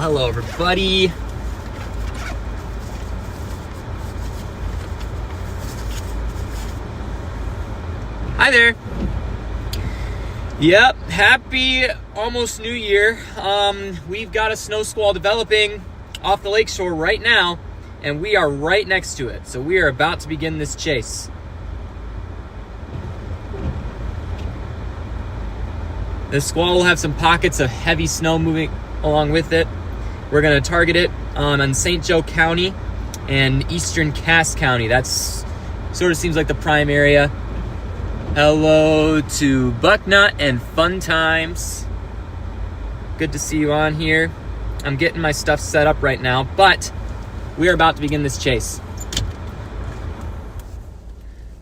Hello, everybody. Hi there. Yep, happy almost New Year. We've got a snow squall developing off the lakeshore right now, and we are right next to it. So we are about to begin this chase. The squall will have some pockets of heavy snow moving along with it. We're going to target it on St. Joe County and eastern Cass County. That's sort of seems like the prime area. Hello to Bucknut and Fun Times. Good to see you on here. I'm getting my stuff set up right now, but we are about to begin this chase.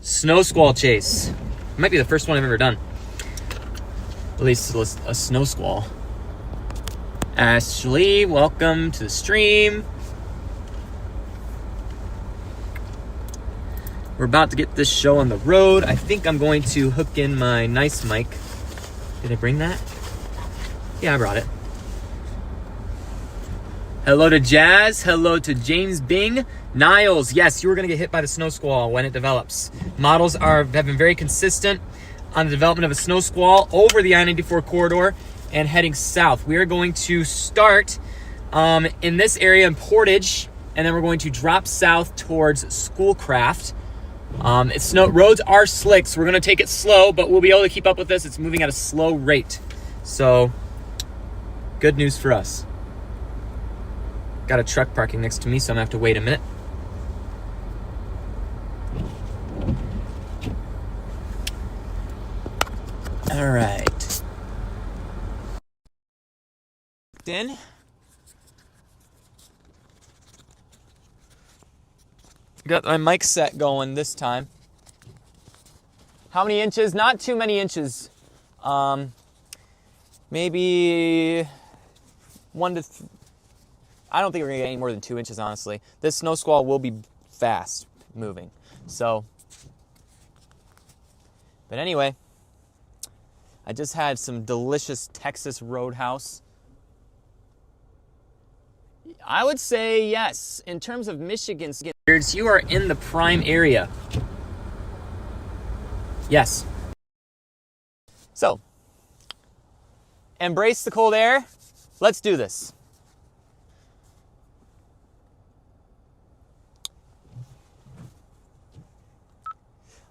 Snow squall chase. It might be the first one I've ever done. At least a snow squall. Ashley, welcome to the stream. We're about to get this show on the road. I think I'm going to hook in my nice mic. Did I bring that? Yeah, I brought it. Hello to Jazz. Hello to James Bing. Niles, yes, you are going to get hit by the snow squall when it develops. Models have been very consistent on the development of a snow squall over the I-94 corridor and heading south. We are going to start in this area in Portage, and then we're going to drop south towards Schoolcraft. Roads are slick, so we're going to take it slow, but we'll be able to keep up with this. It's moving at a slow rate. So, good news for us. Got a truck parking next to me, so I'm going to have to wait a minute. All right. In. Got my mic set going this time. How many inches? Not too many inches. Maybe 1 to I don't think we're gonna get any more than 2 inches, honestly. This snow squall will be fast moving. So, but anyway, I just had some delicious Texas Roadhouse. I would say yes. In terms of Michigan standards, you are in the prime area. Yes. So, embrace the cold air. Let's do this.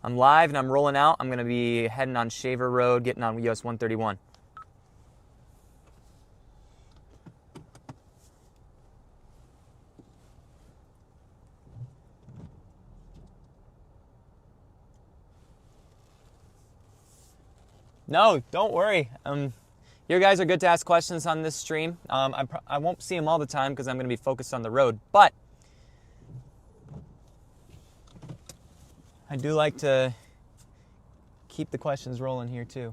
I'm live and I'm rolling out. I'm going to be heading on Shaver Road, getting on US 131. No, don't worry. You guys are good to ask questions on this stream. I won't see them all the time because I'm going to be focused on the road, but I do like to keep the questions rolling here too.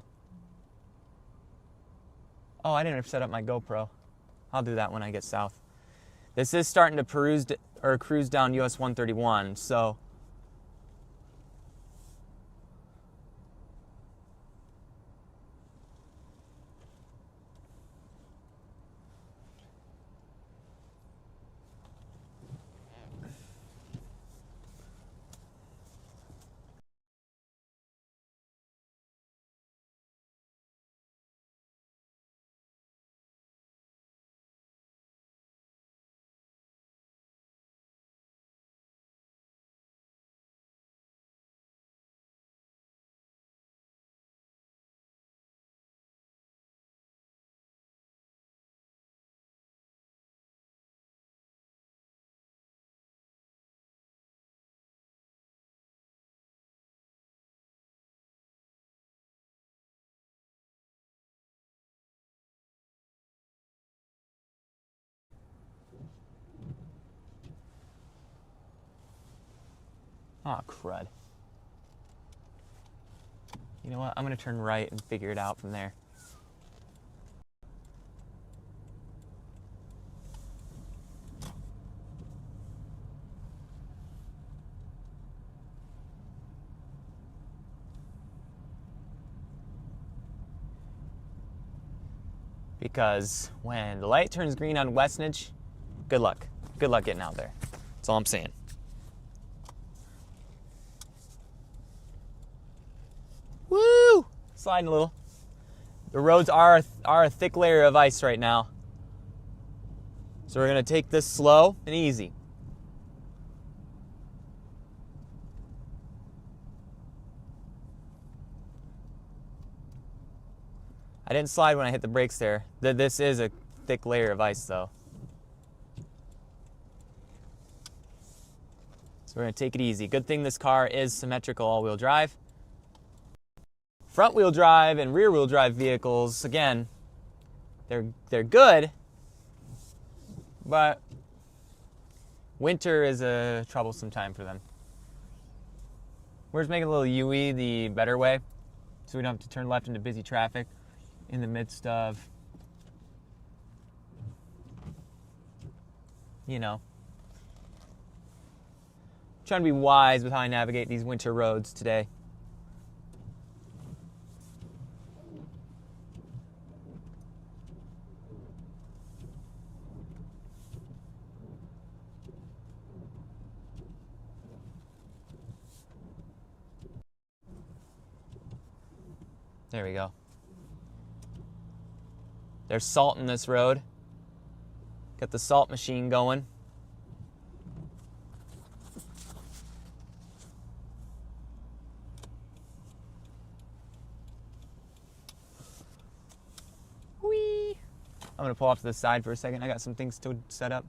Oh, I didn't set up my GoPro. I'll do that when I get south. This is starting to cruise down US 131, so oh, crud. You know what? I'm going to turn right and figure it out from there. because when the light turns green on Westnedge, good luck. Good luck getting out there. That's all I'm saying. Woo! Sliding a little. The roads are a thick layer of ice right now. So we're going to take this slow and easy. I didn't slide when I hit the brakes there. This is a thick layer of ice though. So we're going to take it easy. Good thing this car is symmetrical all-wheel drive. Front-wheel drive and rear-wheel drive vehicles, again, they're good, but winter is a troublesome time for them. We're just making a little UE the better way, so we don't have to turn left into busy traffic in the midst of, trying to be wise with how I navigate these winter roads today. There we go. There's salt in this road. Got the salt machine going. Whee! I'm gonna pull off to the side for a second. I got some things to set up.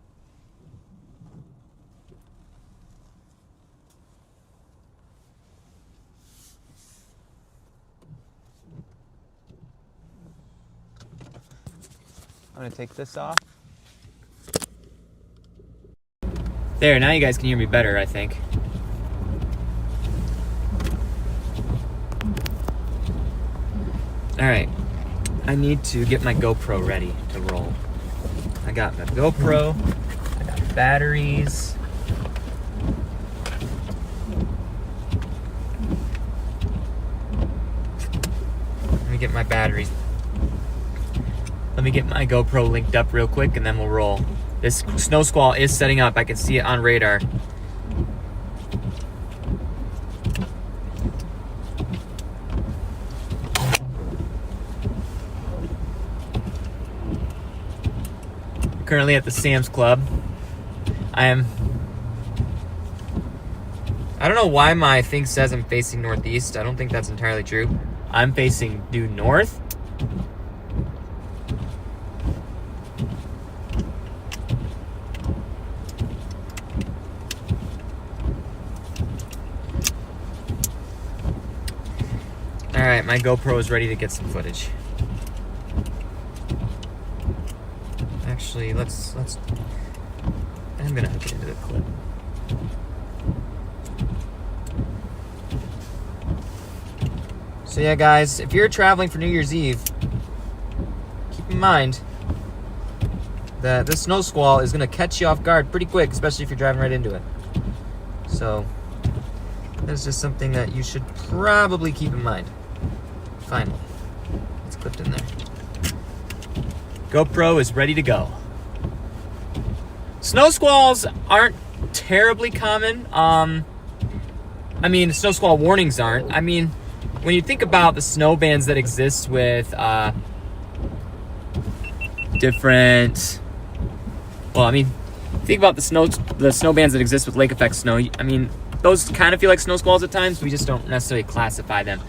I'm gonna take this off. There, now you guys can hear me better, I think. All right, I need to get my GoPro ready to roll. I got my GoPro, I got batteries. Let me get my batteries. Let me get my GoPro linked up real quick and then we'll roll. This snow squall is setting up. I can see it on radar. Currently at the Sam's Club. I don't know why my thing says I'm facing northeast. I don't think that's entirely true. I'm facing due north. All right, my GoPro is ready to get some footage. Actually, let's. I'm gonna hook it into the clip. So yeah, guys, if you're traveling for New Year's Eve, keep in mind that this snow squall is gonna catch you off guard pretty quick, especially if you're driving right into it. So that's just something that you should probably keep in mind. Finally, it's clipped in there. GoPro is ready to go. Snow squalls aren't terribly common. I mean, snow squall warnings aren't. I mean, when you think about the snow bands that exist with different, well, I mean, think about the snow bands that exist with lake effect snow. I mean, those kind of feel like snow squalls at times. We just don't necessarily classify them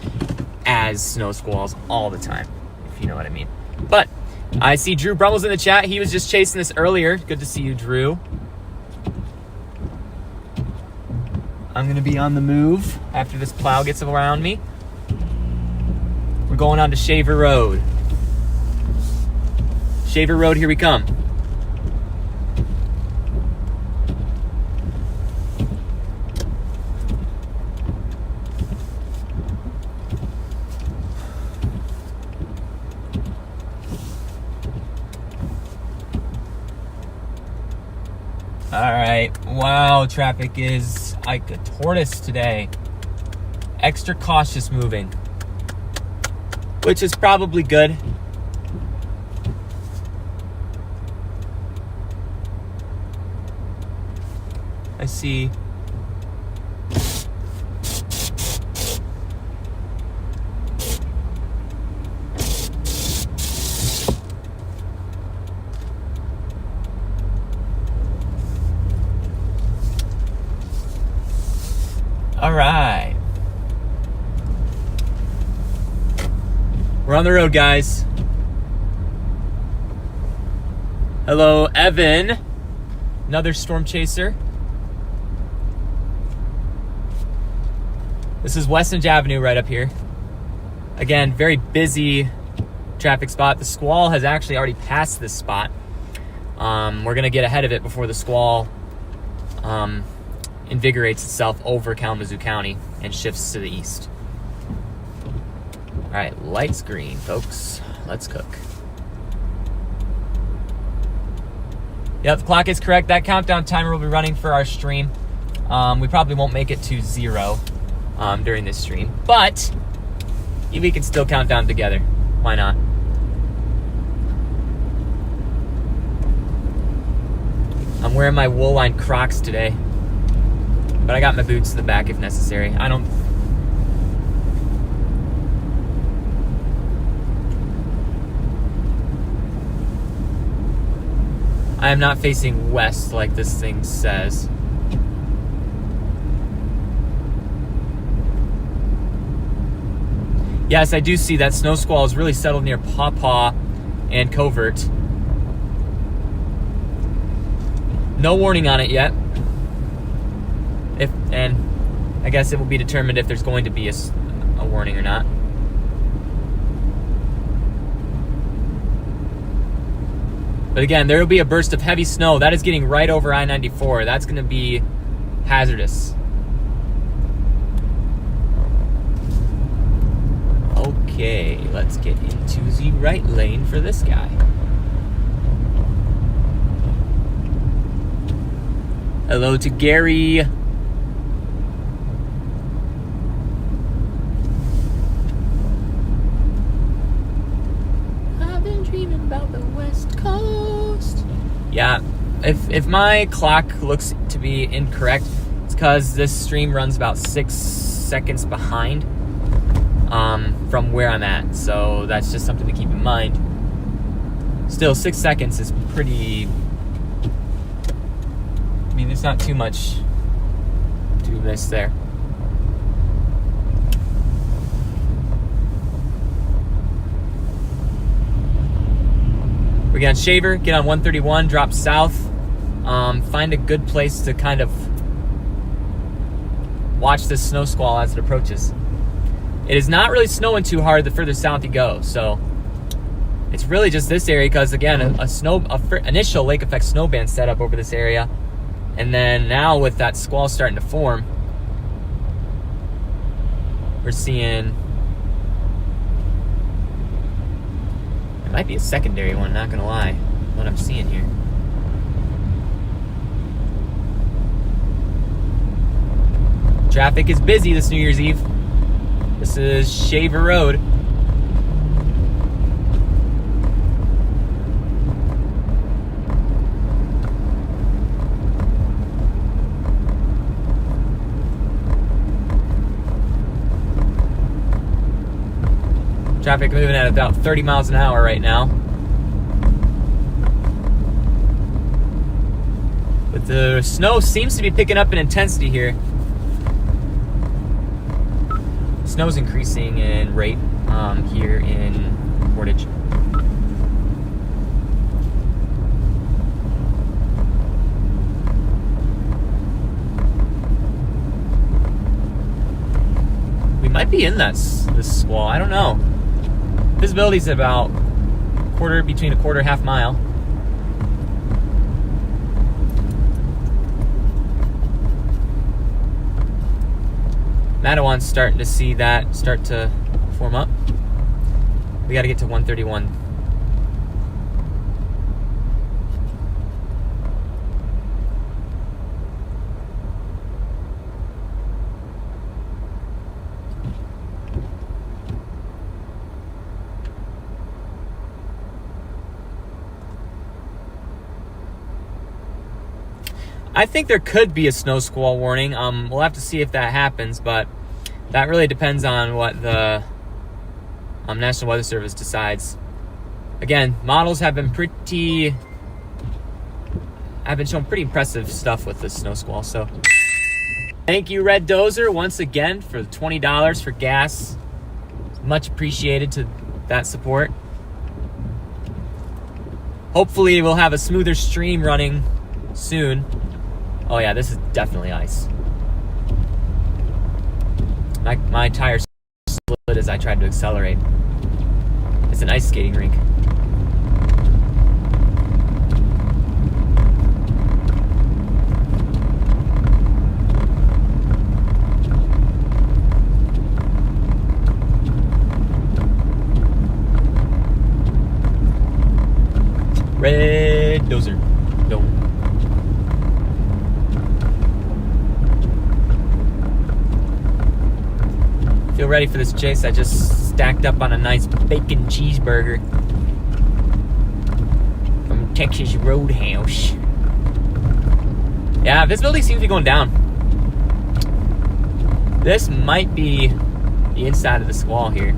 as snow squalls all the time, if you know what I mean. But I see Drew Brummel's in the chat. He was just chasing this earlier. Good to see you, Drew. I'm gonna be on the move after this plow gets around me. We're going on to Shaver Road. Shaver Road, here we come. All right, wow, traffic is like a tortoise today. Extra cautious moving, which is probably good. I see. All right. We're on the road, guys. Hello, Evan. Another storm chaser. This is Westnedge Avenue right up here. Again, very busy traffic spot. The squall has actually already passed this spot. We're gonna get ahead of it before the squall invigorates itself over Kalamazoo County and shifts to the east. All right, lights green, folks. Let's cook. Yep, the clock is correct. That countdown timer will be running for our stream. We probably won't make it to 0 during this stream, but we can still count down together. Why not? I'm wearing my wool-lined Crocs today, but I got my boots in the back if necessary. I am not facing west like this thing says. Yes, I do see that snow squall is really settled near Paw Paw and Covert. No warning on it yet. And I guess it will be determined if there's going to be a warning or not. But again, there will be a burst of heavy snow. That is getting right over I-94. That's going to be hazardous. Okay, let's get into the right lane for this guy. Hello to Gary. I've been dreaming about the West Coast. Yeah, if my clock looks to be incorrect, it's because this stream runs about 6 seconds behind from where I'm at. So that's just something to keep in mind. Still, 6 seconds is pretty... I mean, there's not too much to miss there. We're going to Shaver, get on 131, drop south, find a good place to kind of watch this snow squall as it approaches. It is not really snowing too hard the further south you go, so it's really just this area because, again, a initial lake effect snow band set up over this area. And then now with that squall starting to form, we're seeing, it might be a secondary one, not gonna lie, what I'm seeing here. Traffic is busy this New Year's Eve. This is Shaver Road. Traffic moving at about 30 miles an hour right now. But the snow seems to be picking up in intensity here. Snow's increasing in rate here in Portage. We might be in this squall, I don't know. Visibility's about between a quarter half mile. Mattawan starting to see that start to form up. We got to get to 131. I think there could be a snow squall warning. We'll have to see if that happens, but that really depends on what the National Weather Service decides. Again, models have been showing pretty impressive stuff with this snow squall. So thank you, Red Dozer, once again for the $20 for gas. Much appreciated to that support. Hopefully we'll have a smoother stream running soon. Oh yeah, this is definitely ice. My tire slid as I tried to accelerate. It's an ice skating rink. Red Dozer. No. Feel ready for this chase. I just stacked up on a nice bacon cheeseburger from Texas Roadhouse. Yeah, visibility seems to be going down. This might be the inside of the squall here.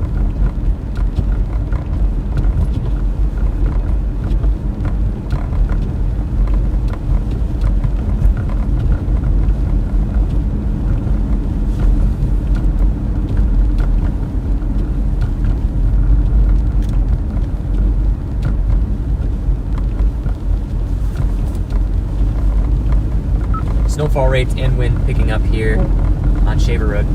Snowfall rates and wind picking up here on Shaver Road.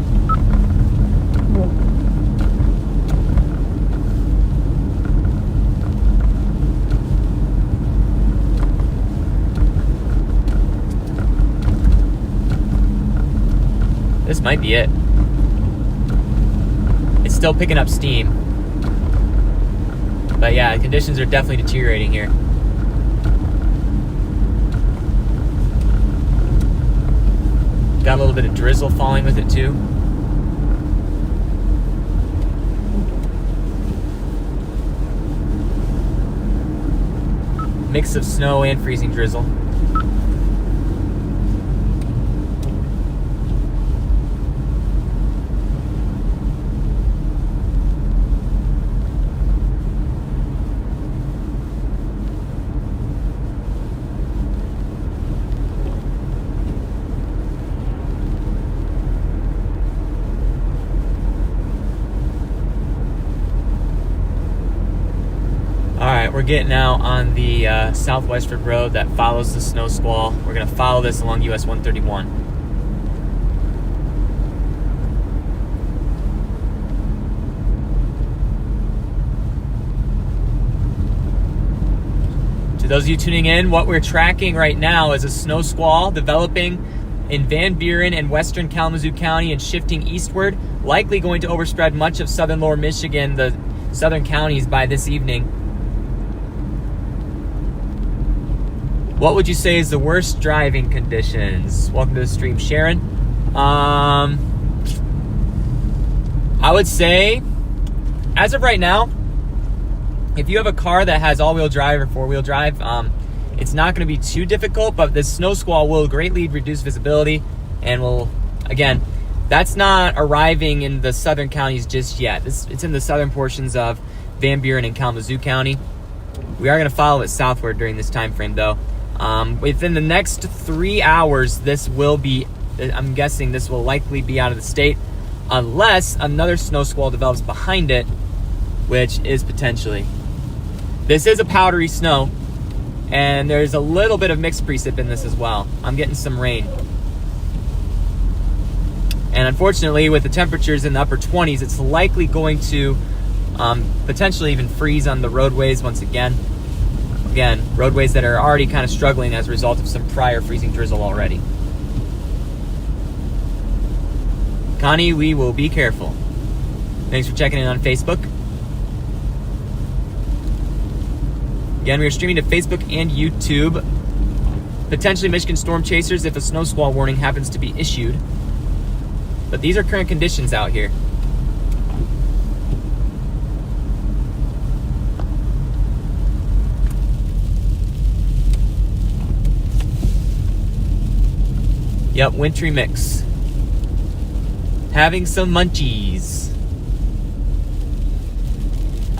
This might be it. It's still picking up steam. But yeah, conditions are definitely deteriorating here. Got a little bit of drizzle falling with it too. Mix of snow and freezing drizzle. We're getting out on the southwestward road that follows the snow squall. We're going to follow this along US 131. To those of you tuning in, what we're tracking right now is a snow squall developing in Van Buren and western Kalamazoo County and shifting eastward, likely going to overspread much of southern lower Michigan, the southern counties, by this evening. What would you say is the worst driving conditions? Welcome to the stream, Sharon. I would say, as of right now, if you have a car that has all-wheel drive or four-wheel drive, it's not going to be too difficult, but this snow squall will greatly reduce visibility and will, again, that's not arriving in the southern counties just yet. It's in the southern portions of Van Buren and Kalamazoo County. We are going to follow it southward during this time frame, though. Within the next 3 hours, this will be, I'm guessing this will likely be out of the state, unless another snow squall develops behind it, which is potentially. This is a powdery snow, and there's a little bit of mixed precip in this as well. I'm getting some rain. And unfortunately, with the temperatures in the upper 20s, it's likely going to potentially even freeze on the roadways once again. Again, roadways that are already kind of struggling as a result of some prior freezing drizzle already. Connie, we will be careful. Thanks for checking in on Facebook. Again, we are streaming to Facebook and YouTube. Potentially Michigan storm chasers if a snow squall warning happens to be issued. But these are current conditions out here. Yep, wintry mix. Having some munchies.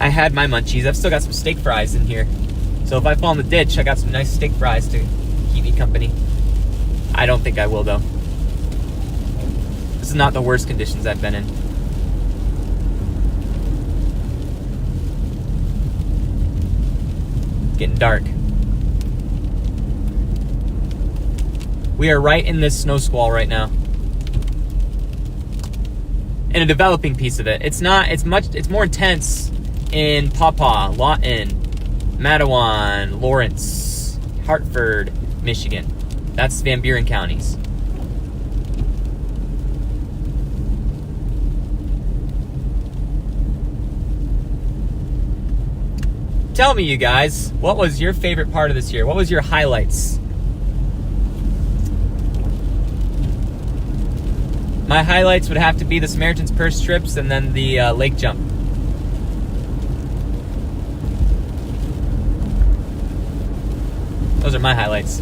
I had my munchies. I've still got some steak fries in here. So if I fall in the ditch, I got some nice steak fries to keep me company. I don't think I will, though. This is not the worst conditions I've been in. It's getting dark. We are right in this snow squall right now. In a developing piece of it. It's more intense in Pawpaw, Lawton, Matawan, Lawrence, Hartford, Michigan. That's Van Buren counties. Tell me, you guys, what was your favorite part of this year? What was your highlights? My highlights would have to be the Samaritan's Purse trips and then the lake jump. Those are my highlights.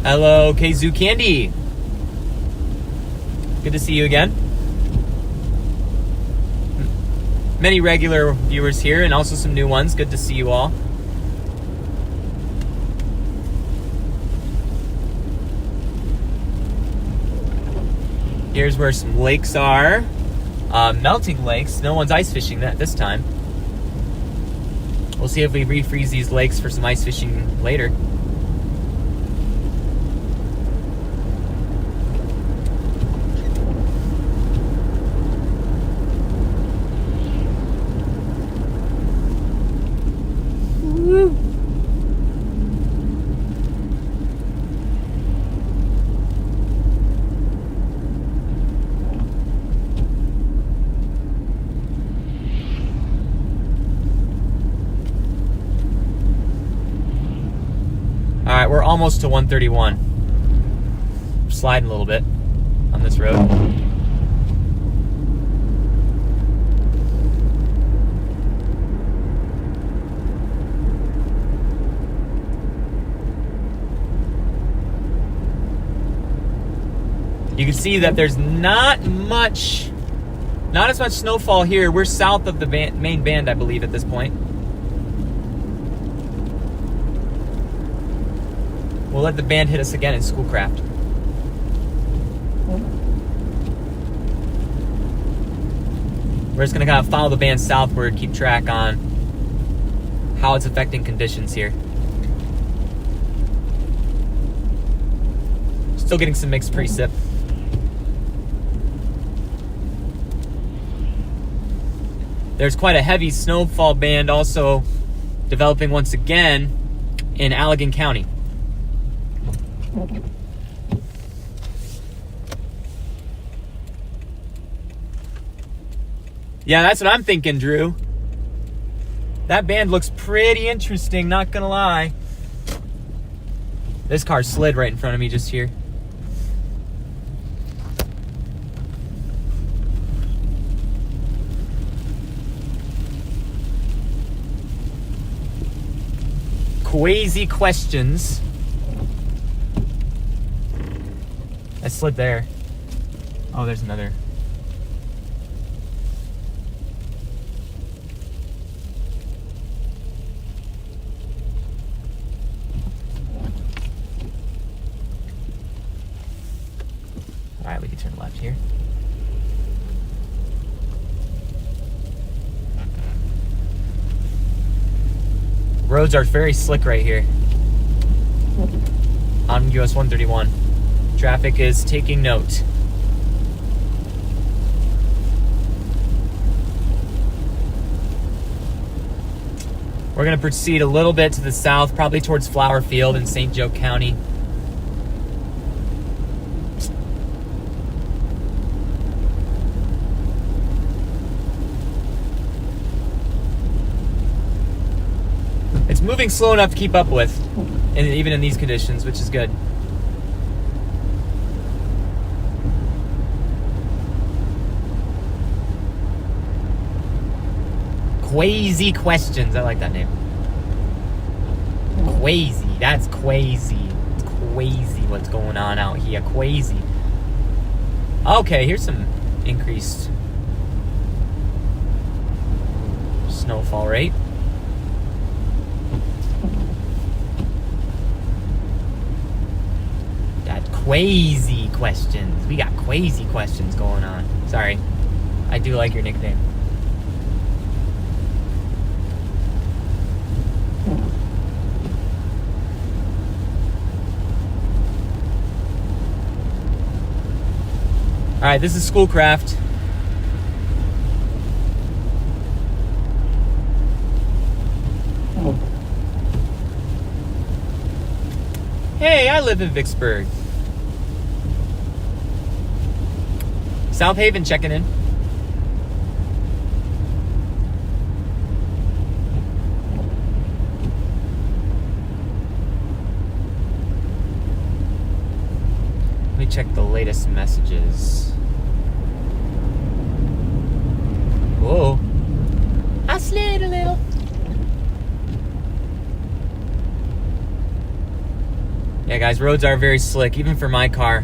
Hello, Kazoo Candy. Good to see you again. Many regular viewers here and also some new ones. Good to see you all. Here's where some lakes are. Melting lakes. No one's ice fishing that this time. We'll see if we refreeze these lakes for some ice fishing later. Woo. All right, we're almost to 131. Sliding a little bit on this road. You can see that there's not as much snowfall here. We're south of the main band, I believe, at this point. We'll let the band hit us again in Schoolcraft. We're just going to kind of follow the band southward, keep track on how it's affecting conditions here. Still getting some mixed precip. There's quite a heavy snowfall band also developing once again in Allegan County. Yeah, that's what I'm thinking, Drew. That band looks pretty interesting, not gonna lie. This car slid right in front of me just here. Crazy questions. I slid there. Oh, there's another. All right, we can turn left here. Roads are very slick right here on US 131. Traffic is taking note. We're going to proceed a little bit to the south, probably towards Flower Field in St. Joe County. It's moving slow enough to keep up with, and even in these conditions, which is good. Crazy questions. I like that name. crazy. That's crazy. It's crazy what's going on out here. Crazy. Okay, here's some increased snowfall rate. Got crazy questions. We got crazy questions going on. Sorry. I do like your nickname. All right, this is Schoolcraft. Hey, I live in Vicksburg. South Haven checking in. Let me check the latest messages. Whoa. I slid a little. Yeah, guys, roads are very slick, even for my car.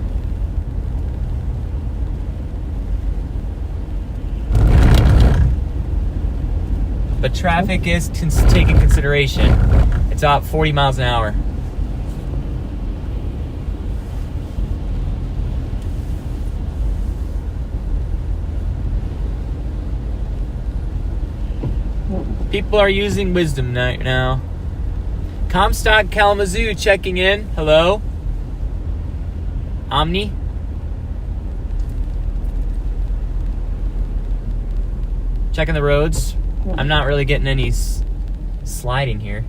But traffic is taken consideration. It's about 40 miles an hour. People are using wisdom now. Comstock Kalamazoo checking in. Hello. Omni. Checking the roads. I'm not really getting any sliding here.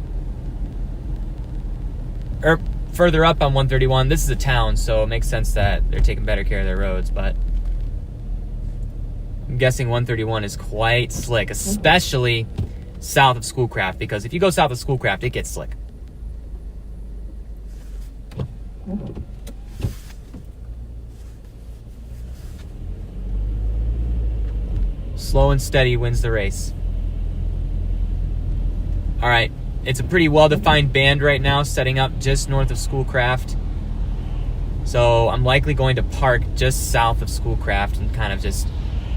Further up on 131, this is a town, so it makes sense that they're taking better care of their roads, but I'm guessing 131 is quite slick, especially south of Schoolcraft, because if you go south of Schoolcraft, it gets slick. Slow and steady wins the race. All right, it's a pretty well-defined band right now, setting up just north of Schoolcraft. So I'm likely going to park just south of Schoolcraft and kind of just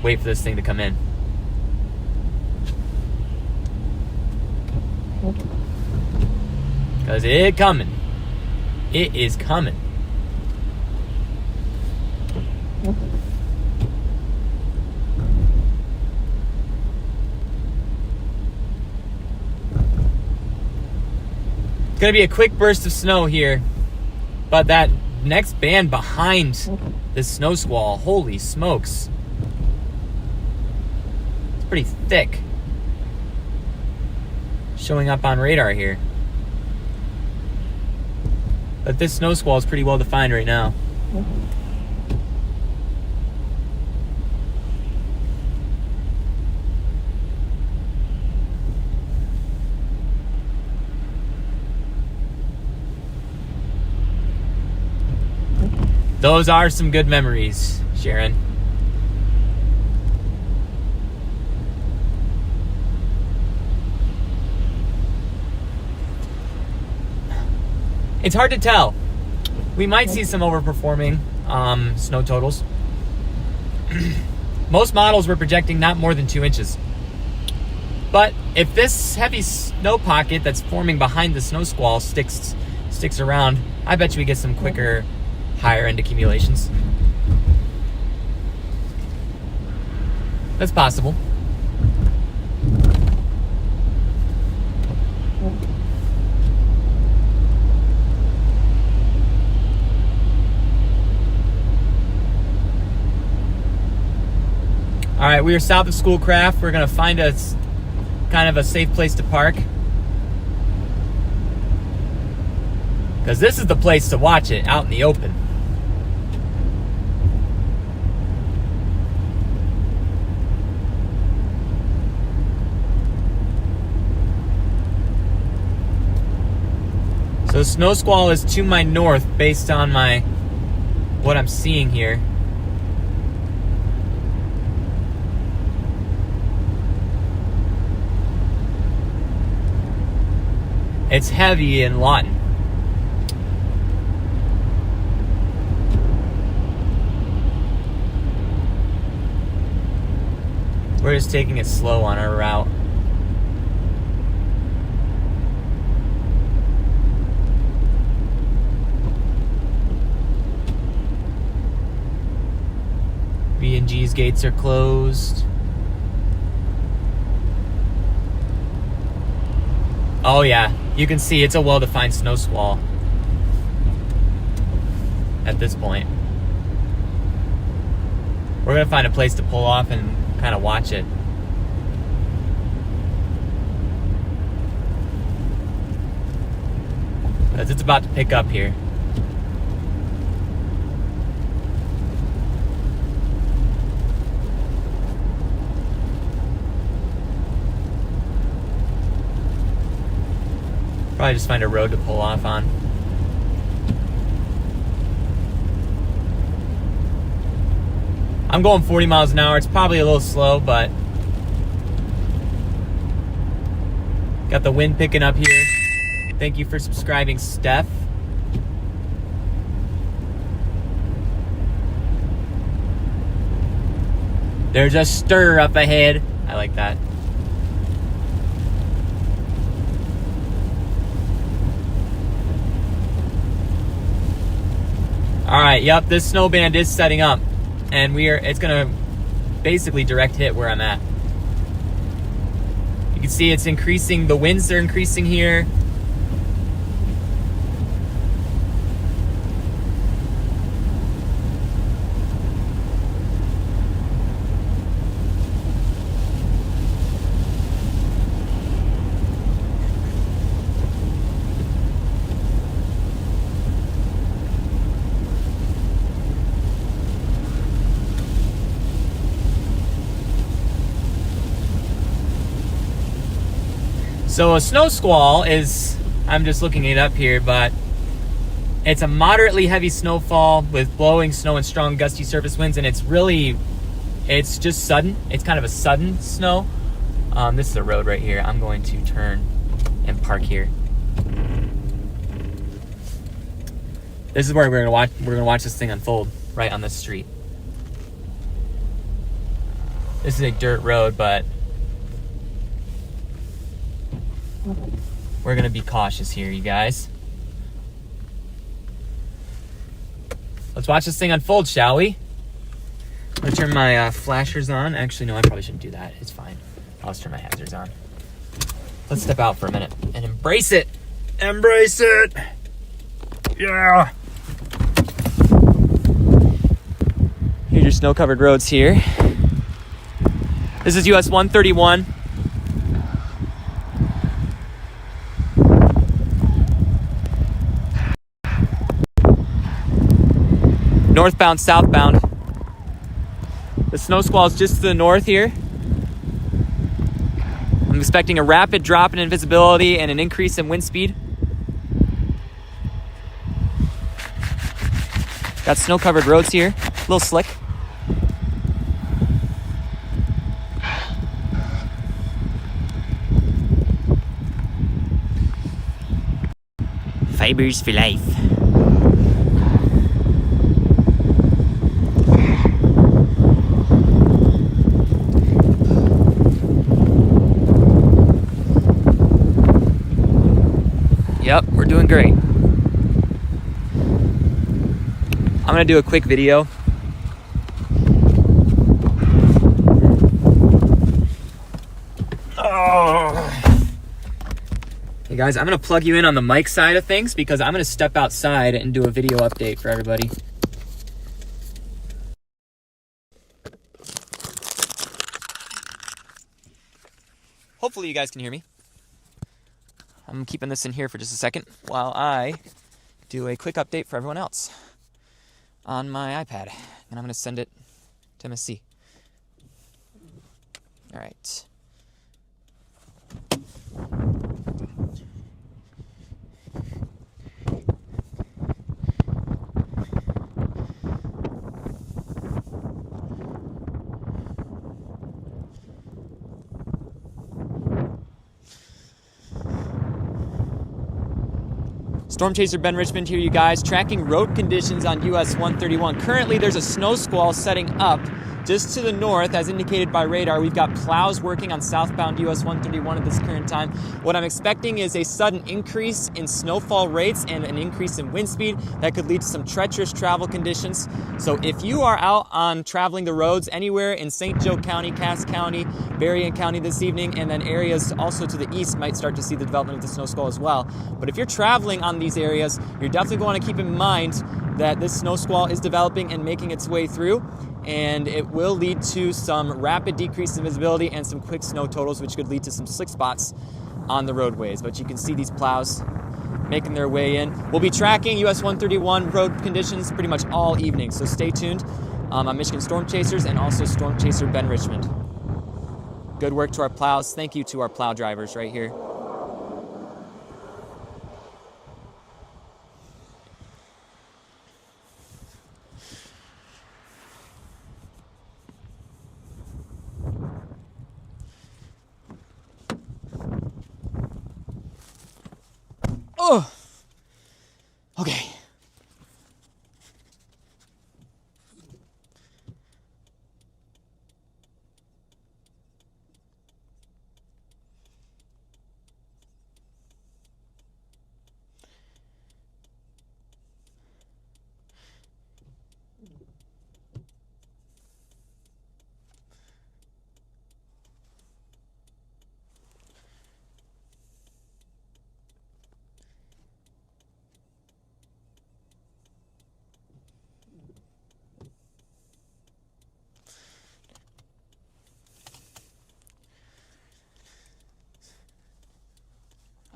wait for this thing to come in. Because it's coming. It is coming. It's going to be a quick burst of snow here. But that next band behind this snow squall, holy smokes. It's pretty thick. Showing up on radar here. But this snow squall is pretty well defined right now. Those are some good memories, Sharon. It's hard to tell. We might see some overperforming snow totals. Most models were projecting not more than 2 inches. But if this heavy snow pocket that's forming behind the snow squall sticks around, I bet you we get some quicker, higher end accumulations. That's possible. All right, we are south of Schoolcraft. We're gonna find a kind of a safe place to park, because this is the place to watch it out in the open. So snow squall is to my north based on what I'm seeing here. It's heavy in Lawton. We're just taking it slow on our route. V&G's gates are closed. Oh yeah, you can see it's a well-defined snow squall at this point. We're gonna find a place to pull off and kind of watch it. Because it's about to pick up here. Probably just find a road to pull off on. I'm going 40 miles an hour. It's probably a little slow, but got the wind picking up here. Thank you for subscribing, Steph. There's a stir up ahead. I like that. All right, yep, this snow band is setting up, and it's gonna basically direct hit where I'm at. You can see it's increasing, the winds are increasing here. So a snow squall is, I'm just looking it up here, but it's a moderately heavy snowfall with blowing snow and strong gusty surface winds, and it's just sudden. It's kind of a sudden snow. This is a road right here. I'm going to turn and park here. This is where we're gonna watch this thing unfold, right on this street. This is a dirt road, but we're gonna be cautious here, you guys. Let's watch this thing unfold, shall we? I'm gonna turn my flashers on. Actually, no, I probably shouldn't do that. It's fine. I'll just turn my hazards on. Let's step out for a minute and embrace it. Embrace it. Yeah. Here's your snow-covered roads here. This is US 131. Northbound, southbound. The snow squall is just to the north here. I'm expecting a rapid drop in invisibility and an increase in wind speed. Got snow-covered roads here, a little slick. Fibers for life. Yep, we're doing great. I'm gonna do a quick video. Hey guys, I'm gonna plug you in on the mic side of things because I'm gonna step outside and do a video update for everybody. Hopefully you guys can hear me. I'm keeping this in here for just a second while I do a quick update for everyone else on my iPad. And I'm going to send it to MSC. All right. Storm Chaser Ben Richmond here, you guys, tracking road conditions on US 131. Currently, there's a snow squall setting up just to the north, as indicated by radar. We've got plows working on southbound US 131 at this current time. What I'm expecting is a sudden increase in snowfall rates and an increase in wind speed that could lead to some treacherous travel conditions. So if you are out on traveling the roads anywhere in St. Joe County, Cass County, Berrien County this evening, and then areas also to the east might start to see the development of the snow squall as well. But if you're traveling on these areas, you're definitely going to keep in mind that this snow squall is developing and making its way through, and it will lead to some rapid decrease in visibility and some quick snow totals, which could lead to some slick spots on the roadways. But you can see these plows making their way in. We'll be tracking US 131 road conditions pretty much all evening, so stay tuned on Michigan Storm Chasers and also Storm Chaser Ben Richmond. Good work to our plows. Thank you to our plow drivers right here. Oh, okay.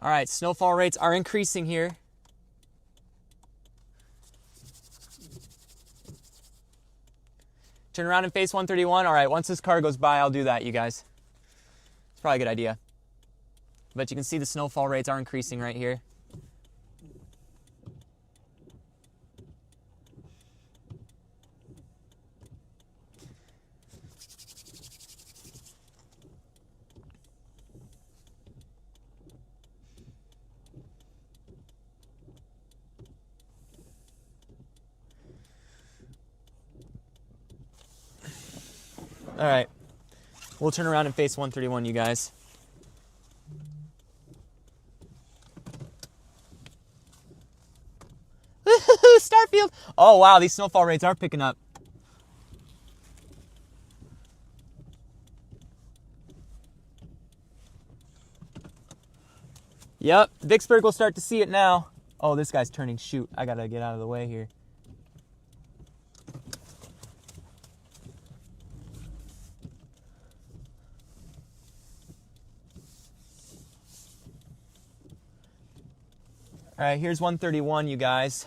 All right, snowfall rates are increasing here. Turn around and face 131. All right, once this car goes by, I'll do that, you guys. It's probably a good idea. But you can see the snowfall rates are increasing right here. All right, we'll turn around and face 131, you guys. Woohoo, Starfield! Oh, wow, these snowfall rates are picking up. Yep, Vicksburg will start to see it now. Oh, this guy's turning. Shoot, I gotta get out of the way here. All right, here's 131, you guys.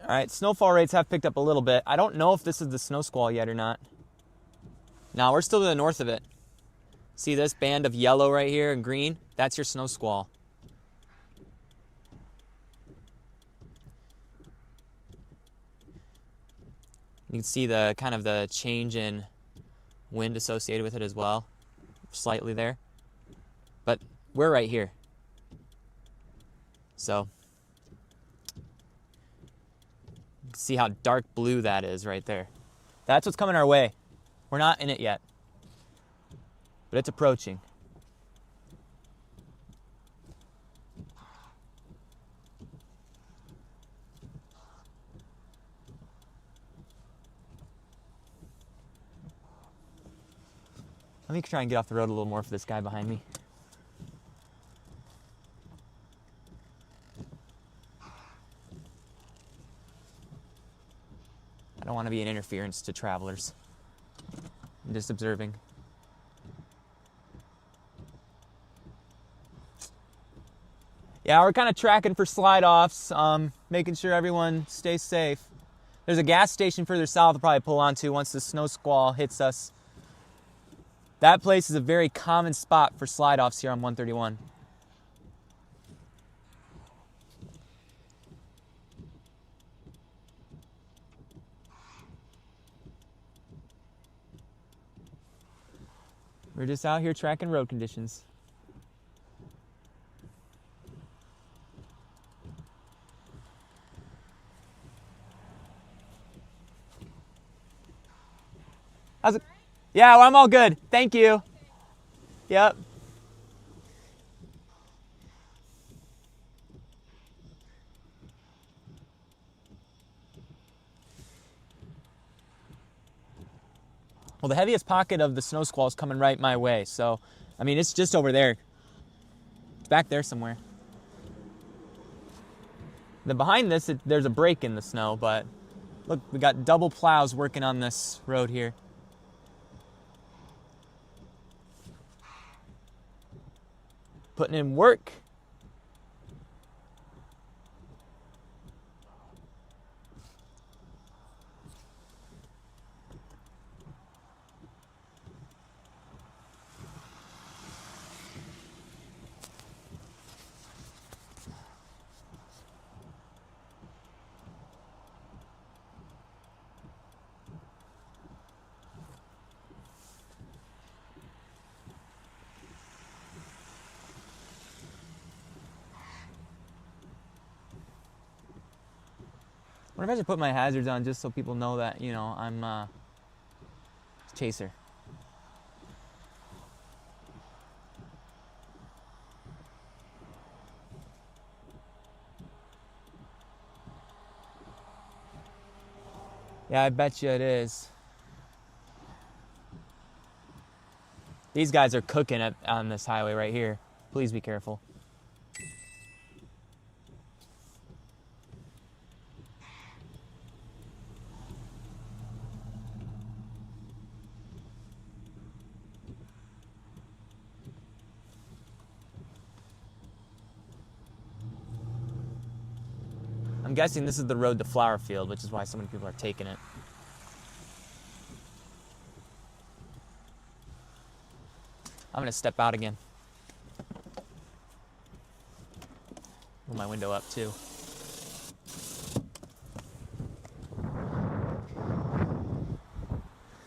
All right, snowfall rates have picked up a little bit. I don't know if this is the snow squall yet or not. No, we're still to the north of it. See this band of yellow right here and green? That's your snow squall. You can see the kind of the change in wind associated with it as well, slightly there. But we're right here. So see how dark blue that is right there. That's what's coming our way. We're not in it yet, but it's approaching. Let me try and get off the road a little more for this guy behind me. I don't want to be an interference to travelers. I'm just observing. Yeah, we're kind of tracking for slide-offs, making sure everyone stays safe. There's a gas station further south we'll probably pull onto once the snow squall hits us. That place is a very common spot for slide-offs here on 131. We're just out here tracking road conditions. How's it? Yeah, well, I'm all good. Thank you. Yep. Well, the heaviest pocket of the snow squall is coming right my way. So, I mean, it's just over there. It's back there somewhere. Then behind this, there's a break in the snow, but look, we got double plows working on this road here. Putting in work. What if I should put my hazards on just so people know that, you know, I'm a chaser? Yeah, I bet you it is. These guys are cooking on this highway right here. Please be careful. I'm guessing this is the road to Flower Field, which is why so many people are taking it. I'm gonna step out again. Move my window up too.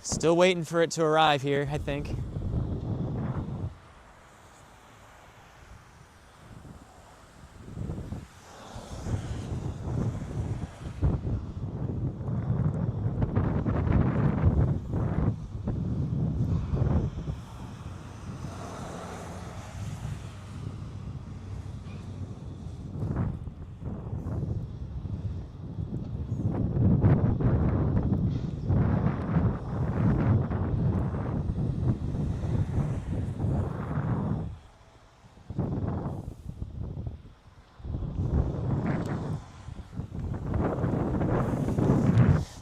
Still waiting for it to arrive here, I think.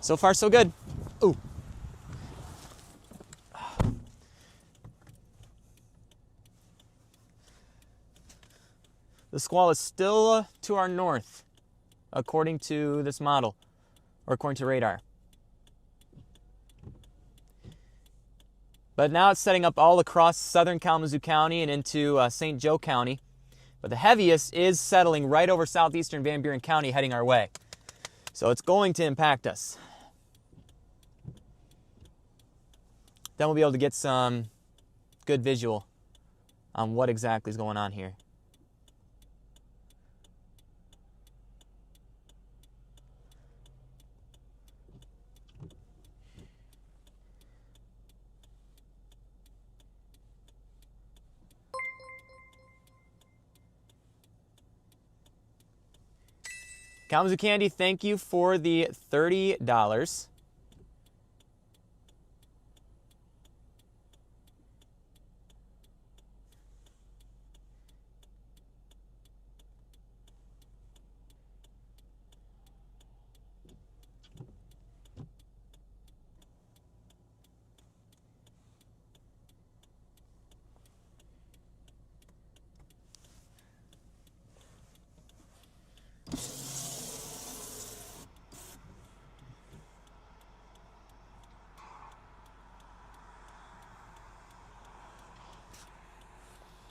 So far, so good. Ooh. The squall is still to our north, according to this model, or according to radar. But now it's setting up all across southern Kalamazoo County and into St. Joe County. But the heaviest is settling right over southeastern Van Buren County, heading our way. So it's going to impact us. Then we'll be able to get some good visual on what exactly is going on here. Kalamazoo Candy, thank you for the $30.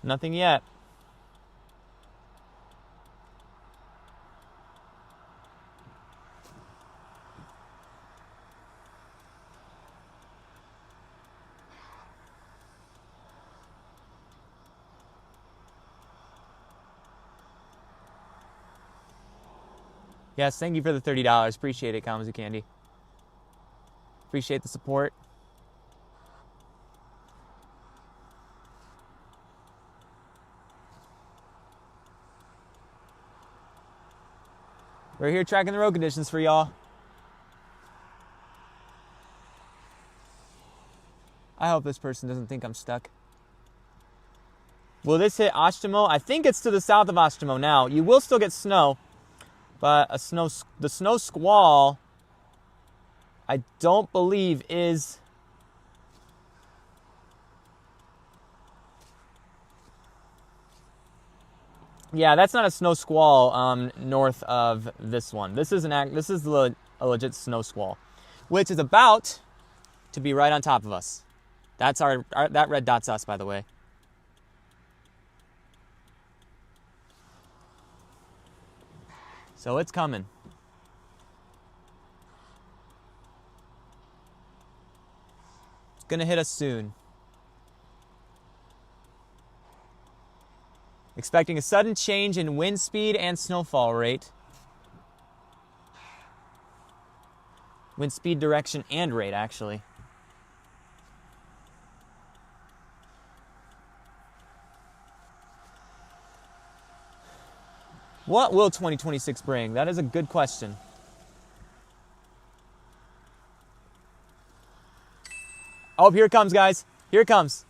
Nothing yet. Yes, thank you for the $30. Appreciate it, Kalamazoo Candy. Appreciate the support. We're here tracking the road conditions for y'all. I hope this person doesn't think I'm stuck. Will this hit Oshtemo? I think it's to the south of Oshtemo now. You will still get snow, but the snow squall, I don't believe is... Yeah, that's not a snow squall north of this one. This is a legit snow squall, which is about to be right on top of us. That's that red dot's us, by the way. So it's coming. It's gonna hit us soon. Expecting a sudden change in wind speed and snowfall rate. Wind speed, direction, and rate, actually. What will 2026 bring? That is a good question. Oh, here it comes, guys. Here it comes.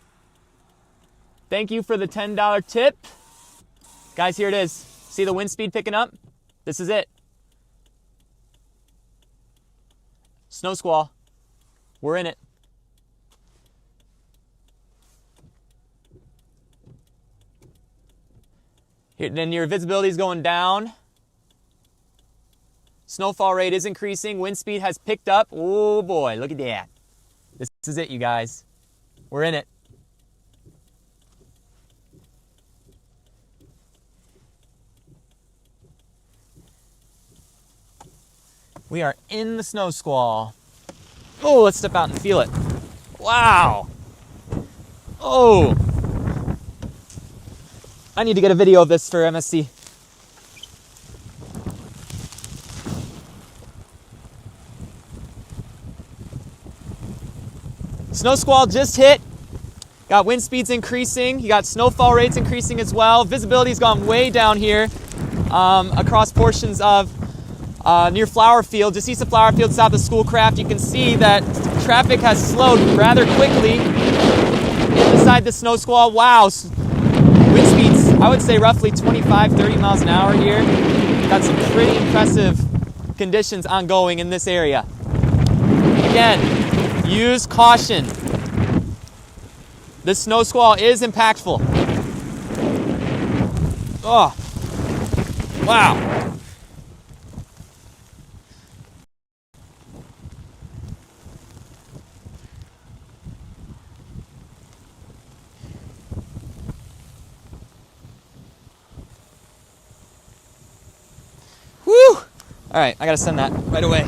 Thank you for the $10 tip. Guys, here it is. See the wind speed picking up? This is it. Snow squall. We're in it. Here, then your visibility is going down. Snowfall rate is increasing. Wind speed has picked up. Oh boy, look at that. This is it, you guys. We're in it. We are in the snow squall. Oh, let's step out and feel it. Wow. Oh. I need to get a video of this for MSC. Snow squall just hit. Got wind speeds increasing. You got snowfall rates increasing as well. Visibility's gone way down here across portions of near Flower Field, just east of Flower Field, south of Schoolcraft. You can see that traffic has slowed rather quickly inside the snow squall. Wow, wind speeds, I would say roughly 25, 30 miles an hour here. Got some pretty impressive conditions ongoing in this area. Again, use caution. This snow squall is impactful. Oh, wow. Woo! All right, I gotta send that right away.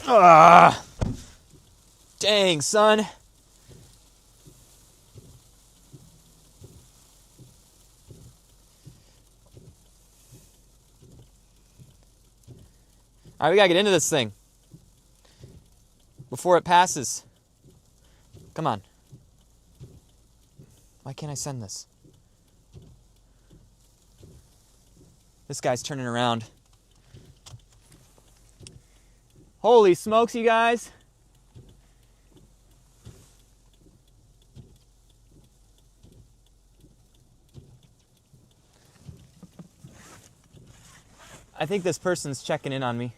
Ah, dang, son. All right, we gotta get into this thing before it passes. Come on. Why can't I send this? This guy's turning around. Holy smokes, you guys. I think this person's checking in on me.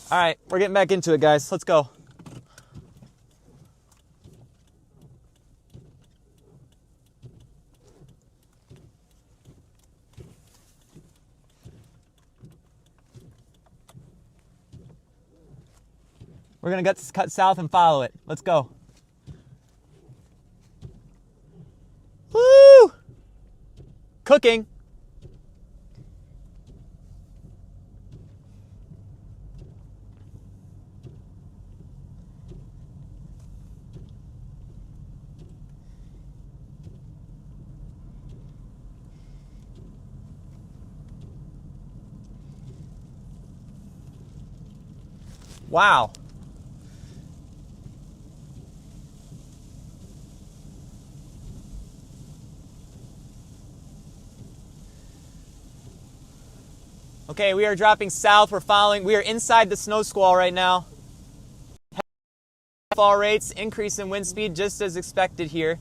All right, we're getting back into it, guys. Let's go. We're gonna cut south and follow it. Let's go. Woo! Cooking. Wow. Okay, we are dropping south. We're following. We are inside the snow squall right now. Fall rates, increase in wind speed, just as expected here.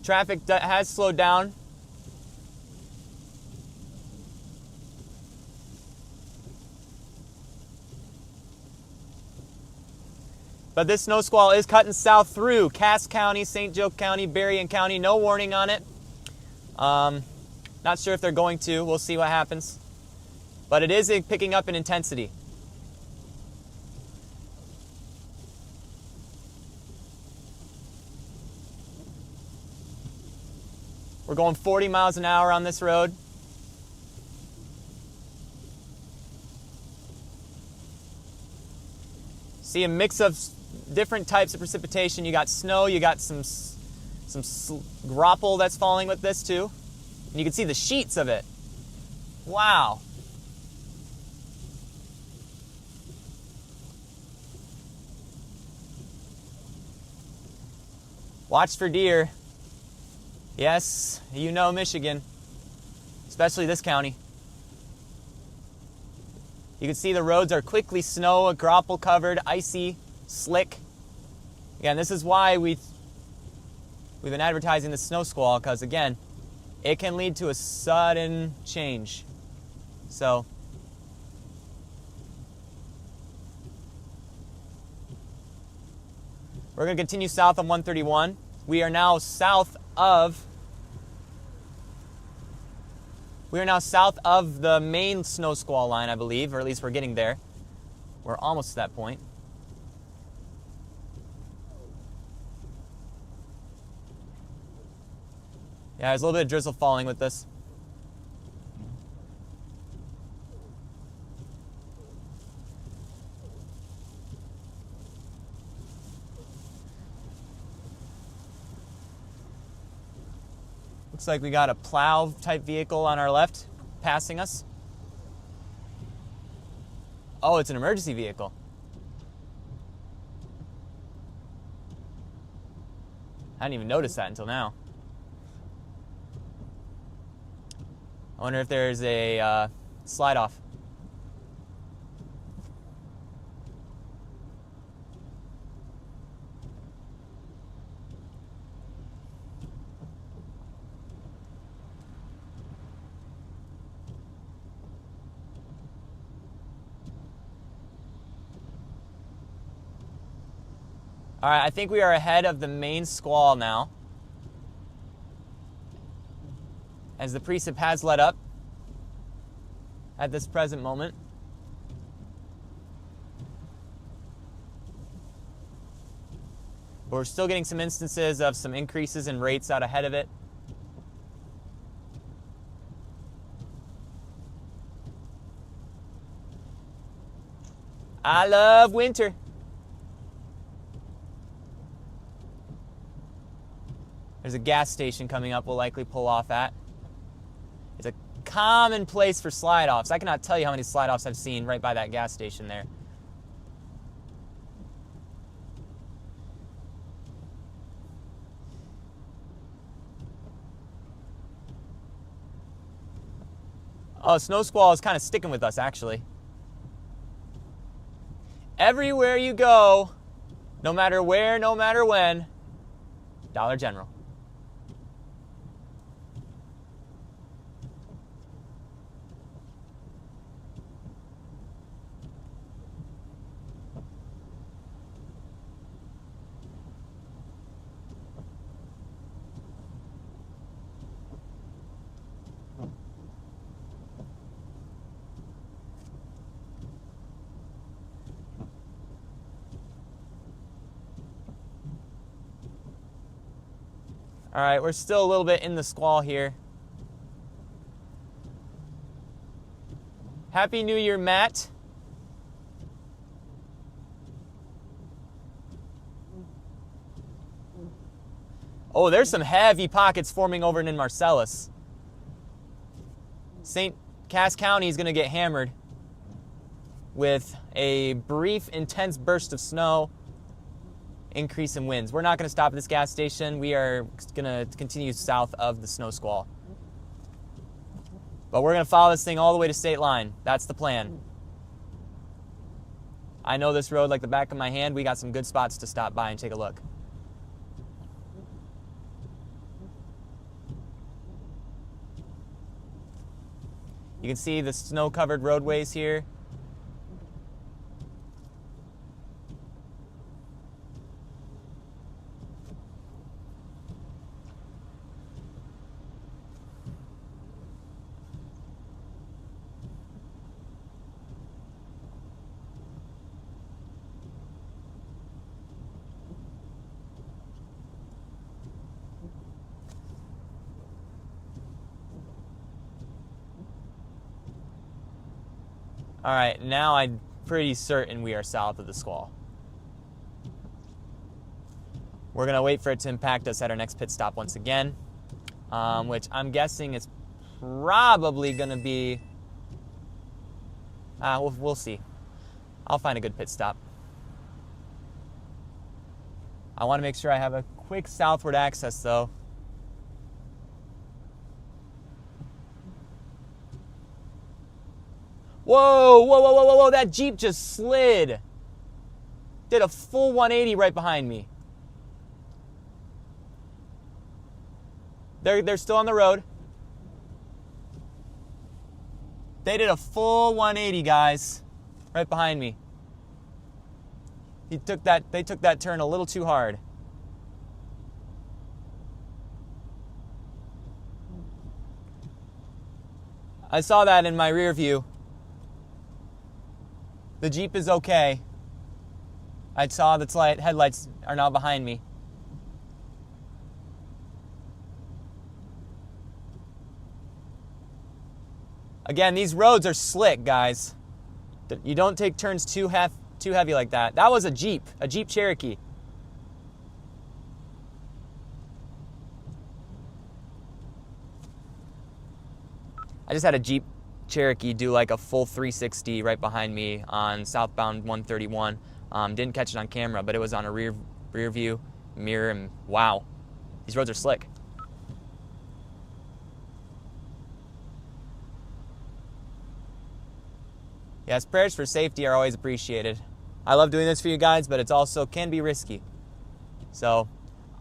Traffic has slowed down. But this snow squall is cutting south through Cass County, St. Joe County, Berrien County. No warning on it. Not sure if they're going to. We'll see what happens. But it is picking up in intensity. We're going 40 miles an hour on this road. See a mix of different types of precipitation. You got snow, you got some graupel that's falling with this too. And you can see the sheets of it. Wow. Watch for deer. Yes, you know Michigan, especially this county. You can see the roads are quickly snow, graupel covered, icy, slick. Again, this is why we've been advertising the snow squall, because again, it can lead to a sudden change. So we're going to continue south on 131. We are now south of the main snow squall line, I believe, or at least we're getting there. We're almost to that point. Yeah, there's a little bit of drizzle falling with this. Looks like we got a plow type vehicle on our left passing us. Oh, it's an emergency vehicle. I didn't even notice that until now. I wonder if there's a slide off. All right, I think we are ahead of the main squall now, as the precip has let up at this present moment. But we're still getting some instances of some increases in rates out ahead of it. I love winter. There's a gas station coming up we'll likely pull off at. It's a common place for slide-offs. I cannot tell you how many slide-offs I've seen right by that gas station there. Oh, snow squall is kind of sticking with us, actually. Everywhere you go, no matter where, no matter when, Dollar General. All right, we're still a little bit in the squall here. Happy New Year, Matt. Oh, there's some heavy pockets forming over in Marcellus. St. Cass County is going to get hammered with a brief, intense burst of snow, increase in winds. We're not going to stop at this gas station. We are going to continue south of the snow squall. But we're going to follow this thing all the way to state line. That's the plan. I know this road like the back of my hand. We got some good spots to stop by and take a look. You can see the snow-covered roadways here. All right, now I'm pretty certain we are south of the squall. We're going to wait for it to impact us at our next pit stop once again, which I'm guessing is probably going to be... we'll see. I'll find a good pit stop. I want to make sure I have a quick southward access, though. Whoa, whoa, whoa, whoa, whoa, whoa, that Jeep just slid. Did a full 180 right behind me. They're still on the road. They did a full 180, guys, right behind me. They took that turn a little too hard. I saw that in my rear view. The Jeep is okay. I saw its headlights are now behind me. Again, these roads are slick, guys. You don't take turns too heavy like that. That was a Jeep Cherokee. I just had a Jeep Cherokee do like a full 360 right behind me on southbound 131. Didn't catch it on camera, but it was on a rear view mirror, and wow, these roads are slick. Yes, prayers for safety are always appreciated. I love doing this for you guys, but it's also can be risky. So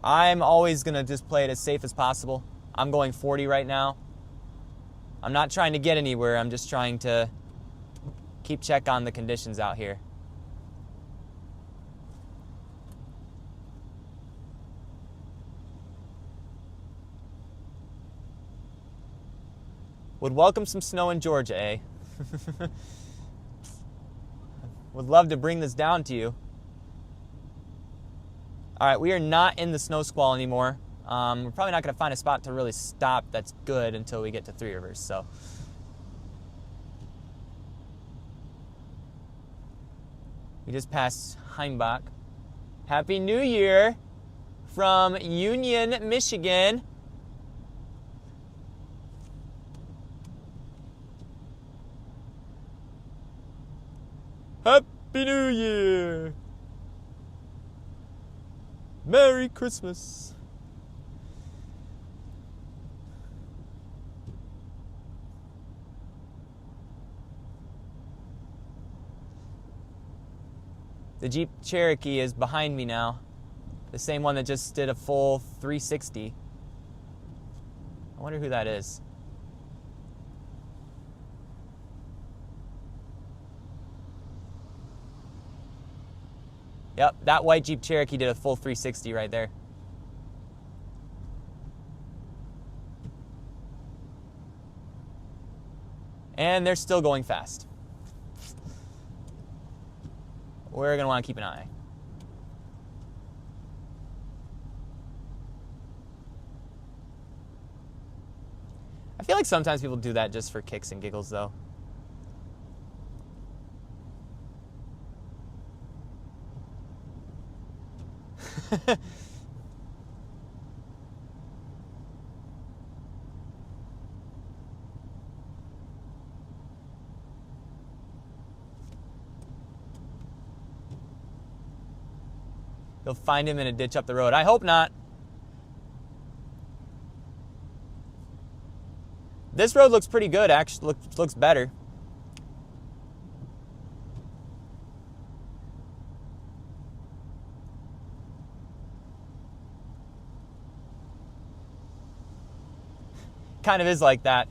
I'm always gonna just play it as safe as possible. I'm going 40 right now. I'm not trying to get anywhere. I'm just trying to keep check on the conditions out here. Would welcome some snow in Georgia, eh? Would love to bring this down to you. All right, we are not in the snow squall anymore. We're probably not going to find a spot to really stop that's good until we get to Three Rivers. So, we just passed Heimbach. Happy New Year from Union, Michigan. Happy New Year. Merry Christmas. The Jeep Cherokee is behind me now. The same one that just did a full 360. I wonder who that is. Yep, that white Jeep Cherokee did a full 360 right there. And they're still going fast. We're going to want to keep an eye. I feel like sometimes people do that just for kicks and giggles, though. You'll find him in a ditch up the road. I hope not. This road looks pretty good, actually. Looks better. Kind of is like that.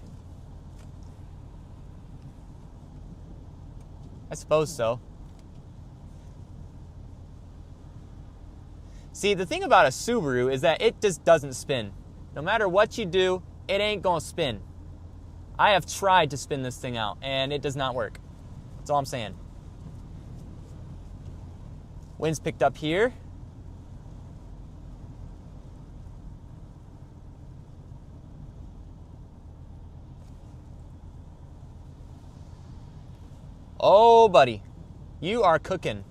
I suppose so. See, the thing about a Subaru is that it just doesn't spin. No matter what you do, it ain't gonna spin. I have tried to spin this thing out, and it does not work. That's all I'm saying. Wind's picked up here. Oh, buddy. You are cooking.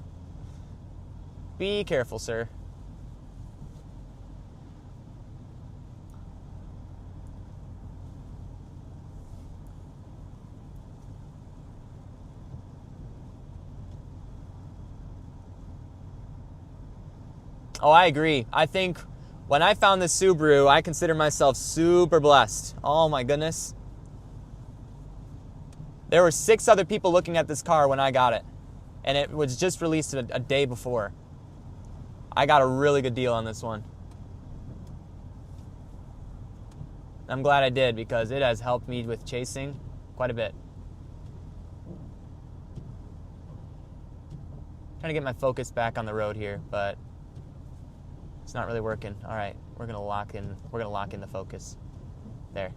Be careful, sir. Oh, I agree. I think when I found this Subaru, I consider myself super blessed. Oh my goodness. There were 6 other people looking at this car when I got it. And it was just released a day before. I got a really good deal on this one. I'm glad I did because it has helped me with chasing quite a bit. Trying to get my focus back on the road here, but it's not really working. All right, we're gonna lock in the focus. There.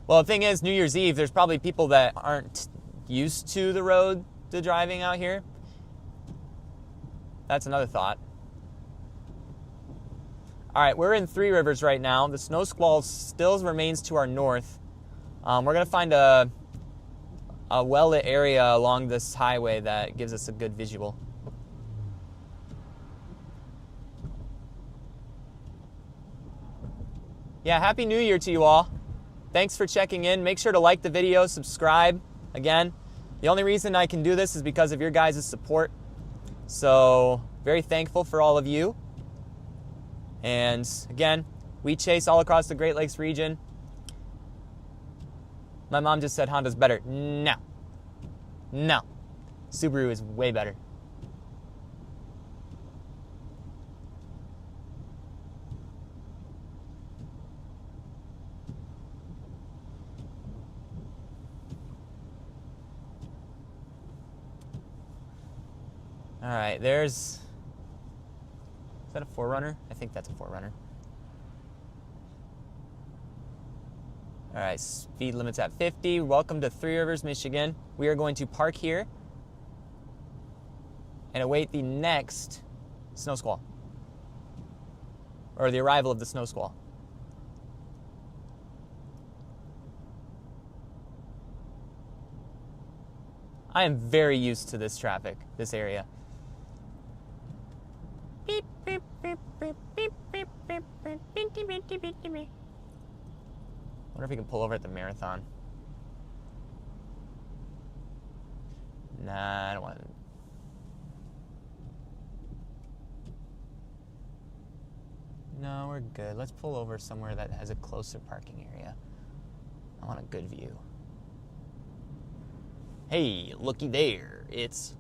Well, the thing is, New Year's Eve, there's probably people that aren't used to the road to driving out here. That's another thought. All right, we're in Three Rivers right now. The snow squall still remains to our north. We're gonna find a well-lit area along this highway that gives us a good visual. Yeah, Happy New Year to you all. Thanks for checking in. Make sure to like the video, subscribe. Again, the only reason I can do this is because of your guys' support. So, very thankful for all of you. And again, we chase all across the Great Lakes region. My mom just said Honda's better. No. No. Subaru is way better. All right, is that a 4Runner? I think that's a 4Runner. All right, speed limit's at 50. Welcome to Three Rivers, Michigan. We are going to park here and await the next snow squall, or the arrival of the snow squall. I am very used to this traffic, this area. Beep, beep, beep, beep, beep, beep, beep, beep, beep, beep, beep, beep, beep. I wonder if we can pull over at the marathon. Nah, I don't want to. No, we're good. Let's pull over somewhere that has a closer parking area. I want a good view. Hey, looky there. It's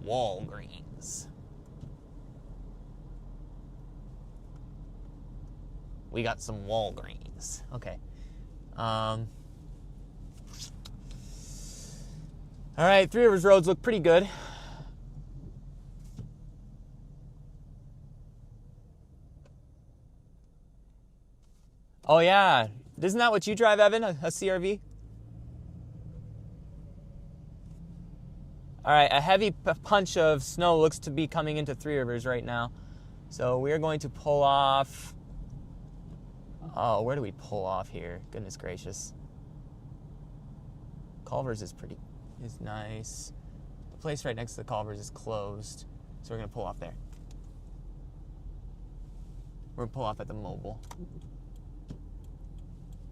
Walgreens. We got some Walgreens. Okay. All right, Three Rivers roads look pretty good. Oh yeah, isn't that what you drive, Evan? A CRV? All right, a heavy punch of snow looks to be coming into Three Rivers right now. So we're going to pull off, oh, where do we pull off here? Goodness gracious. Culver's is nice. The place right next to the Culver's is closed, so we're gonna pull off there. We're gonna pull off at the Mobile,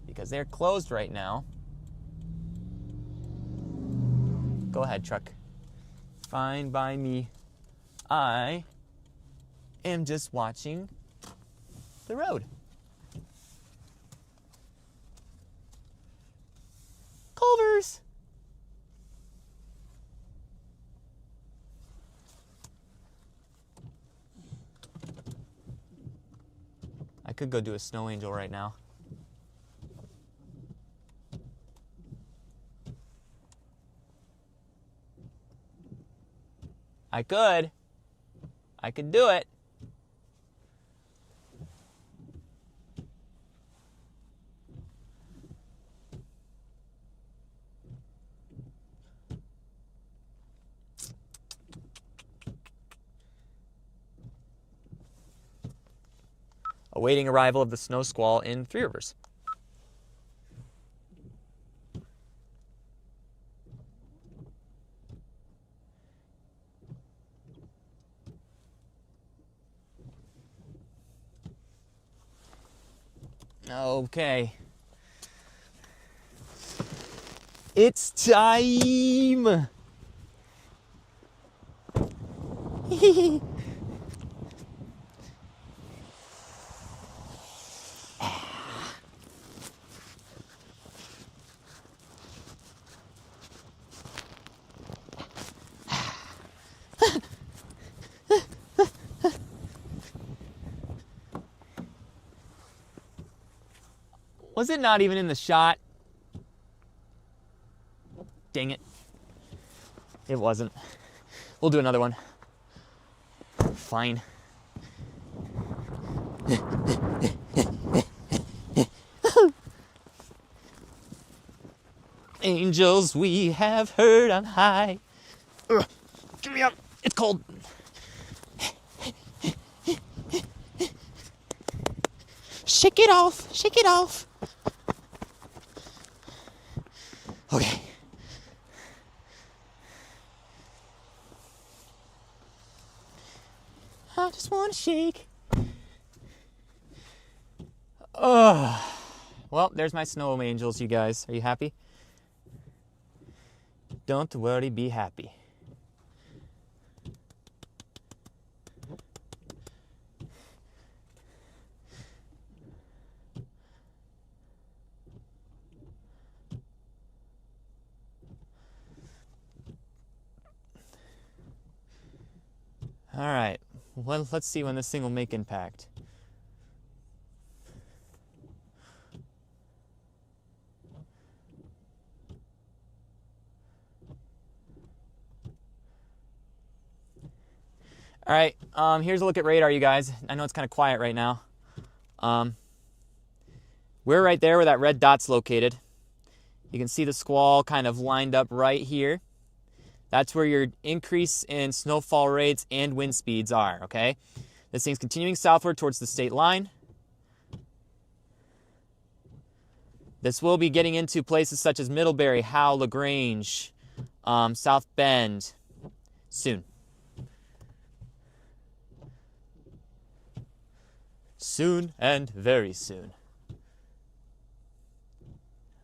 because they're closed right now. Go ahead, truck. Fine by me. I am just watching the road. Culver's. I could go do a snow angel right now. I could do it. Awaiting arrival of the snow squall in Three Rivers. Okay. It's time. Was it not even in the shot? Dang it. It wasn't. We'll do another one. Fine. Angels we have heard on high. Ugh, give me up. It's cold. Shake it off. Shake it off. Okay. I just want to shake. Oh. Well, there's my snow angels, you guys. Are you happy? Don't worry, be happy. All right, well, let's see when this thing will make impact. All right, here's a look at radar, you guys. I know it's kind of quiet right now. We're right there where that red dot's located. You can see the squall kind of lined up right here. That's where your increase in snowfall rates and wind speeds are, okay? This thing's continuing southward towards the state line. This will be getting into places such as Middlebury, Howe, LaGrange, South Bend soon. Soon and very soon.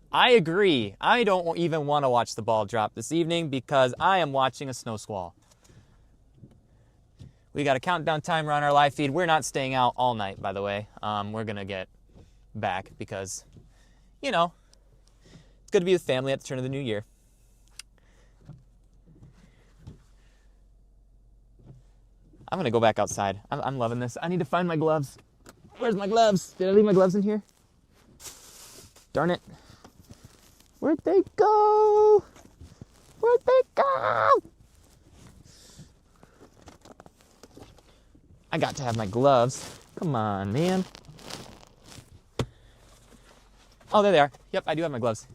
I agree. I don't even want to watch the ball drop this evening because I am watching a snow squall. We got a countdown timer on our live feed. We're not staying out all night, by the way. We're going to get back because, you know, it's good to be with family at the turn of the new year. I'm going to go back outside. I'm loving this. I need to find my gloves. Where's my gloves? Did I leave my gloves in here? Darn it. Where'd they go? Where'd they go? I got to have my gloves. Come on, man. Oh, there they are. Yep, I do have my gloves.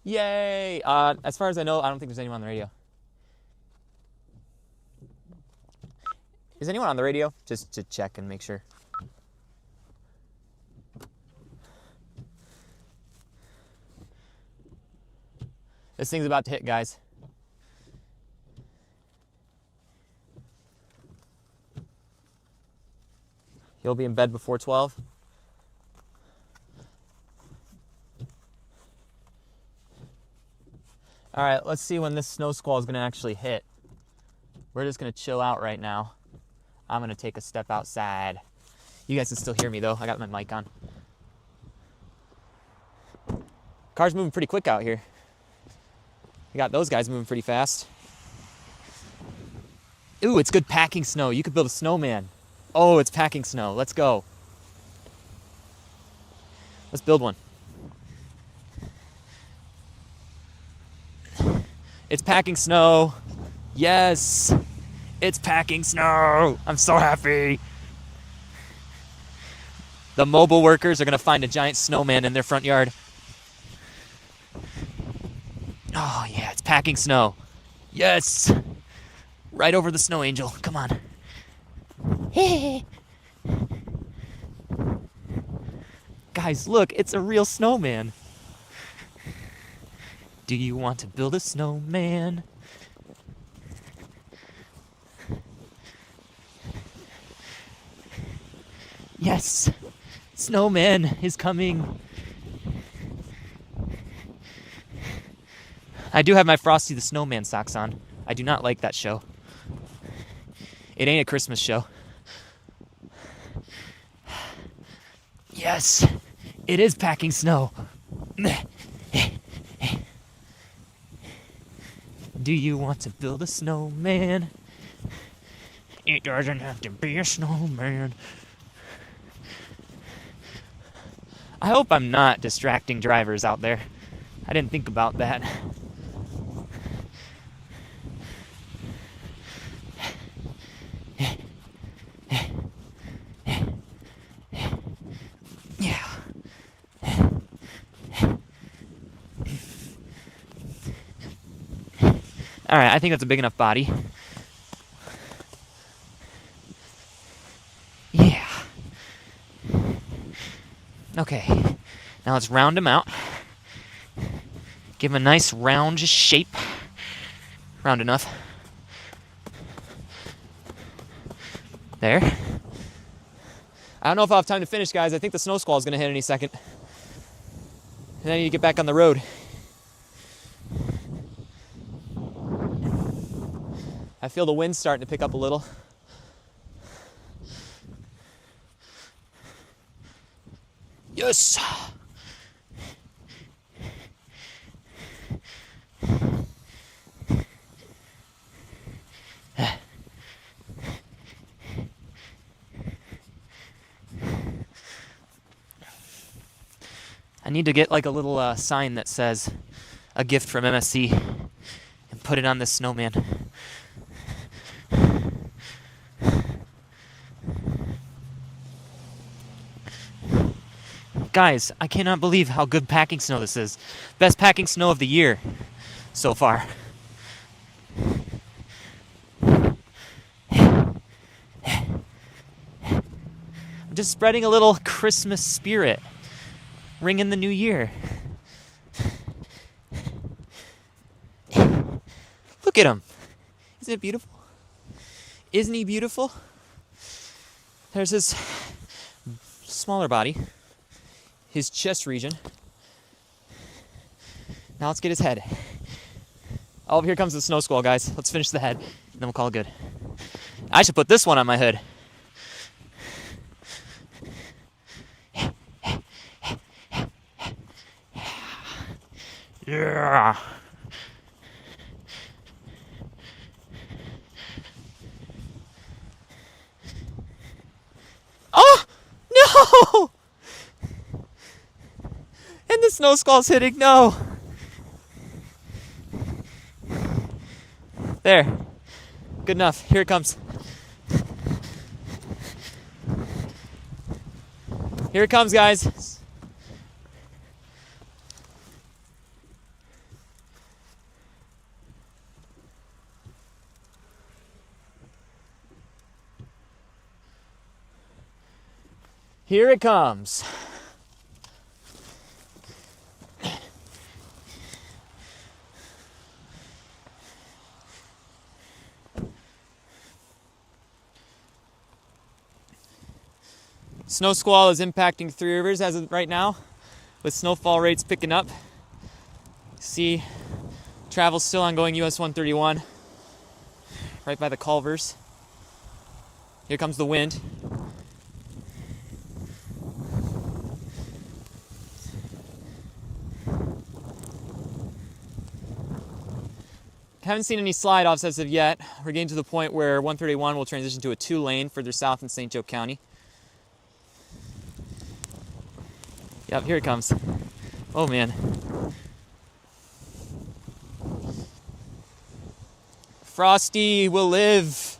Yay! As far as I know, I don't think there's anyone on the radio. Is anyone on the radio? Just to check and make sure. This thing's about to hit, guys. He'll be in bed before 12. All right, let's see when this snow squall is gonna actually hit. We're just gonna chill out right now. I'm gonna take a step outside. You guys can still hear me though. I got my mic on. Car's moving pretty quick out here. You got those guys moving pretty fast. Ooh, it's good packing snow. You could build a snowman. Oh, it's packing snow. Let's go. Let's build one. It's packing snow. Yes, it's packing snow. I'm so happy. The mobile workers are gonna find a giant snowman in their front yard. Oh yeah, it's packing snow. Yes, right over the snow angel. Come on. Guys, look, it's a real snowman. Do you want to build a snowman? Yes, snowman is coming. I do have my Frosty the Snowman socks on. I do not like that show. It ain't a Christmas show. Yes, it is packing snow. Do you want to build a snowman? It doesn't have to be a snowman. I hope I'm not distracting drivers out there. I didn't think about that. Yeah. All right, I think that's a big enough body. Yeah. Okay, now let's round him out. Give him a nice round shape. Round enough. There. I don't know if I'll have time to finish, guys. I think the snow squall is going to hit any second. And I need to get back on the road. I feel the wind starting to pick up a little. Yes! I need to get like a little sign that says a gift from MSC and put it on this snowman. Guys, I cannot believe how good packing snow this is. Best packing snow of the year so far. I'm just spreading a little Christmas spirit. Ring in the new year. Look at him. Isn't it beautiful? Isn't he beautiful? There's his smaller body. His chest region. Now let's get his head. Oh, here comes the snow squall, guys. Let's finish the head, and then we'll call it good. I should put this one on my hood. Yeah. Oh, no! And the snow squall's hitting. No. There. Good enough. Here it comes. Here it comes, guys. Here it comes. Snow squall is impacting Three Rivers as of right now, with snowfall rates picking up. See, travel's still ongoing US 131, right by the Culvers. Here comes the wind. Haven't seen any slide offs as of yet. We're getting to the point where 131 will transition to a 2-lane further south in St. Joe County. Yep, here it comes. Oh man. Frosty will live.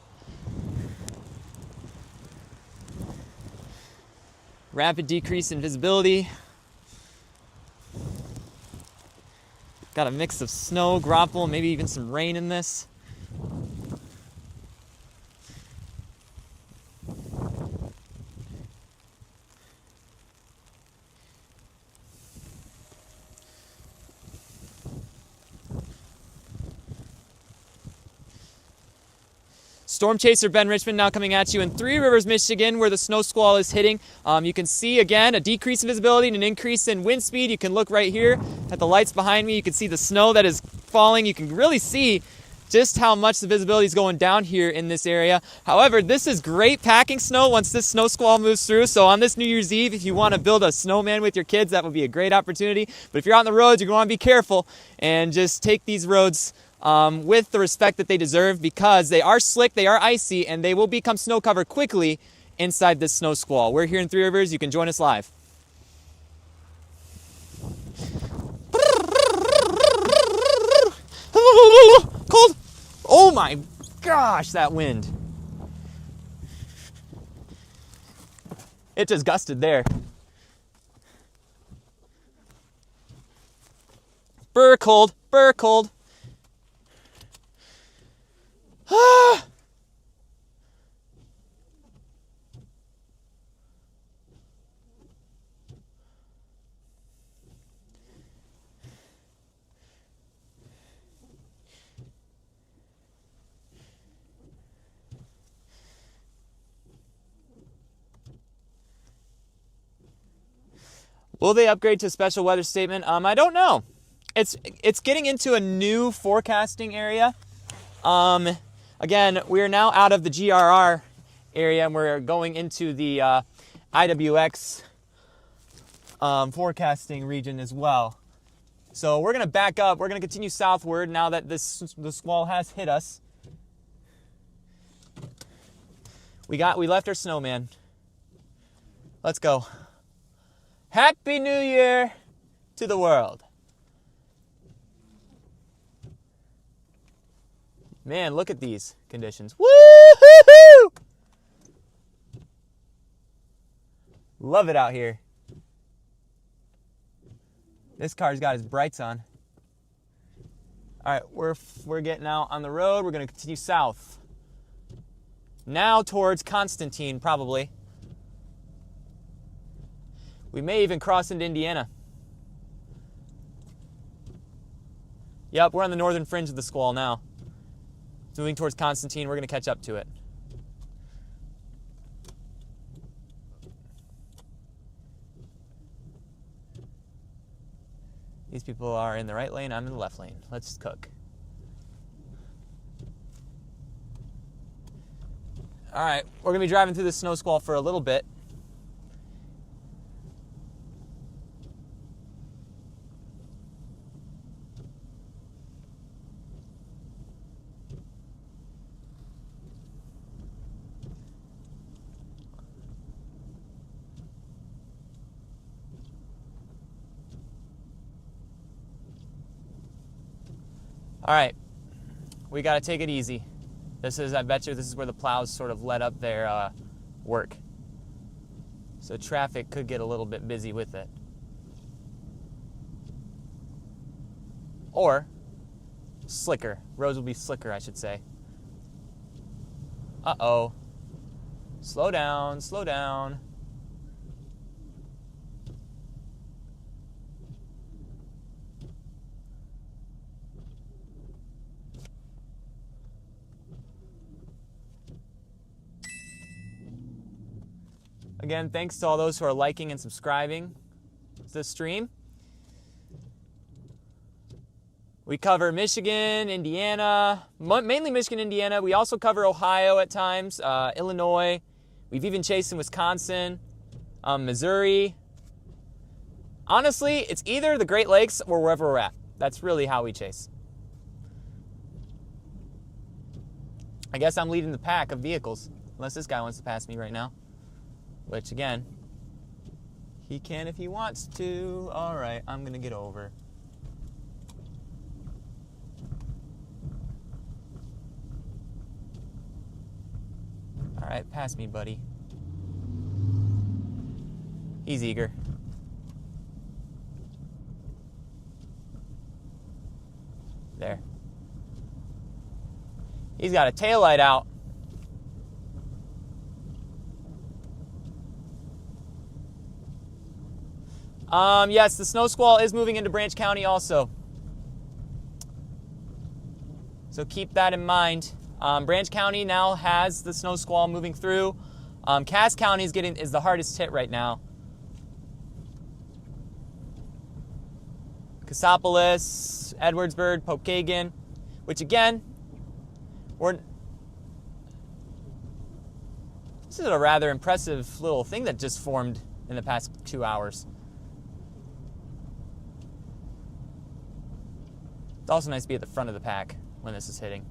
Rapid decrease in visibility. Got a mix of snow, graupel, maybe even some rain in this. Storm Chaser Ben Richmond now coming at you in Three Rivers, Michigan, where the snow squall is hitting. You can see, again, a decrease in visibility and an increase in wind speed. You can look right here at the lights behind me. You can see the snow that is falling. You can really see just how much the visibility is going down here in this area. However, this is great packing snow once this snow squall moves through. So on this New Year's Eve, if you want to build a snowman with your kids, that would be a great opportunity. But if you're out on the roads, you're going to want to be careful and just take these roads with the respect that they deserve, because they are slick, they are icy, and they will become snow covered quickly inside this snow squall. We're here in Three Rivers. You can join us live. Cold. Oh my gosh, that wind. It just gusted there. Burr cold, burr cold. Will they upgrade to a special weather statement? I don't know. It's getting into a new forecasting area. Again, we're now out of the GRR area and we're going into the IWX forecasting region as well. So we're going to back up. We're going to continue southward now that the squall has hit us. We left our snowman. Let's go. Happy New Year to the world. Man, look at these conditions. Woo-hoo-hoo! Love it out here. This car's got his brights on. All right, we're getting out on the road. We're going to continue south. Now towards Constantine, probably. We may even cross into Indiana. Yep, we're on the northern fringe of the squall now. Moving towards Constantine, we're going to catch up to it. These people are in the right lane, I'm in the left lane. Let's cook. All right, we're going to be driving through this snow squall for a little bit. All right, we got to take it easy. I bet you this is where the plows sort of let up their work. So traffic could get a little bit busy with it. Or slicker. Roads will be slicker, I should say. Uh-oh. Slow down, slow down. Again, thanks to all those who are liking and subscribing to this stream. We cover Michigan, Indiana, mainly Michigan, Indiana. We also cover Ohio at times, Illinois. We've even chased in Wisconsin, Missouri. Honestly, it's either the Great Lakes or wherever we're at. That's really how we chase. I guess I'm leading the pack of vehicles, unless this guy wants to pass me right now. Which, again, he can if he wants to. All right, I'm going to get over. All right, pass me, buddy. He's eager. There. He's got a taillight out. Yes, the snow squall is moving into Branch County also. So keep that in mind. Branch County now has the snow squall moving through. Cass County is the hardest hit right now. Cassopolis, Edwardsburg, Pokagon, which again, this is a rather impressive little thing that just formed in the past 2 hours. It's also nice to be at the front of the pack when this is hitting.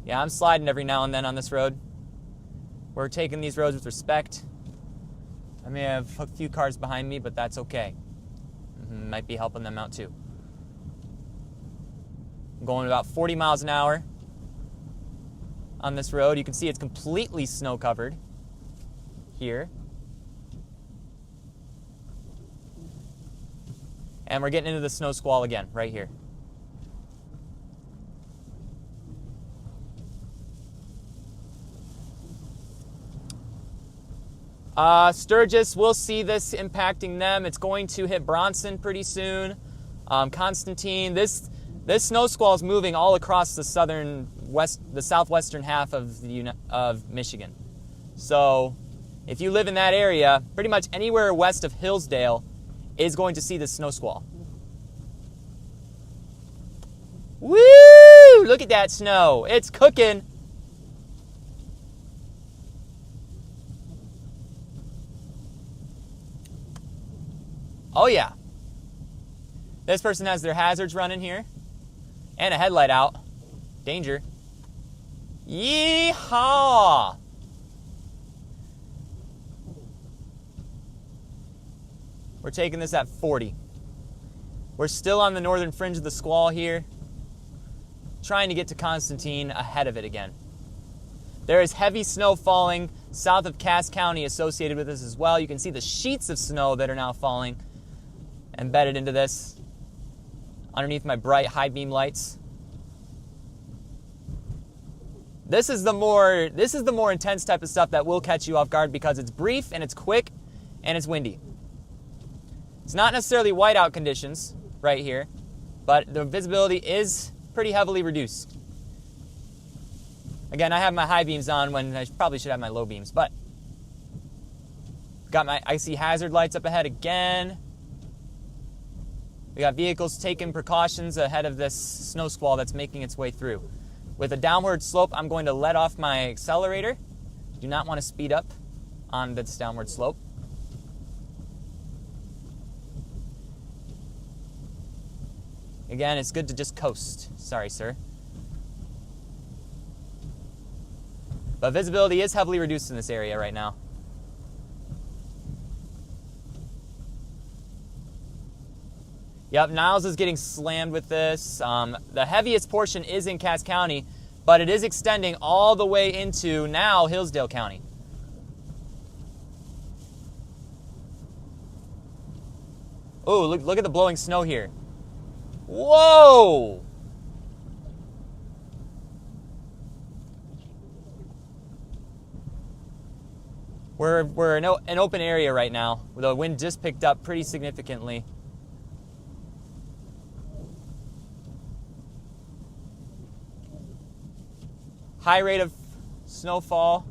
Yeah, I'm sliding every now and then on this road. We're taking these roads with respect. I may have a few cars behind me, but that's okay. Might be helping them out too. I'm going about 40 miles an hour on this road. You can see it's completely snow covered here. And we're getting into the snow squall again, right here. Sturgis, we'll see this impacting them. It's going to hit Bronson pretty soon. Constantine, this snow squall is moving all across the southwestern half of Michigan. So if you live in that area, pretty much anywhere west of Hillsdale is going to see this snow squall. Woo! Look at that snow. It's cooking. Oh yeah. This person has their hazards running here. And a headlight out. Danger. Yeehaw! We're taking this at 40. We're still on the northern fringe of the squall here. Trying to get to Constantine ahead of it again. There is heavy snow falling south of Cass County associated with this as well. You can see the sheets of snow that are now falling embedded into this underneath my bright high beam lights. This is the more intense type of stuff that will catch you off guard because it's brief and it's quick and it's windy. It's not necessarily whiteout conditions right here, but the visibility is pretty heavily reduced. Again, I have my high beams on when I probably should have my low beams, but I see hazard lights up ahead again. We got vehicles taking precautions ahead of this snow squall that's making its way through. With a downward slope, I'm going to let off my accelerator. Do not want to speed up on this downward slope. Again, it's good to just coast. Sorry, sir. But visibility is heavily reduced in this area right now. Yep, Niles is getting slammed with this. The heaviest portion is in Cass County, but it is extending all the way into now Hillsdale County. Oh, look at the blowing snow here. Whoa! We're in an open area right now. The wind just picked up pretty significantly. High rate of snowfall.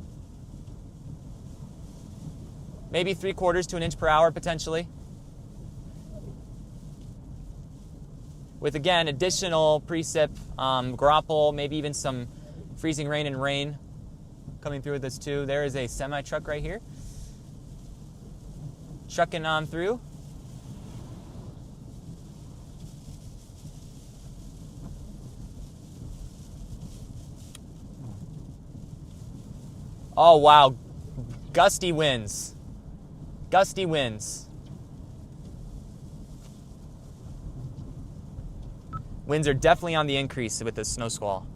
maybe 3/4 to an inch per hour potentially. With, again, additional precip, grapple, maybe even some freezing rain and rain coming through with this too. There is a semi-truck right here. Trucking on through. Oh, wow. Gusty winds. Gusty winds. Winds are definitely on the increase with this snow squall.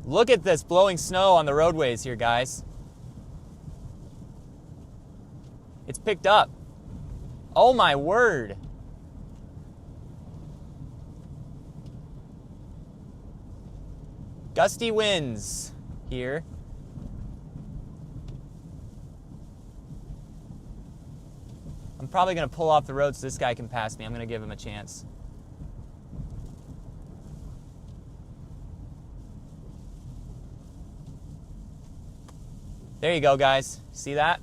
Look at this blowing snow on the roadways here, guys. It's picked up. Oh my word. Gusty winds here. I'm probably going to pull off the road so this guy can pass me. I'm going to give him a chance. There you go, guys. See that?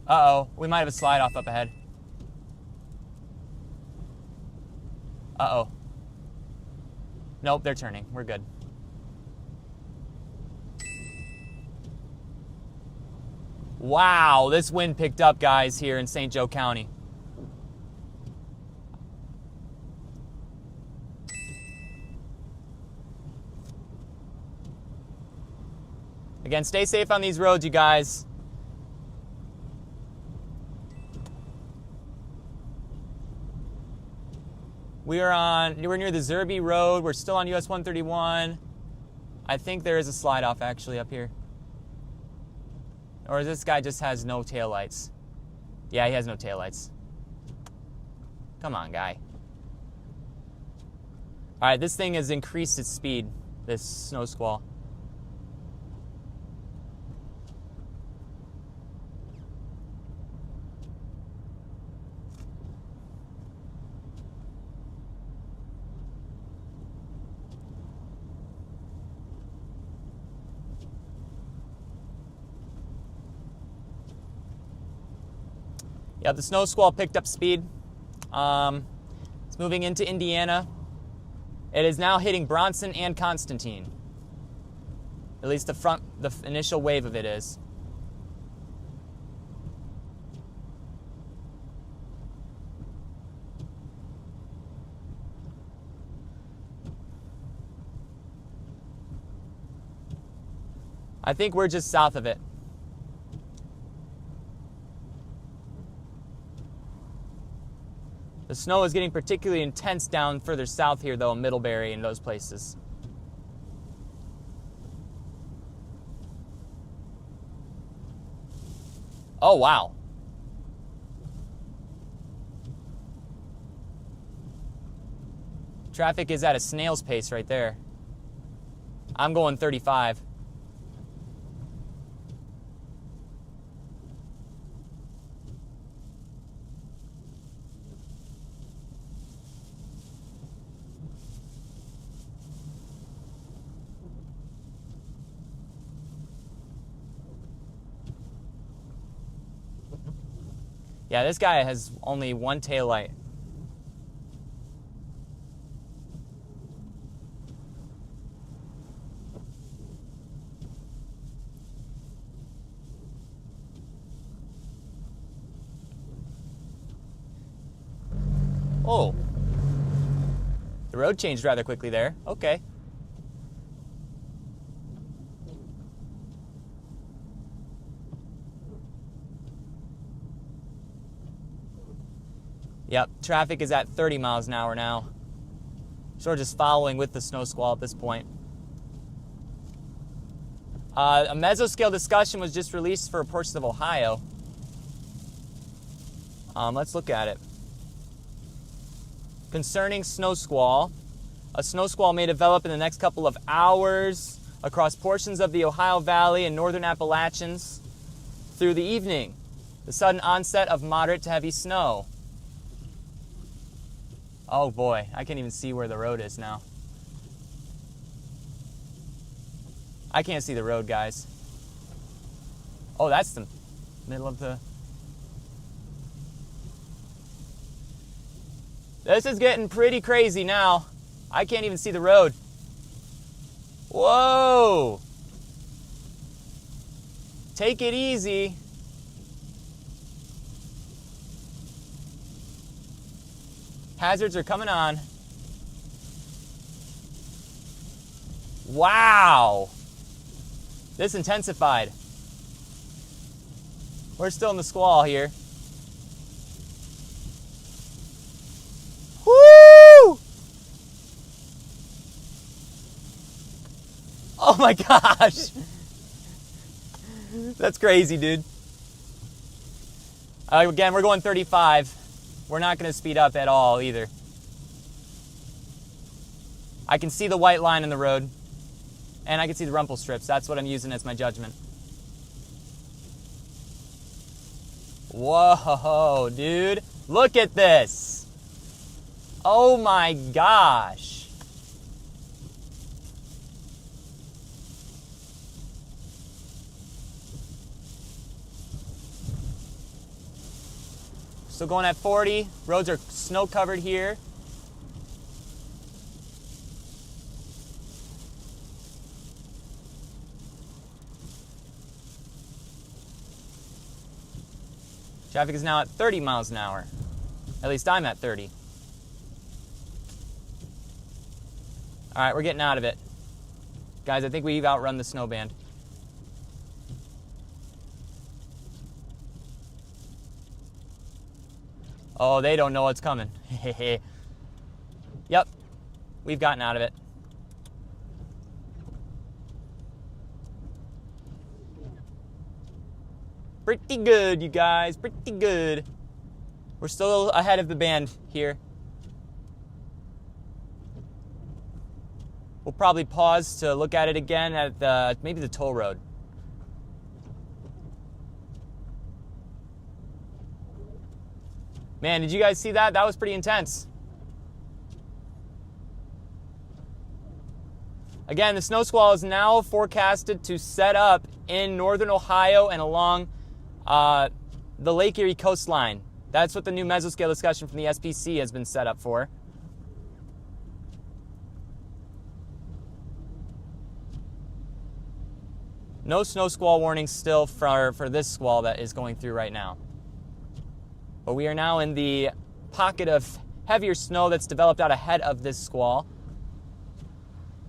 Uh-oh, we might have a slide off up ahead. Uh-oh. Nope, they're turning. We're good. Wow, this wind picked up, guys, here in St. Joe County. Again, stay safe on these roads, you guys. We're near the Zerby Road. We're still on US 131. I think there is a slide off actually up here. Or this guy just has no taillights. Yeah, he has no taillights. Come on, guy. All right, this thing has increased its speed, this snow squall. Yeah, the snow squall picked up speed. It's moving into Indiana. It is now hitting Bronson and Constantine. At least the initial wave of it is. I think we're just south of it. The snow is getting particularly intense down further south here, though, in Middlebury and those places. Oh, wow. Traffic is at a snail's pace right there. I'm going 35. Yeah, this guy has only one tail light. Oh. The road changed rather quickly there. Okay. Yep, traffic is at 30 miles an hour now. So we're just following with the snow squall at this point. A mesoscale discussion was just released for portions of Ohio. Let's look at it. Concerning snow squall, A snow squall may develop in the next couple of hours across portions of the Ohio Valley and northern Appalachians through the evening. The sudden onset of moderate to heavy snow. Oh boy, I can't even see where the road is now. I can't see the road, guys. Oh, that's the middle of the... This is getting pretty crazy now. I can't even see the road. Whoa! Take it easy. Hazards are coming on. Wow! This intensified. We're still in the squall here. Woo! Oh my gosh! That's crazy, dude. Again, we're going 35. We're not going to speed up at all either. I can see the white line in the road. And I can see the rumple strips. That's what I'm using as my judgment. Whoa, dude. Look at this. Oh my gosh. Still going at 40. Roads are snow covered here. Traffic is now at 30 miles an hour. At least I'm at 30. All right, we're getting out of it. Guys, I think we've outrun the snow band. Oh, they don't know what's coming. Yep, we've gotten out of it. Pretty good, you guys, pretty good. We're still ahead of the band here. We'll probably pause to look at it again at maybe the toll road. Man, did you guys see that? That was pretty intense. Again, the snow squall is now forecasted to set up in northern Ohio and along the Lake Erie coastline. That's what the new mesoscale discussion from the SPC has been set up for. No snow squall warnings still for this squall that is going through right now. But we are now in the pocket of heavier snow that's developed out ahead of this squall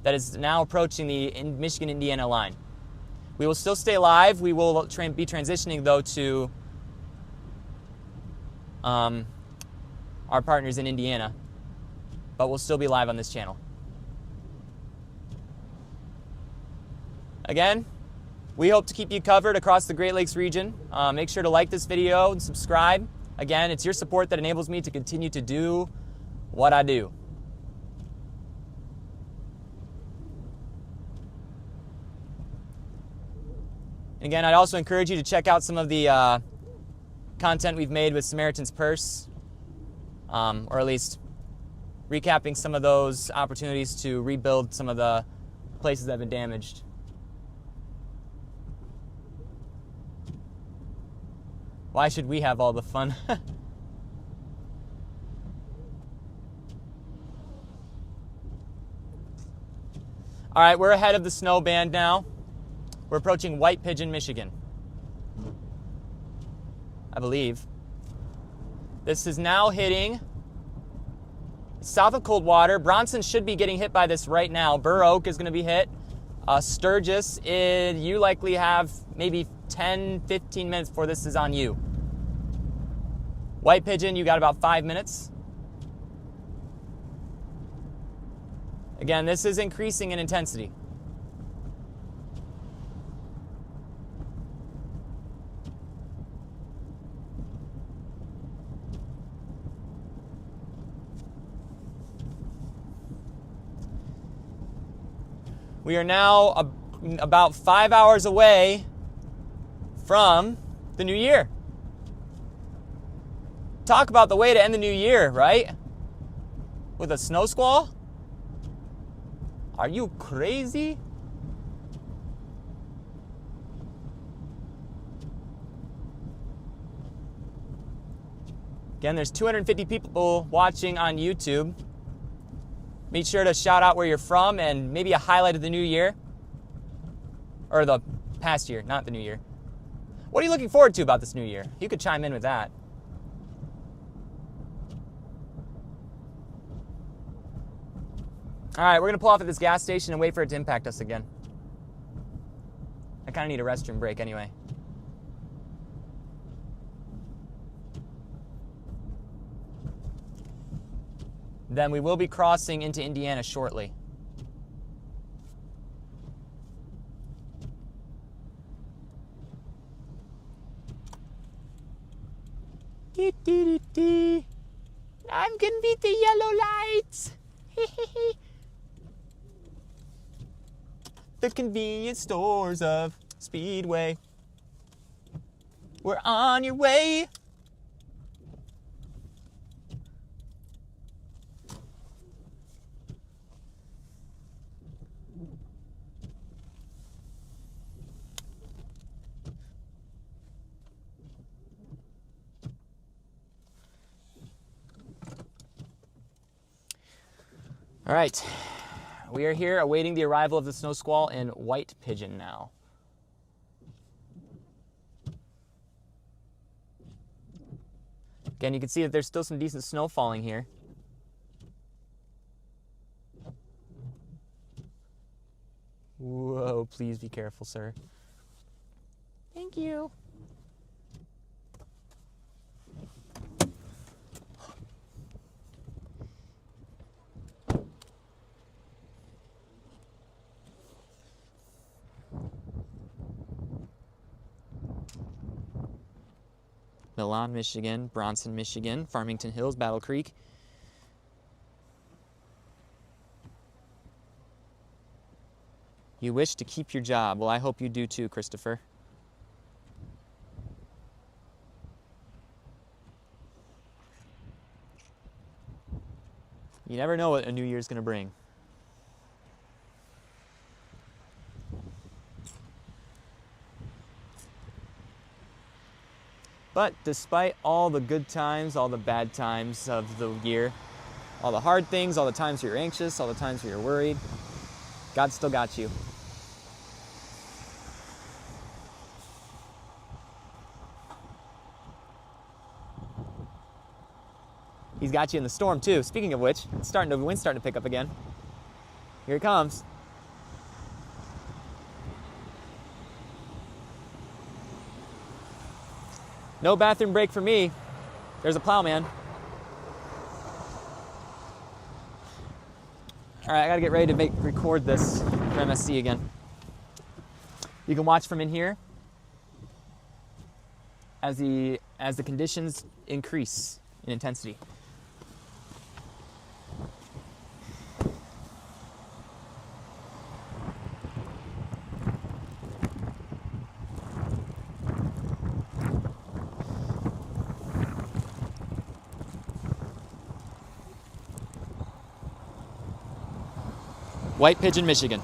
that is now approaching the Michigan-Indiana line. We will still stay live. We will be transitioning, though, to our partners in Indiana. But we'll still be live on this channel. Again, we hope to keep you covered across the Great Lakes region. Make sure to like this video and subscribe. Again, it's your support that enables me to continue to do what I do. And again, I'd also encourage you to check out some of the content we've made with Samaritan's Purse, or at least recapping some of those opportunities to rebuild some of the places that have been damaged. Why should we have all the fun? All right, we're ahead of the snow band now. We're approaching White Pigeon, Michigan, I believe. This is now hitting south of Coldwater. Bronson should be getting hit by this right now. Burr Oak is going to be hit. Sturgis, you likely have maybe 10, 15 minutes before this is on you. White Pigeon, you got about 5 minutes. Again, this is increasing in intensity. We are now about 5 hours away from the new year. Talk about the way to end the new year, right? With a snow squall? Are you crazy? Again, there's 250 people watching on YouTube. Make sure to shout out where you're from and maybe a highlight of the new year. Or the past year, not the new year. What are you looking forward to about this new year? You could chime in with that. All right, we're going to pull off at this gas station and wait for it to impact us again. I kind of need a restroom break anyway. Then we will be crossing into Indiana shortly. I'm gonna beat the yellow lights. The convenience stores of Speedway. We're on your way. All right, we are here awaiting the arrival of the snow squall in White Pigeon now. Again, you can see that there's still some decent snow falling here. Whoa, please be careful, sir. Thank you. Milan, Michigan, Bronson, Michigan, Farmington Hills, Battle Creek. You wish to keep your job. Well, I hope you do too, Christopher. You never know what a new year's going to bring. But despite all the good times, all the bad times of the year, all the hard things, all the times you're anxious, all the times you're worried, God still got you. He's got you in the storm too. Speaking of which, the wind's starting to pick up again. Here it comes. No bathroom break for me. There's a plowman. All right, I gotta get ready to record this for MSC again. You can watch from in here as the conditions increase in intensity. White Pigeon, Michigan.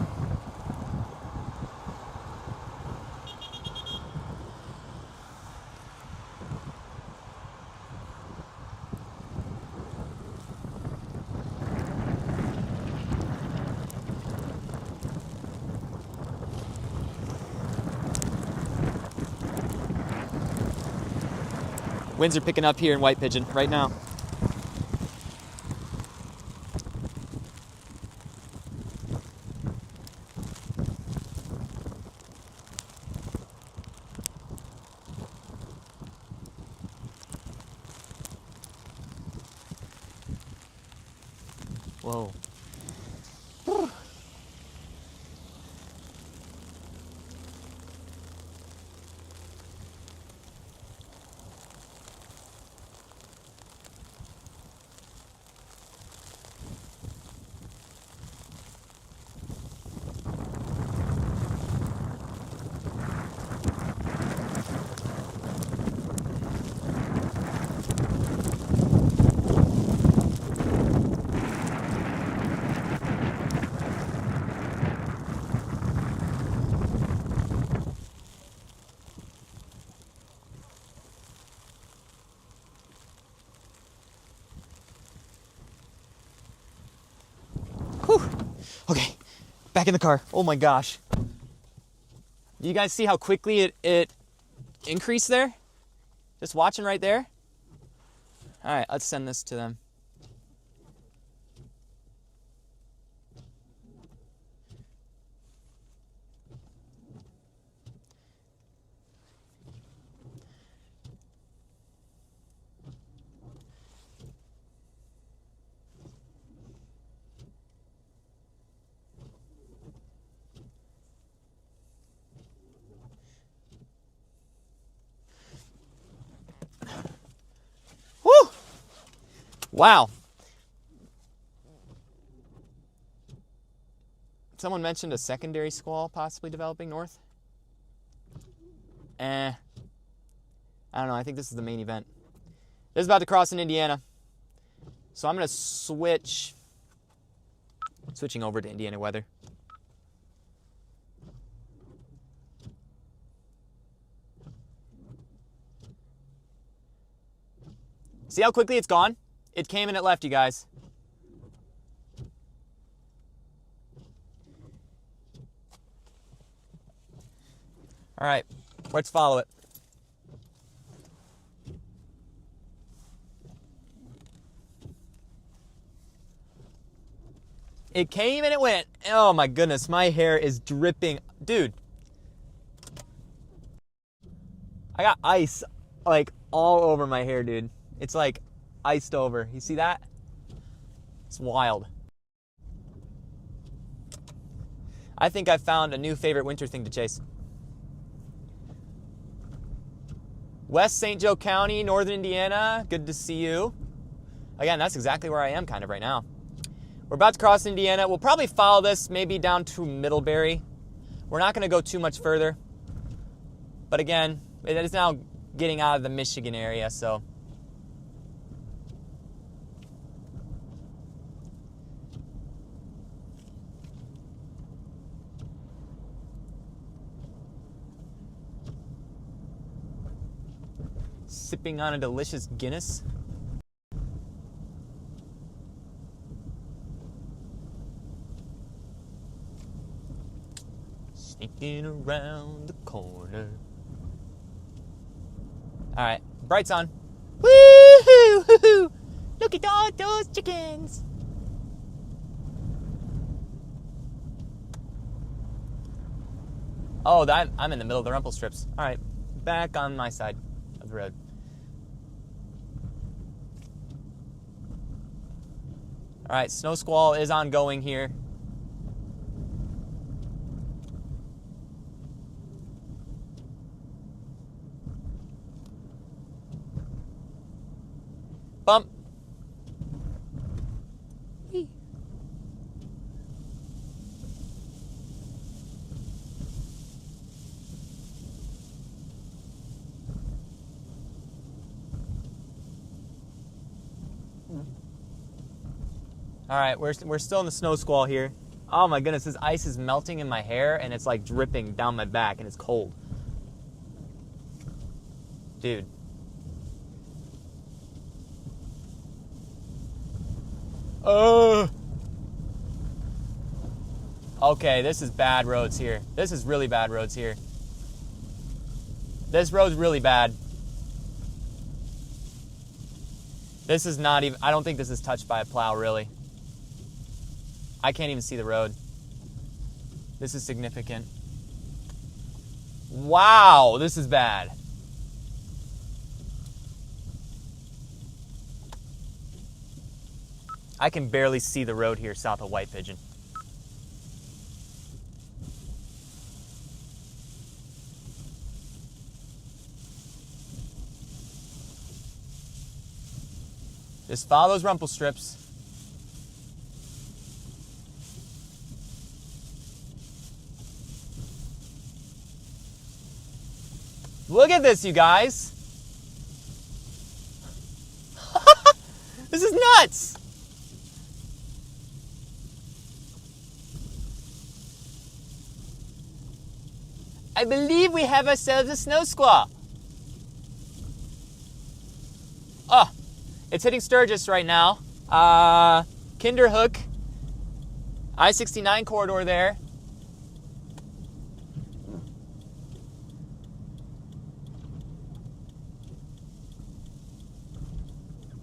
Winds are picking up here in White Pigeon right now. Whoa. Okay, back in the car. Oh my gosh. Do you guys see how quickly it increased there? Just watching right there? All right, let's send this to them. Woo! Wow. Someone mentioned a secondary squall possibly developing north. I don't know. I think this is the main event. This is about to cross in Indiana. So I'm going to switching over to Indiana weather. See how quickly it's gone? It came and it left, you guys. All right, let's follow it. It came and it went. Oh my goodness, my hair is dripping. Dude, I got ice like all over my hair, dude. It's like iced over. You see that? It's wild. I think I found a new favorite winter thing to chase. West St. Joe County, Northern Indiana. Good to see you. Again, that's exactly where I am kind of right now. We're about to cross Indiana. We'll probably follow this maybe down to Middlebury. We're not going to go too much further. But again, it is now getting out of the Michigan area, so. Sipping on a delicious Guinness. Sneaking around the corner. All right, brights on. Woo-hoo! Look at all those chickens. Oh, I'm in the middle of the rumple strips. All right, back on my side of the road. All right, snow squall is ongoing here. Bump. Whee. All right, we're still in the snow squall here. Oh my goodness, this ice is melting in my hair and it's like dripping down my back and it's cold. Dude. Okay, this is bad roads here. This is really bad roads here. This road's really bad. This is not even, I don't think this is touched by a plow, really. I can't even see the road. This is significant. Wow, this is bad. I can barely see the road here south of White Pigeon. Just follow those rumple strips. Look at this, you guys. This is nuts. I believe we have ourselves a snow squall. Oh, it's hitting Sturgis right now. Kinderhook. I-69 corridor there.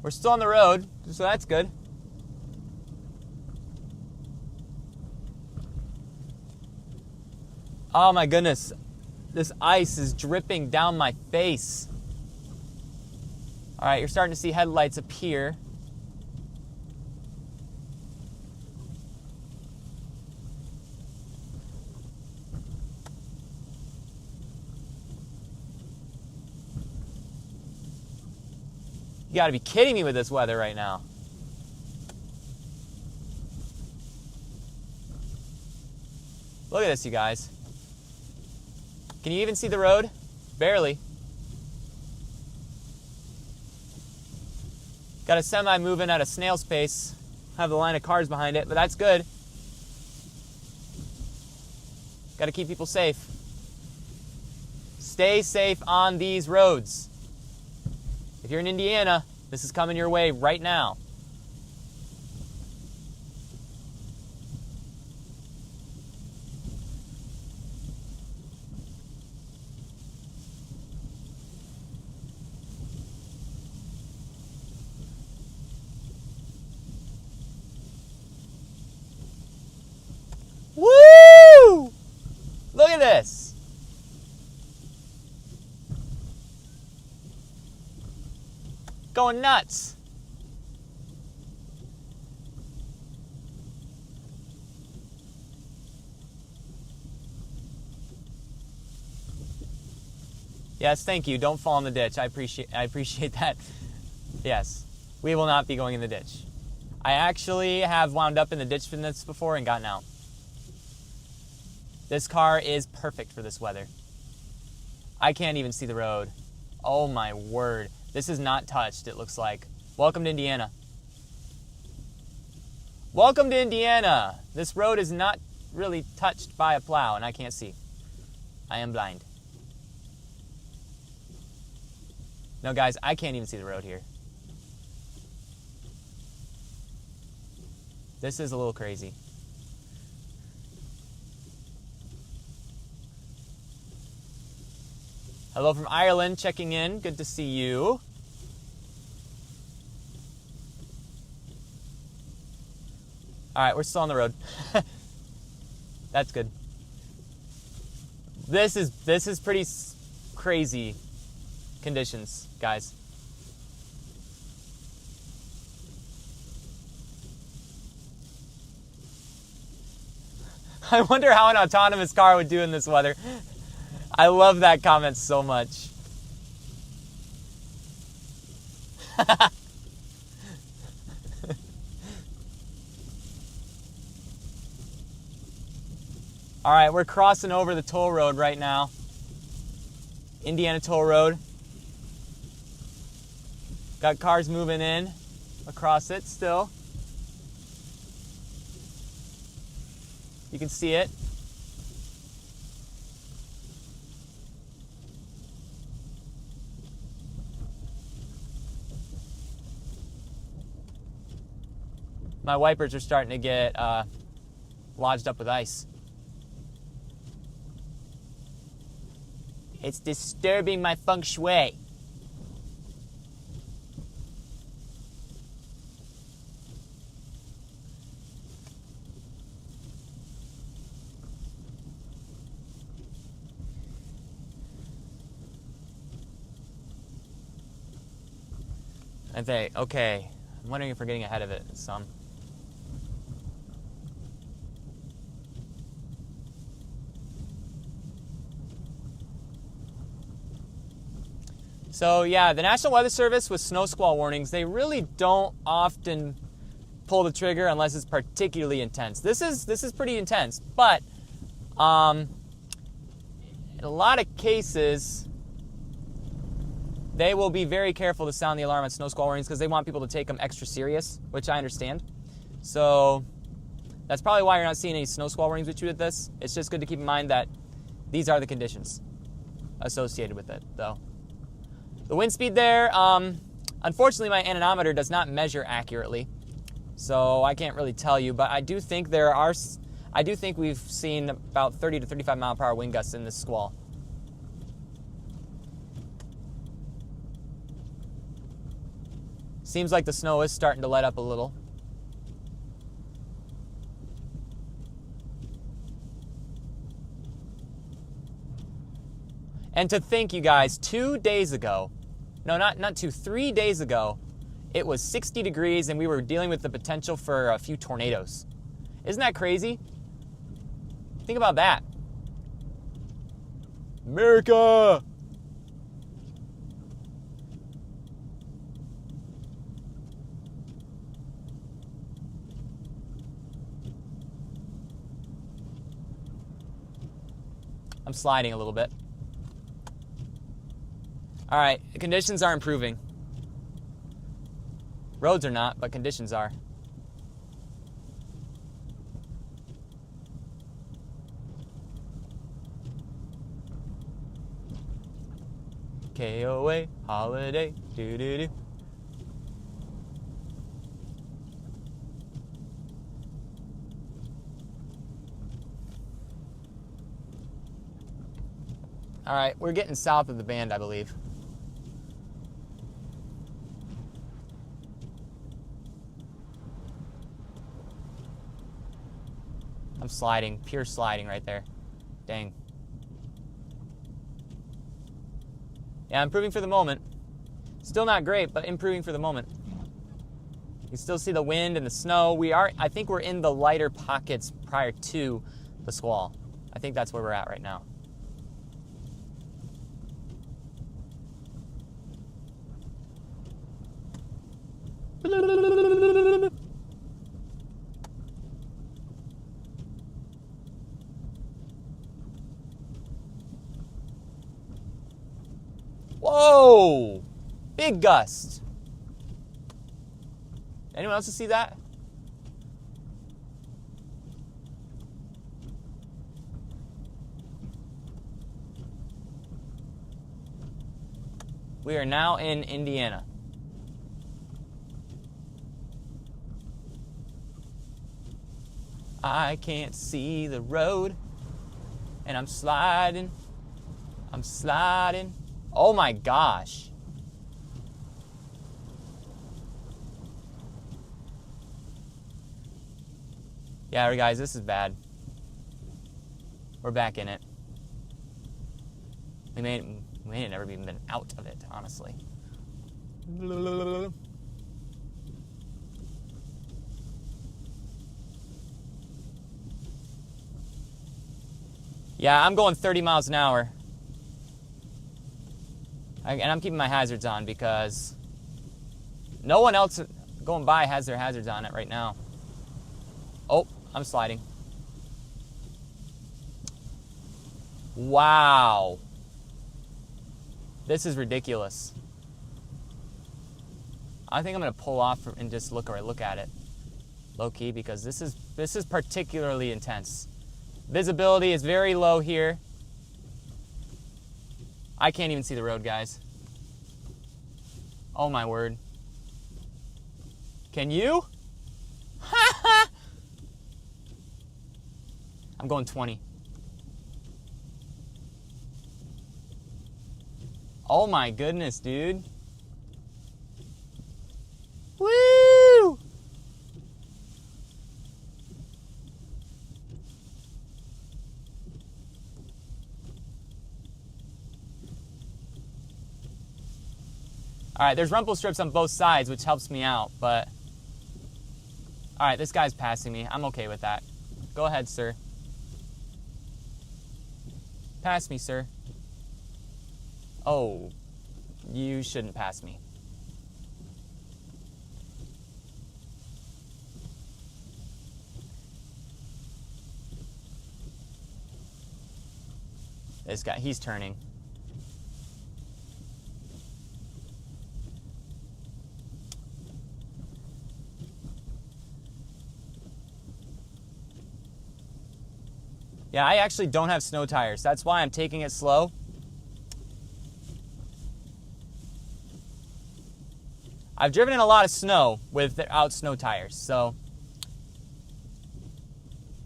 We're still on the road, so that's good. Oh my goodness. This ice is dripping down my face. All right, you're starting to see headlights appear. You gotta be kidding me with this weather right now. Look at this, you guys. Can you even see the road? Barely. Got a semi moving at a snail's pace. Have the line of cars behind it, but that's good. Got to keep people safe. Stay safe on these roads. If you're in Indiana, this is coming your way right now. Woo! Look at this. Going nuts. Yes, thank you. Don't fall in the ditch. I appreciate that. Yes. We will not be going in the ditch. I actually have wound up in the ditch from this before and gotten out. This car is perfect for this weather. I can't even see the road. Oh my word. This is not touched, it looks like. Welcome to Indiana. Welcome to Indiana. This road is not really touched by a plow, and I can't see. I am blind. No, guys, I can't even see the road here. This is a little crazy. Hello from Ireland, checking in. Good to see you. All right, we're still on the road. That's good. This is pretty crazy conditions, guys. I wonder how an autonomous car would do in this weather. I love that comment so much. All right, we're crossing over the toll road right now. Indiana Toll Road. Got cars moving in across it still. You can see it. My wipers are starting to get lodged up with ice. It's disturbing my feng shui. I think, okay, I'm wondering if we're getting ahead of it some. So yeah, the National Weather Service with snow squall warnings, they really don't often pull the trigger unless it's particularly intense. This is pretty intense, but in a lot of cases, they will be very careful to sound the alarm on snow squall warnings because they want people to take them extra serious, which I understand. So that's probably why you're not seeing any snow squall warnings issued with this. It's just good to keep in mind that these are the conditions associated with it, though. The wind speed there, unfortunately my anemometer does not measure accurately. So I can't really tell you, but I do think we've seen about 30 to 35 mile per hour wind gusts in this squall. Seems like the snow is starting to let up a little. And to think, you guys, 2 days ago, no, not 2, 3 days ago, it was 60 degrees and we were dealing with the potential for a few tornadoes. Isn't that crazy? Think about that. America! I'm sliding a little bit. All right, conditions are improving. Roads are not, but conditions are. KOA, holiday, doo-doo-doo. All right, we're getting south of the band, I believe. I'm sliding, pure sliding right there. Dang. Yeah, improving for the moment. Still not great, but improving for the moment. You can still see the wind and the snow. I think we're in the lighter pockets prior to the squall. I think that's where we're at right now. Whoa! Big gust. Anyone else see that? We are now in Indiana. I can't see the road, and I'm sliding. I'm sliding. Oh my gosh. Yeah, guys, this is bad. We're back in it. We may have never even been out of it, honestly. Yeah, I'm going 30 miles an hour. And I'm keeping my hazards on because no one else going by has their hazards on it right now. Oh, I'm sliding. Wow. This is ridiculous. I think I'm going to pull off and just look at it low key because this is particularly intense. Visibility is very low here. I can't even see the road, guys. Oh my word. Can you? I'm going 20. Oh my goodness, dude. Woo! All right, there's rumble strips on both sides, which helps me out, but... All right, this guy's passing me. I'm okay with that. Go ahead, sir. Pass me, sir. Oh, you shouldn't pass me. This guy, he's turning. Yeah, I actually don't have snow tires. That's why I'm taking it I've driven in a lot of snow without snow tires, so.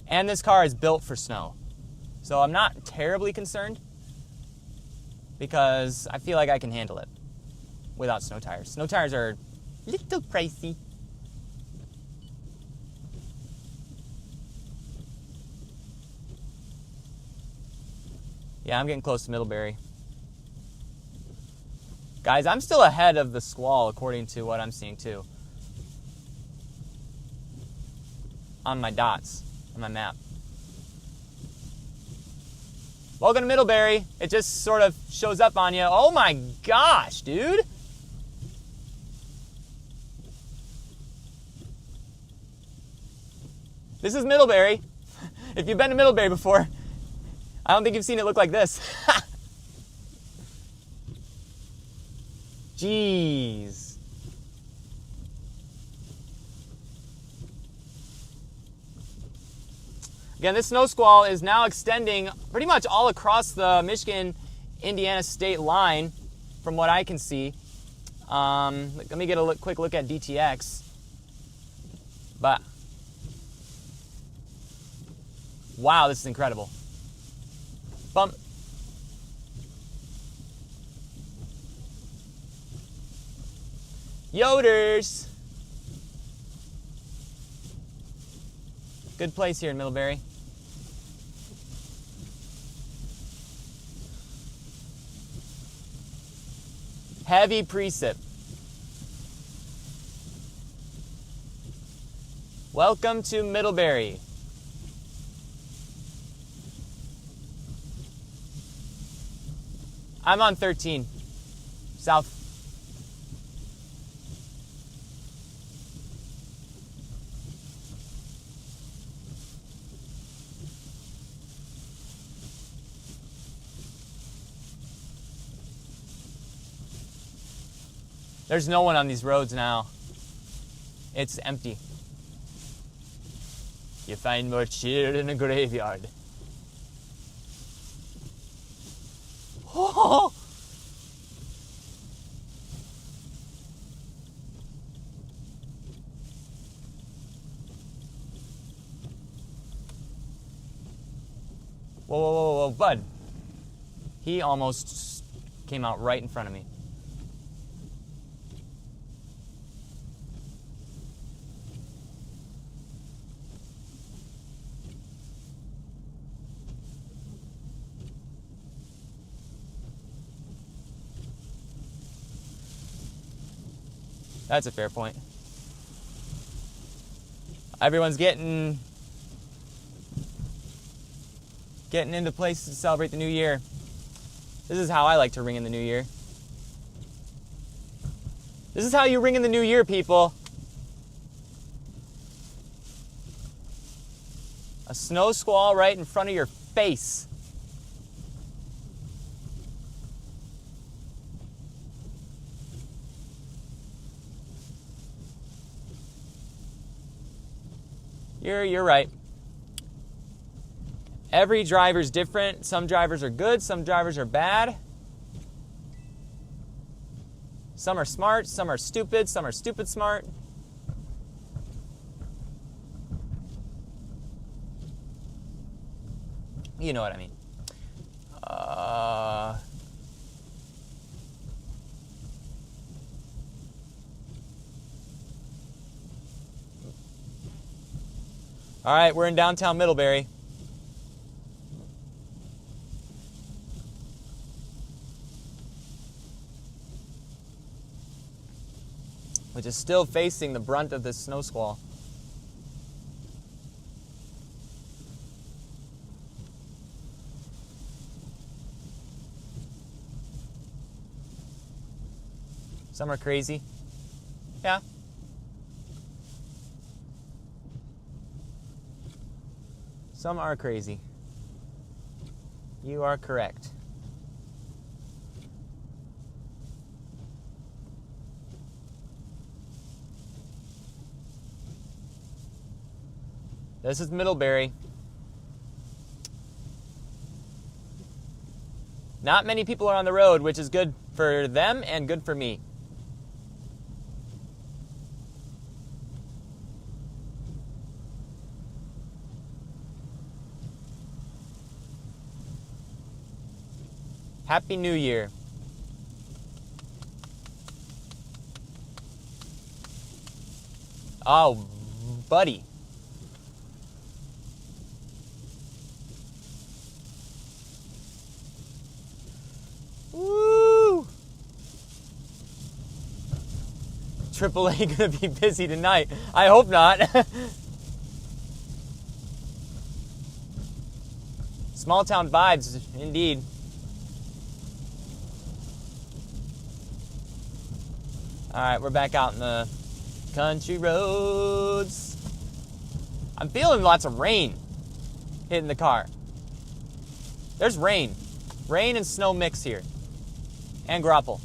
And this car is built for snow. So I'm not terribly concerned because I feel like I can handle it without snow tires. Snow tires are a little pricey. Yeah, I'm getting close to Middlebury. Guys, I'm still ahead of the Squall according to what I'm seeing too. On my dots, on my map. Welcome to Middlebury. It just sort of shows up on you. Oh my gosh, dude. This is Middlebury. If you've been to Middlebury before, I don't think you've seen it look like this. Jeez. Again, this snow squall is now extending pretty much all across the Michigan-Indiana state line from what I can see. Let me get a quick look at DTX. But, wow, this is incredible. Bump. Yoders. Good place here in Middlebury. Heavy precip. Welcome to Middlebury. I'm on 13, south. There's no one on these roads now. It's empty. You find more cheer in a graveyard. Oh! Whoa, whoa, whoa, whoa, bud. He almost came out right in front of me. That's a fair point. Everyone's getting into places to celebrate the new year. This is how I like to ring in the new year. This is how you ring in the new year, people. A snow squall right in front of your face. You're right. Every driver's different. Some drivers are good, some drivers are bad. Some are smart, some are stupid smart. You know what I mean. All right, we're in downtown Middlebury. Which is still facing the brunt of this snow squall. Some are crazy. Yeah. Some are crazy. You are correct. This is Middlebury. Not many people are on the road, which is good for them and good for me. Happy New Year. Oh, buddy. Woo! AAA gonna be busy tonight. I hope not. Small town vibes, indeed. Alright, we're back out in the country roads. I'm feeling lots of rain hitting the car. There's rain. Rain and snow mix here. And grapple.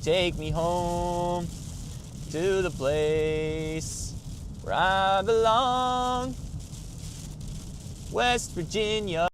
Take me home to the place where I belong. West Virginia.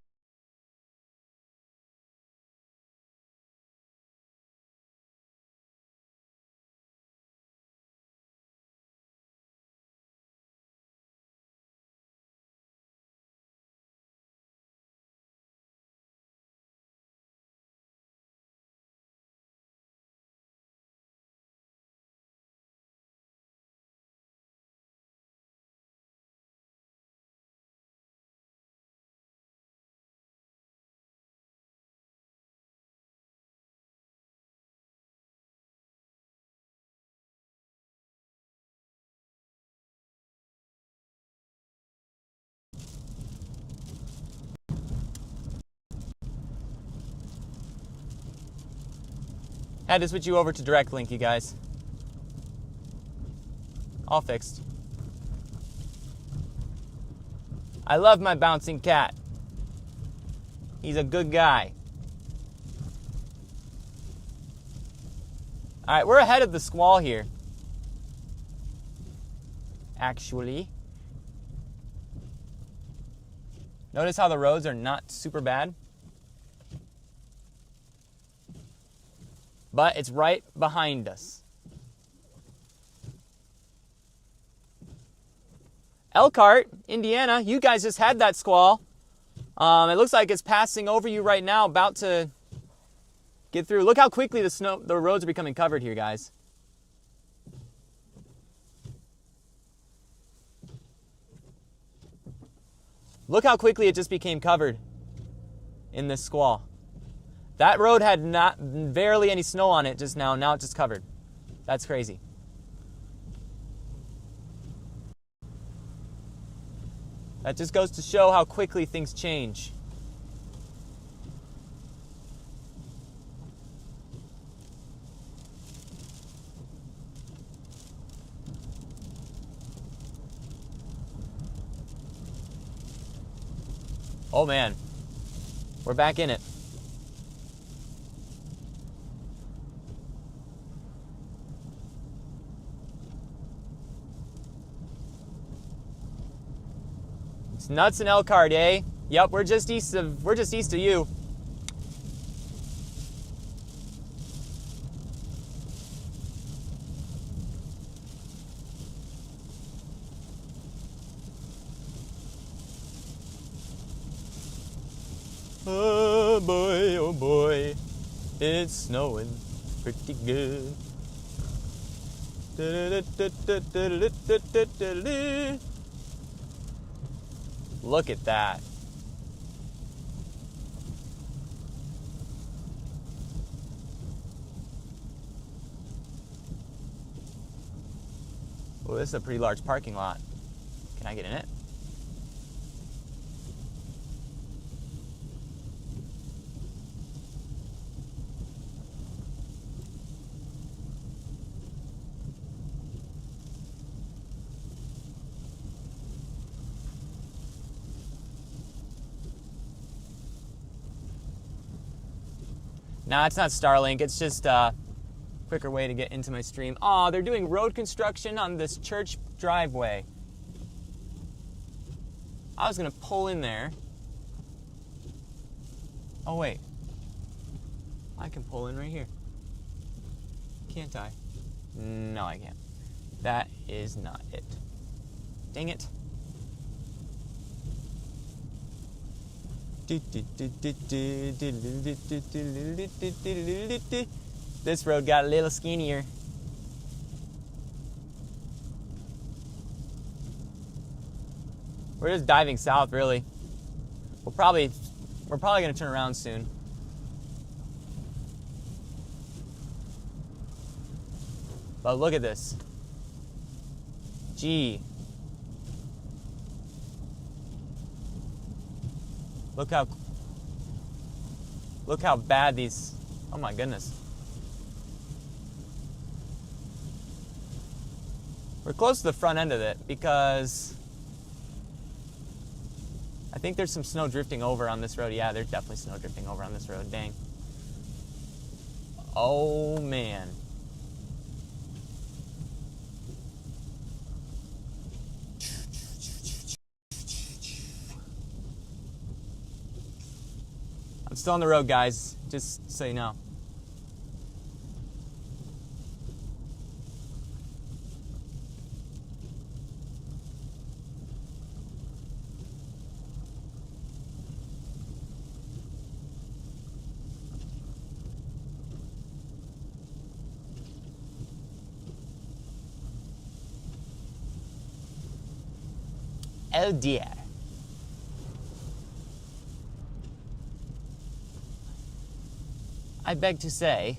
Had to switch you over to direct link, you guys. All fixed. I love my bouncing cat. He's a good guy. Alright, we're ahead of the squall here. Actually. Notice how the roads are not super bad? But it's right behind us. Elkhart, Indiana, you guys just had that squall. It looks like it's passing over you right now, about to get through. Look how quickly the roads are becoming covered here, guys. Look how quickly it just became covered in this squall. That road had barely any snow on it just now. Now it's just covered. That's crazy. That just goes to show how quickly things change. Oh man, we're back in it. It's nuts in Elkhart, eh? Yep, we're just east of you. Oh boy, it's snowing pretty good. Look at that. Oh, this is a pretty large parking lot. Can I get in it? Nah, it's not Starlink. It's just a quicker way to get into my stream. Aw, they're doing road construction on this church driveway. I was going to pull in there. Oh, wait. I can pull in right here. Can't I? No, I can't. That is not it. Dang it. This road got a little skinnier. We're just diving south, really. We're probably gonna turn around soon. But look at this. Gee. Look how bad these, oh my goodness. We're close to the front end of it because I think there's some snow drifting over on this road. Yeah, there's definitely snow drifting over on this road. Dang. Oh man. I'm still on the road, guys, just so you know. Oh dear. I beg to say,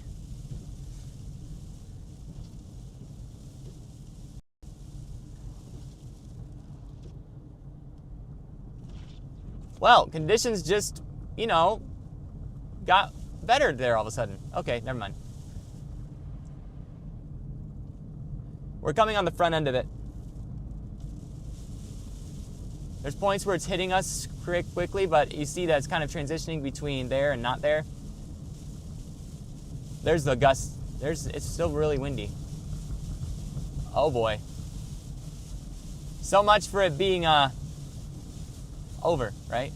well, conditions just, you know, got better there all of a sudden. Okay, never mind. We're coming on the front end of it. There's points where it's hitting us quickly, but you see that it's kind of transitioning between there and not there. There's the gust. It's still really windy. Oh boy. So much for it being over, right?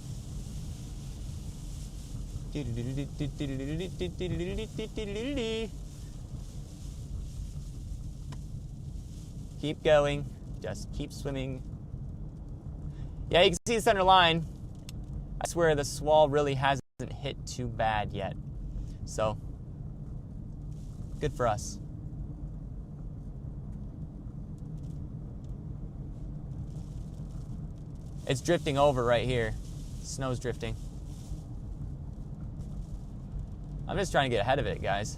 Keep going. Just keep swimming. Yeah, you can see the center line. I swear the SQUALL really hasn't hit too bad yet. So, good for us. It's drifting over right here. Snow's drifting. I'm just trying to get ahead of it, guys.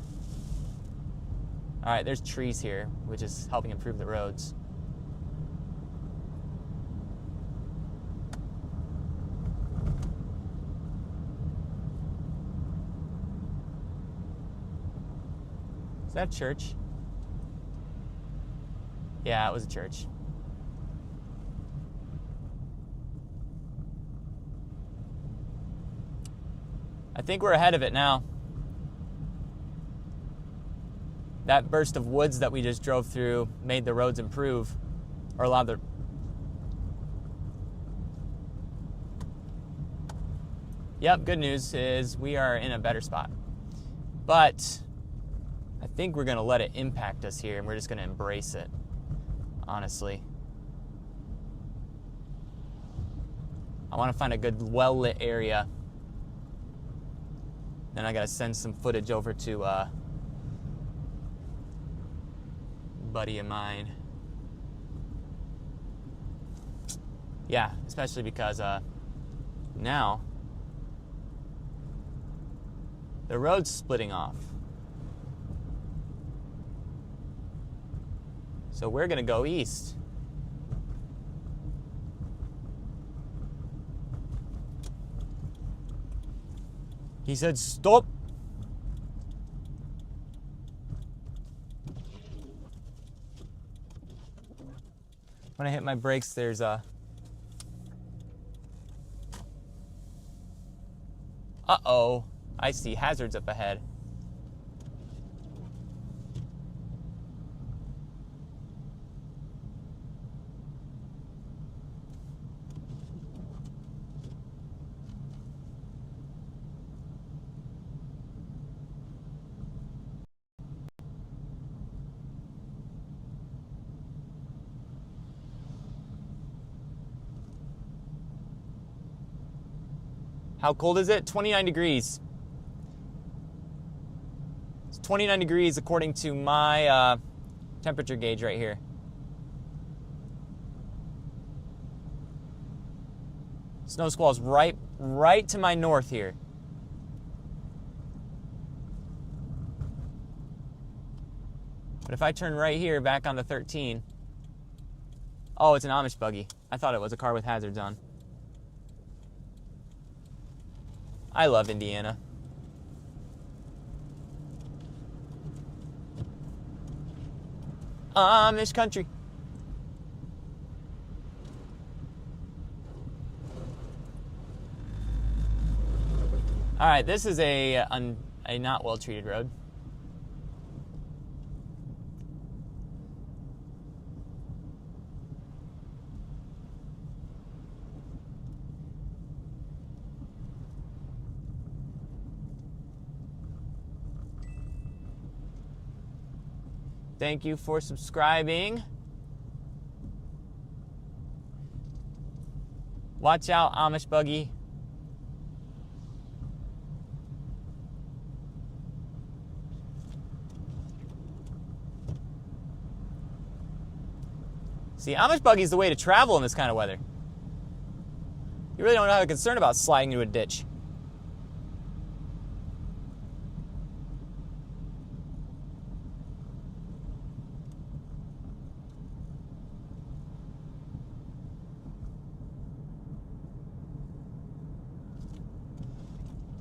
All right, there's trees here, which is helping improve the roads. Is that a church? Yeah, it was a church. I think we're ahead of it now. That burst of woods that we just drove through made the roads improve, or allowed the... Yep, good news is we are in a better spot. But I think we're going to let it impact us here, and we're just going to embrace it, honestly. I want to find a good, well-lit area. Then I got to send some footage over to a buddy of mine. Yeah, especially because now the road's splitting off. So we're going to go east. He said, stop. When I hit my brakes, there's a... Uh-oh. I see hazards up ahead. How cold is it? 29 degrees. It's 29 degrees according to my temperature gauge right here. Snow squall's right to my north here. But if I turn right here back on the 13, oh, it's an Amish buggy. I thought it was a car with hazards on. I love Indiana. Amish country. All right, this is a not well-treated road. Thank you for subscribing. Watch out, Amish buggy. See, Amish buggy is the way to travel in this kind of weather. You really don't have a concern about sliding into a ditch.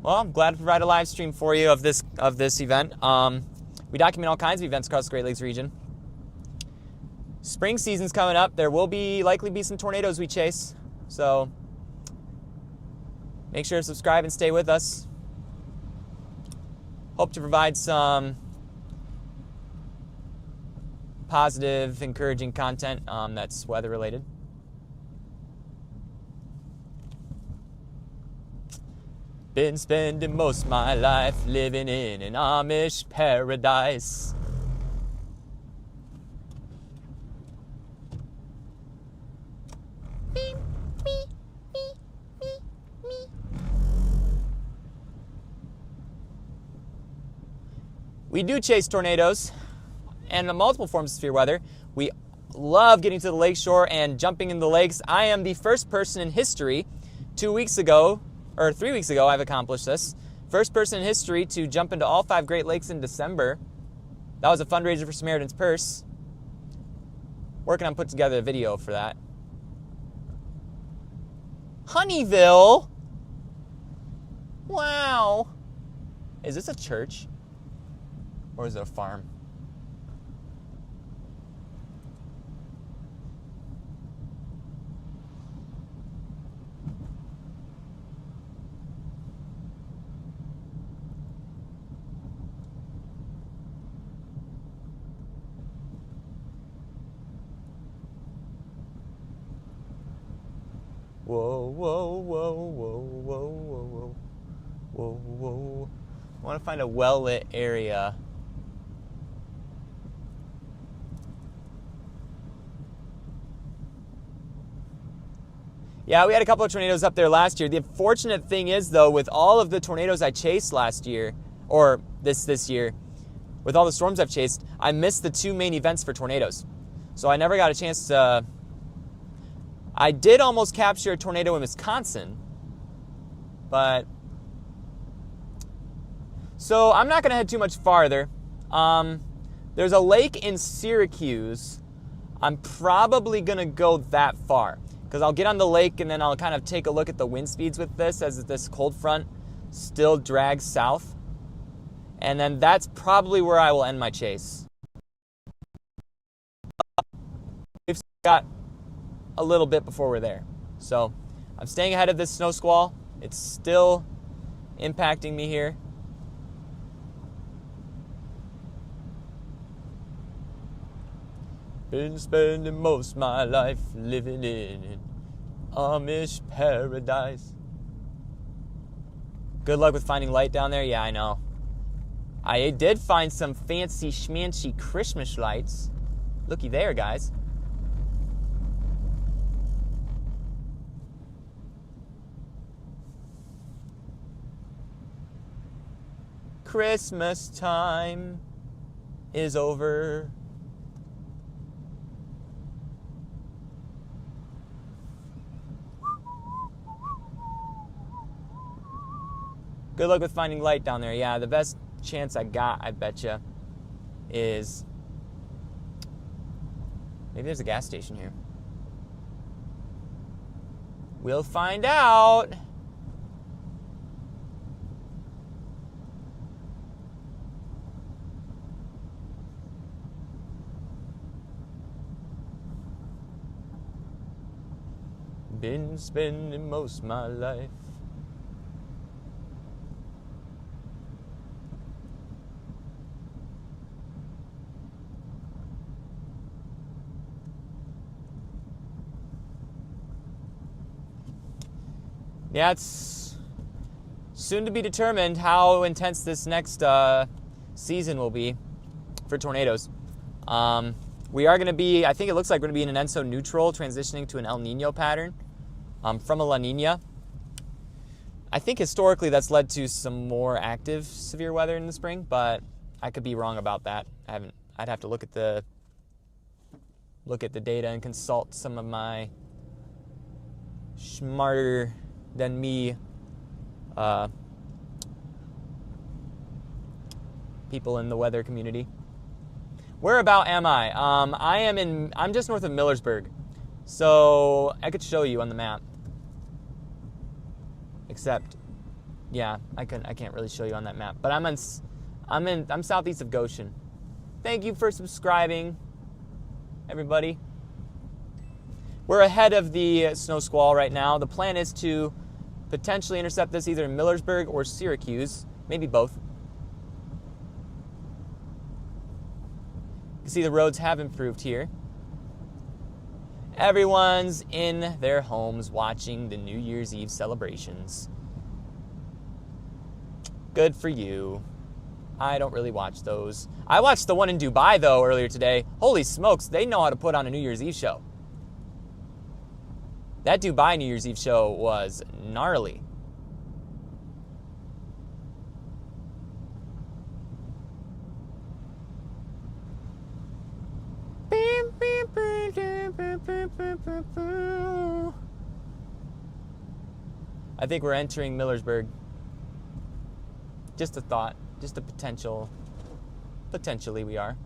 Well, I'm glad to provide a live stream for you of this event. We document all kinds of events across the Great Lakes region. Spring season's coming up. There will likely be some tornadoes we chase. So make sure to subscribe and stay with us. Hope to provide some positive, encouraging content that's weather related. Been spending most of my life living in an Amish paradise. We do chase tornadoes and the multiple forms of severe weather. We love getting to the lakeshore and jumping in the lakes. I am the first person in history, 3 weeks ago, I've accomplished this. First person in history to jump into all 5 Great Lakes in December. That was a fundraiser for Samaritan's Purse. Working on putting together a video for that. Honeyville? Wow. Is this a church? Or is it a farm? Whoa, whoa, whoa, whoa, whoa, whoa, whoa, whoa. I want to find a well-lit area. Yeah, we had a couple of tornadoes up there last year. The unfortunate thing is, though, with all of the tornadoes I chased last year, or this year, with all the storms I've chased, I missed the 2 main events for tornadoes. So I never got a chance to... I did almost capture a tornado in Wisconsin, but... So I'm not going to head too much farther. There's a lake in Syracuse. I'm probably going to go that far, because I'll get on the lake and then I'll kind of take a look at the wind speeds with this as this cold front still drags south. And then that's probably where I will end my chase. We've got a little bit before we're there. So I'm staying ahead of this snow squall. It's still impacting me here. Been spending most of my life living in an Amish paradise. Good luck with finding light down there. Yeah, I know. I did find some fancy schmancy Christmas lights. Looky there, guys. Christmas time is over. Good luck with finding light down there. Yeah, the best chance I got, I betcha, is maybe there's a gas station here. We'll find out. Been spending most of my life. Yeah, it's soon to be determined how intense this next season will be for tornadoes. We are going to be, I think it looks like we're going to be in an ENSO neutral, transitioning to an El Nino pattern from a La Nina. I think historically that's led to some more active severe weather in the spring, but I could be wrong about that. I'd have to look at the data and consult some of my smarter than me people in the weather community. Where about am I? I'm just north of Millersburg, so I could show you on the map. Except, yeah, I can't really show you on that map. But I'm southeast of Goshen. Thank you for subscribing, everybody. We're ahead of the snow squall right now. The plan is to potentially intercept this either in Millersburg or Syracuse, maybe both. You can see the roads have improved here. Everyone's in their homes watching the New Year's Eve celebrations. Good for you. I don't really watch those. I watched the one in Dubai, though, earlier today. Holy smokes, they know how to put on a New Year's Eve show. That Dubai New Year's Eve show was gnarly. I think we're entering Millersburg. Just a thought, just a potential. Potentially we are.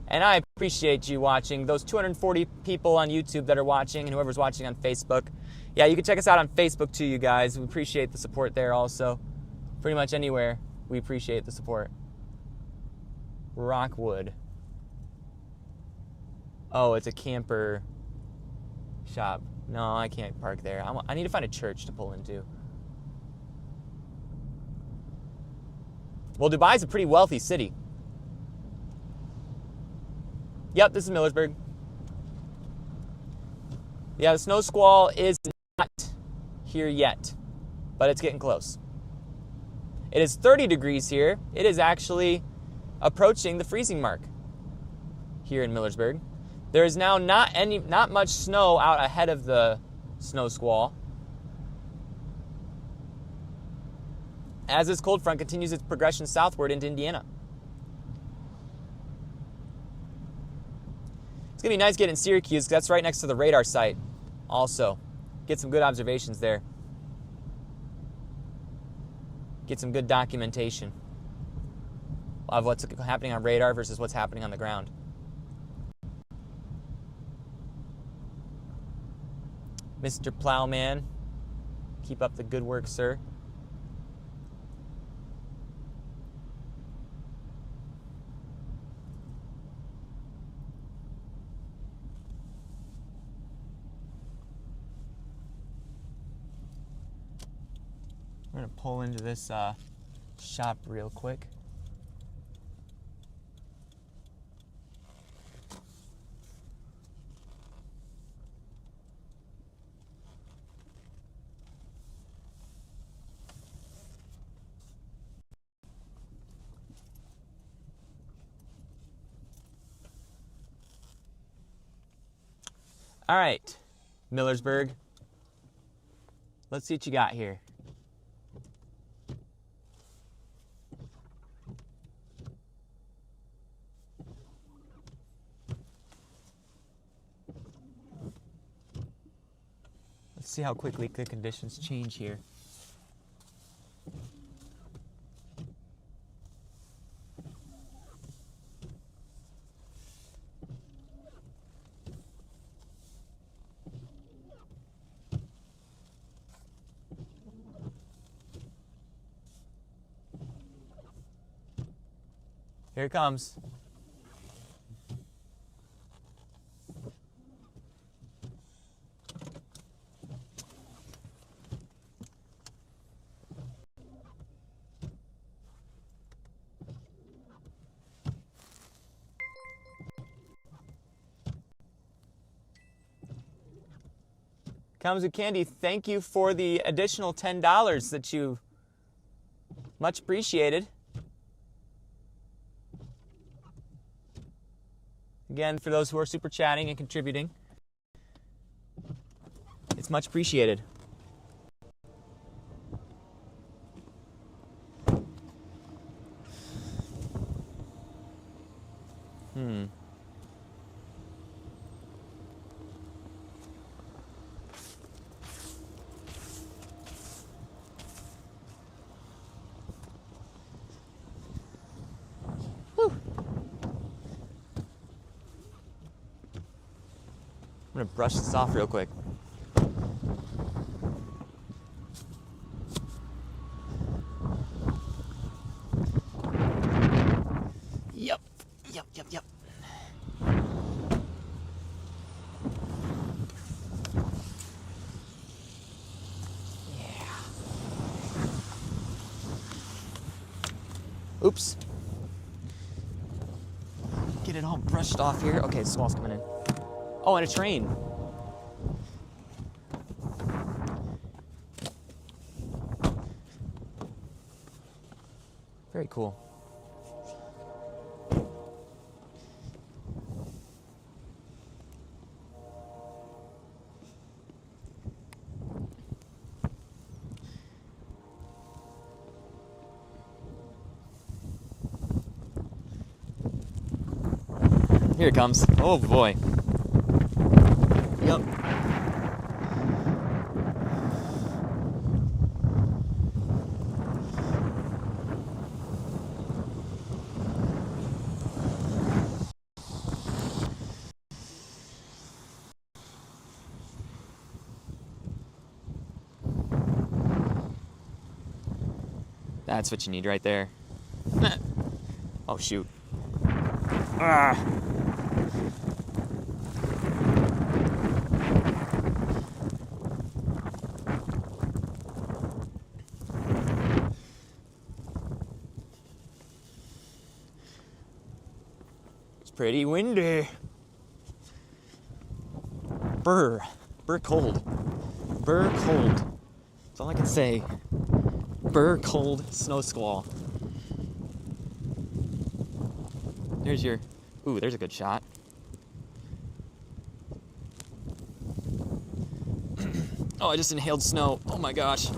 And I appreciate you watching. Those 240 people on YouTube that are watching and whoever's watching on Facebook. Yeah, you can check us out on Facebook too, you guys. We appreciate the support there also. Pretty much anywhere, we appreciate the support. Rockwood. Oh, it's a camper shop. No, I can't park there. I need to find a church to pull into. Well, Dubai's a pretty wealthy city. Yep, this is Millersburg. Yeah, the snow squall is not here yet, but it's getting close. It is 30 degrees here. It is actually approaching the freezing mark here in Millersburg. There is now not much snow out ahead of the snow squall, as this cold front continues its progression southward into Indiana. It's going to be nice getting Syracuse, because that's right next to the radar site also. Get some good observations there. Get some good documentation of what's happening on radar versus what's happening on the ground. Mr. Plowman, keep up the good work, sir. We're going to pull into this shop real quick. All right, Millersburg. Let's see what you got here. see how quickly the conditions change here. Here it comes. Comes with candy. Thank you for the additional $10 that you much appreciated. Again, for those who are super chatting and contributing, it's much appreciated. I'm gonna brush this off real quick. Yep. Yeah. Oops. Get it all brushed off here. Okay, the squall's coming in. Oh, and a train. Very cool. Here it comes. Oh boy. Yep. That's what you need right there. Oh shoot. Ah. It's pretty windy. Burr cold. Burr cold. That's all I can say. Burr cold snow squall. There's your, ooh, there's a good shot. Oh, I just inhaled snow. Oh my gosh.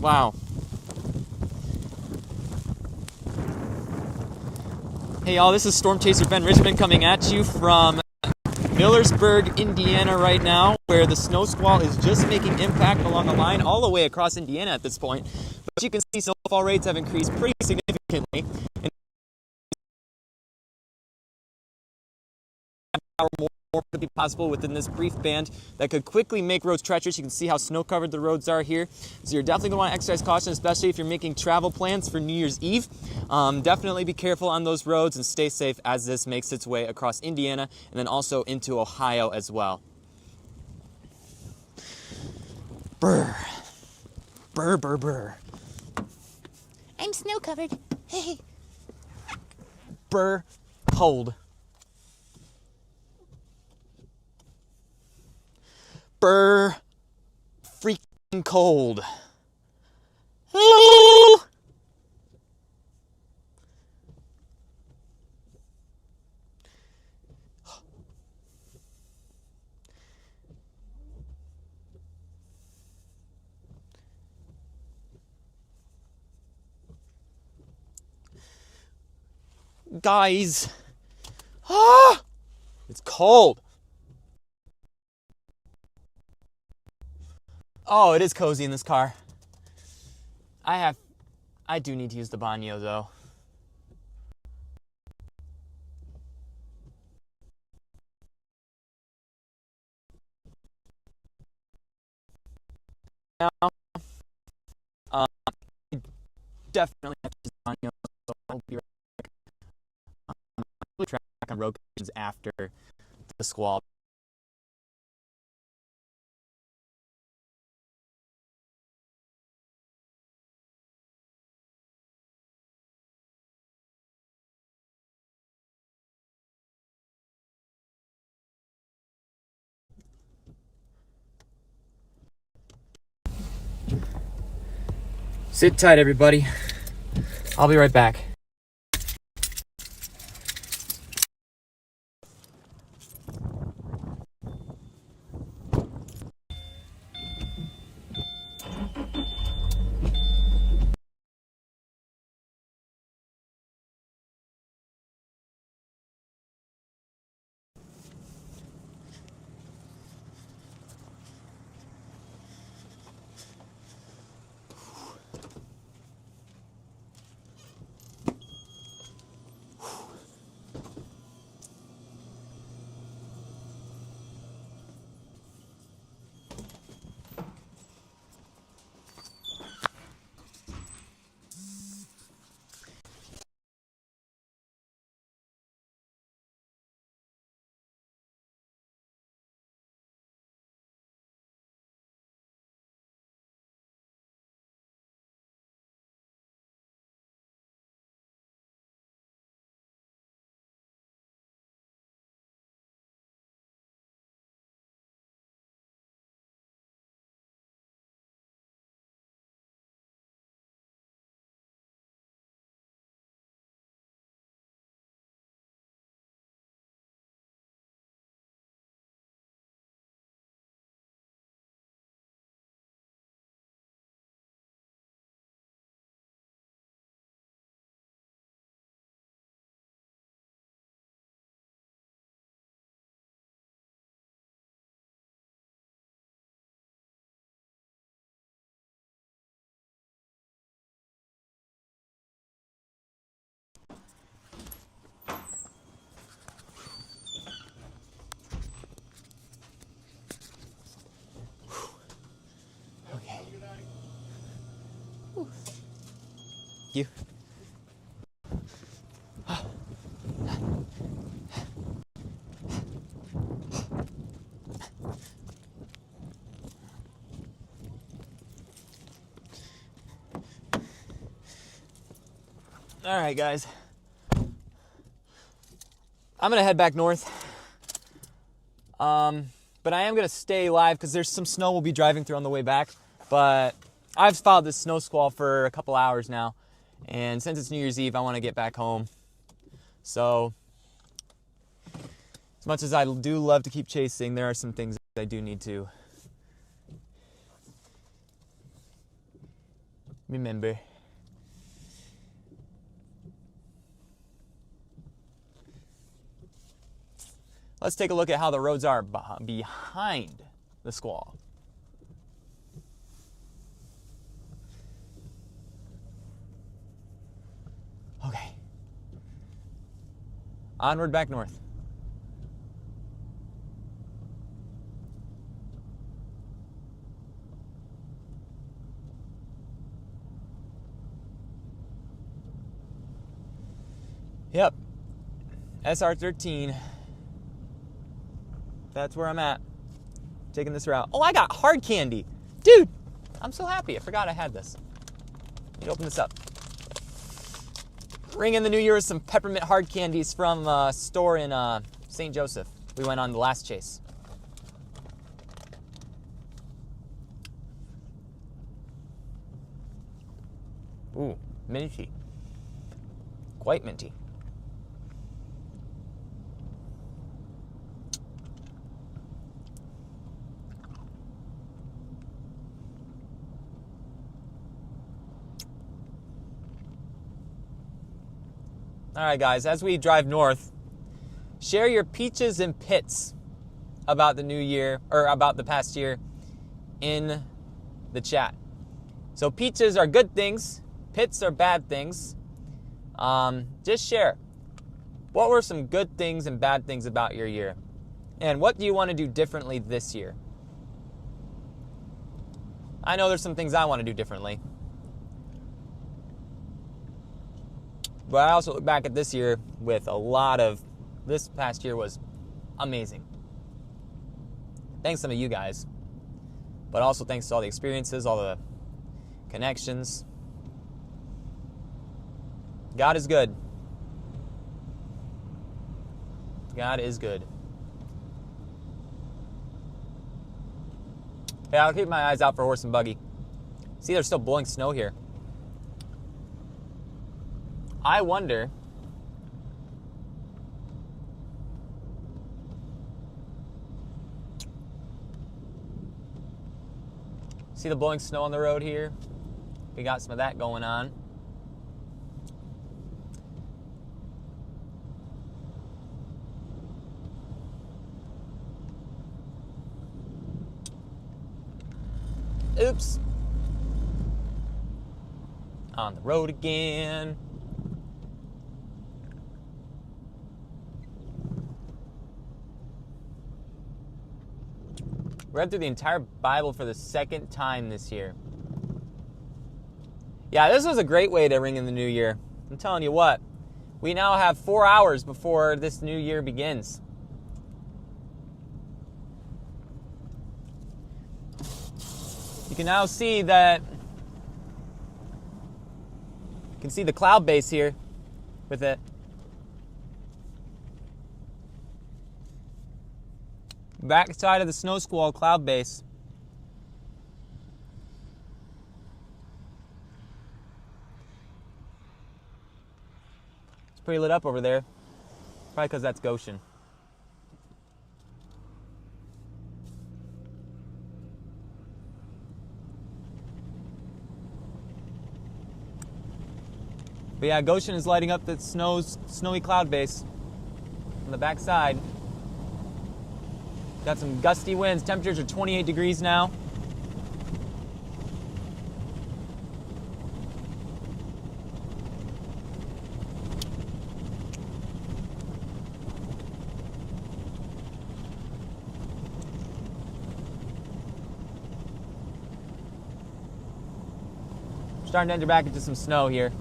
Wow. Hey y'all, this is Storm Chaser Ben Richmond coming at you from Millersburg, Indiana right now, where the snow squall is just making impact along the line all the way across Indiana at this point. But you can see snowfall rates have increased pretty significantly. More could be possible within this brief band that could quickly make roads treacherous. You can see how snow-covered the roads are here. So you're definitely going to want to exercise caution, especially if you're making travel plans for New Year's Eve. Definitely be careful on those roads and stay safe as this makes its way across Indiana and then also into Ohio as well. Brr. Brr, brr, brr. I'm snow-covered. Hey. Brr. Cold. Brr, freaking cold. Guys. Ah! It's cold. Oh, it is cozy in this car. I do need to use the baño though. Now, um, definitely have to use the baño, so I'll be right back. I'll track on road conditions after the squall. Sit tight, everybody. I'll be right back. Okay. Thank you. All right, guys. I'm gonna head back north. But I am gonna stay live because there's some snow we'll be driving through on the way back. But I've followed this snow squall for a couple hours now, and since it's New Year's Eve, I want to get back home. So, as much as I do love to keep chasing, there are some things that I do need to remember. Let's take a look at how the roads are behind the squall. Okay. Onward back north. Yep. SR13. That's where I'm at. Taking this route. Oh, I got hard candy. Dude, I'm so happy. I forgot I had this. Let me open this up. Ring in the new year with some peppermint hard candies from a store in St. Joseph. We went on the last chase. Ooh, minty. Quite minty. All right, guys, as we drive north, share your peaches and pits about the new year, or about the past year, in the chat. So peaches are good things, pits are bad things. Just share. What were some good things and bad things about your year? And what do you want to do differently this year? I know there's some things I want to do differently. But I also look back at this year with a lot of, this past year was amazing. Thanks to some of you guys. But also thanks to all the experiences, all the connections. God is good. God is good. Yeah, I'll keep my eyes out for horse and buggy. See, they're still blowing snow here. I wonder see the blowing snow on the road here? We got some of that going on. Oops. On the road again. Read through the entire Bible for the second time this year. Yeah, this was a great way to ring in the new year. I'm telling you what, we now have 4 hours before this new year begins. You can now see that, you can see the cloud base here with it. Back side of the snow squall cloud base. It's pretty lit up over there. Probably because that's Goshen. But yeah, Goshen is lighting up the snowy cloud base on the back side. Got some gusty winds. Temperatures are 28 degrees now. Starting to enter back into some snow here.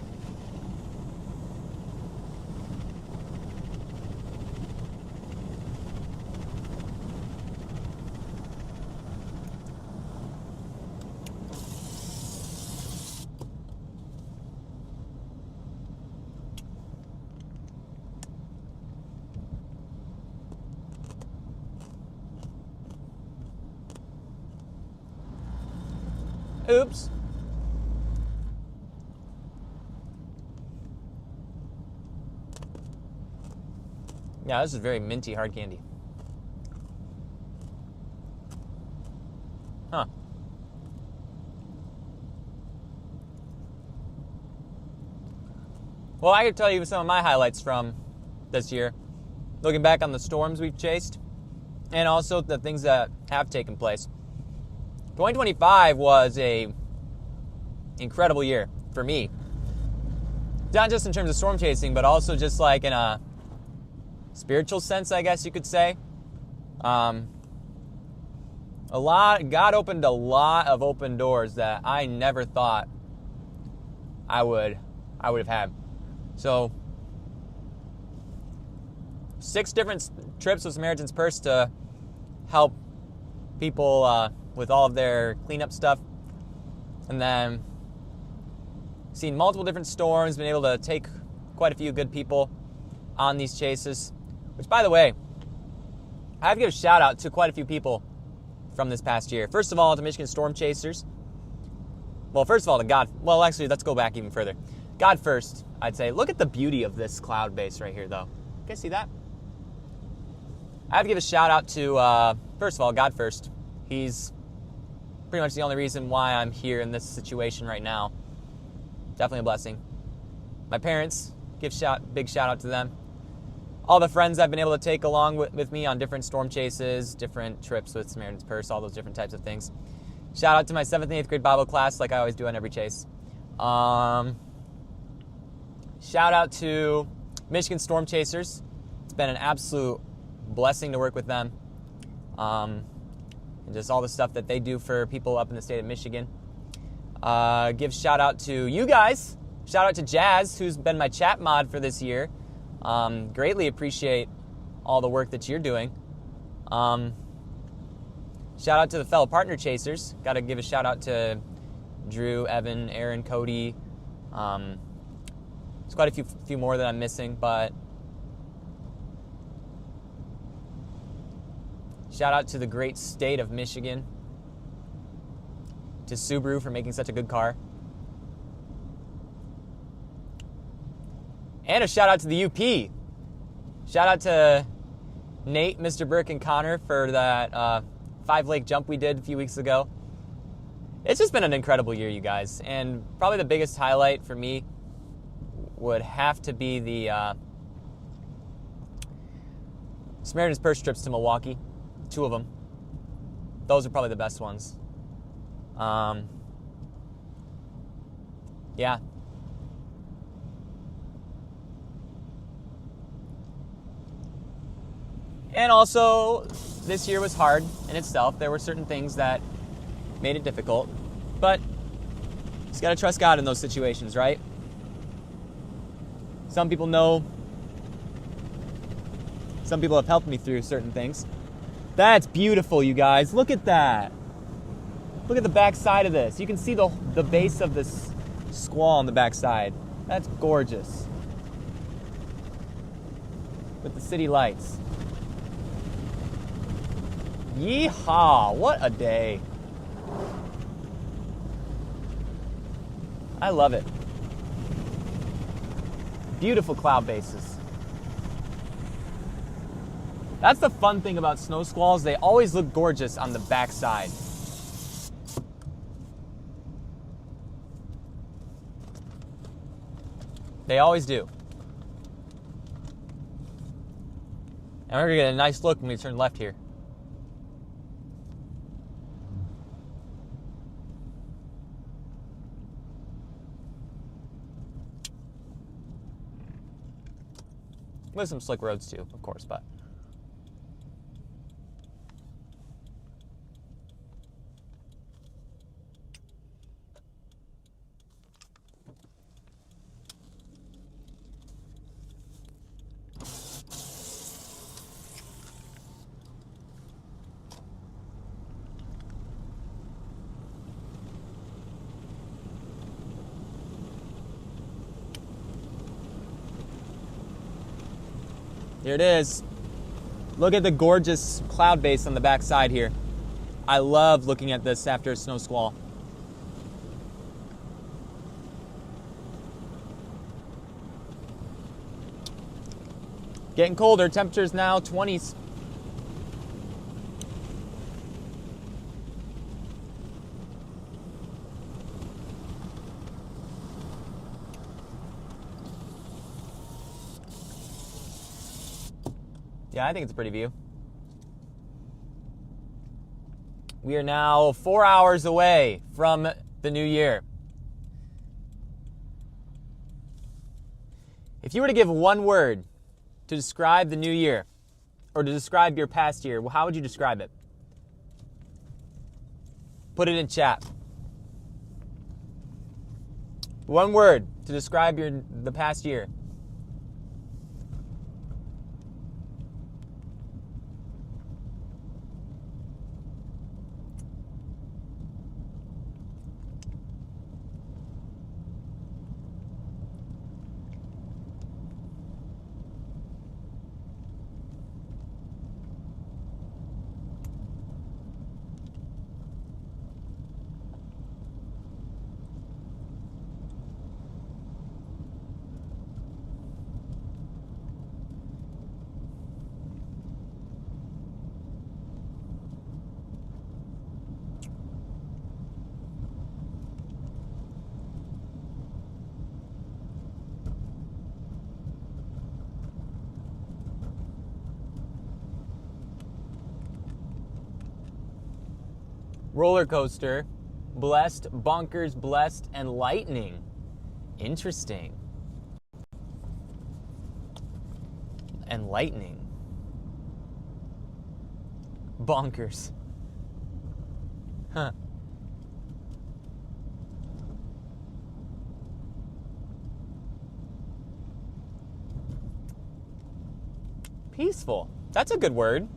Oops. Yeah, this is very minty hard candy. Huh. Well, I could tell you some of my highlights from this year. Looking back on the storms we've chased, and also the things that have taken place. 2025 was a incredible year for me. Not just in terms of storm chasing, but also just like in a spiritual sense, I guess you could say. God opened a lot of open doors that I never thought I would have had. So 6 different trips with Samaritan's Purse to help people with all of their cleanup stuff. And then seen multiple different storms, been able to take quite a few good people on these chases. Which, by the way, I have to give a shout out to quite a few people from this past year. First of all, to Michigan Storm Chasers. Well, first of all, to God. Well, actually, let's go back even further. God first, I'd say. Look at the beauty of this cloud base right here, though. You guys see that? I have to give a shout out to, first of all, God first. He's pretty much the only reason why I'm here in this situation right now. Definitely a blessing. My parents, Big shout out to them. All the friends I've been able to take along with me on different storm chases, different trips with Samaritan's Purse, all those different types of things. Shout out to my 7th and 8th grade Bible class, like I always do on every chase. Shout out to Michigan Storm Chasers. It's been an absolute blessing to work with them. And just all the stuff that they do for people up in the state of Michigan. Give shout out to you guys. Shout out to Jazz, who's been my chat mod for this year. Greatly appreciate all the work that you're doing. Shout out to the fellow partner chasers. Got to give a shout out to Drew, Evan, Aaron, Cody. There's quite a few more that I'm missing, but shout out to the great state of Michigan, to Subaru for making such a good car, and a shout out to the UP. Shout out to Nate, Mr. Burke, and Connor for that 5-lake jump we did a few weeks ago. It's just been an incredible year, you guys, and probably the biggest highlight for me would have to be the Samaritan's Purse trips to Milwaukee. 2 of them. Those are probably the best ones. Yeah. And also, this year was hard in itself. There were certain things that made it difficult, but just gotta trust God in those situations, right? Some people know. Some people have helped me through certain things. That's beautiful, you guys. Look at that. Look at the back side of this. You can see the base of this squall on the back side. That's gorgeous. With the city lights. Yeehaw! What a day. I love it. Beautiful cloud bases. That's the fun thing about snow squalls. They always look gorgeous on the backside. They always do. And we're going to get a nice look when we turn left here. With some slick roads too, of course, but here it is. Look at the gorgeous cloud base on the back side here. I love looking at this after a snow squall. Getting colder. Temperatures now 20s. Yeah, I think it's a pretty view. We are now 4 hours away from the new year. If you were to give one word to describe the new year, or to describe your past year, how would you describe it? Put it in chat. One word to describe the past year. roller coaster, blessed, bonkers, blessed, and lightning. Interesting. And lightning. Bonkers. Huh. Peaceful. That's a good word.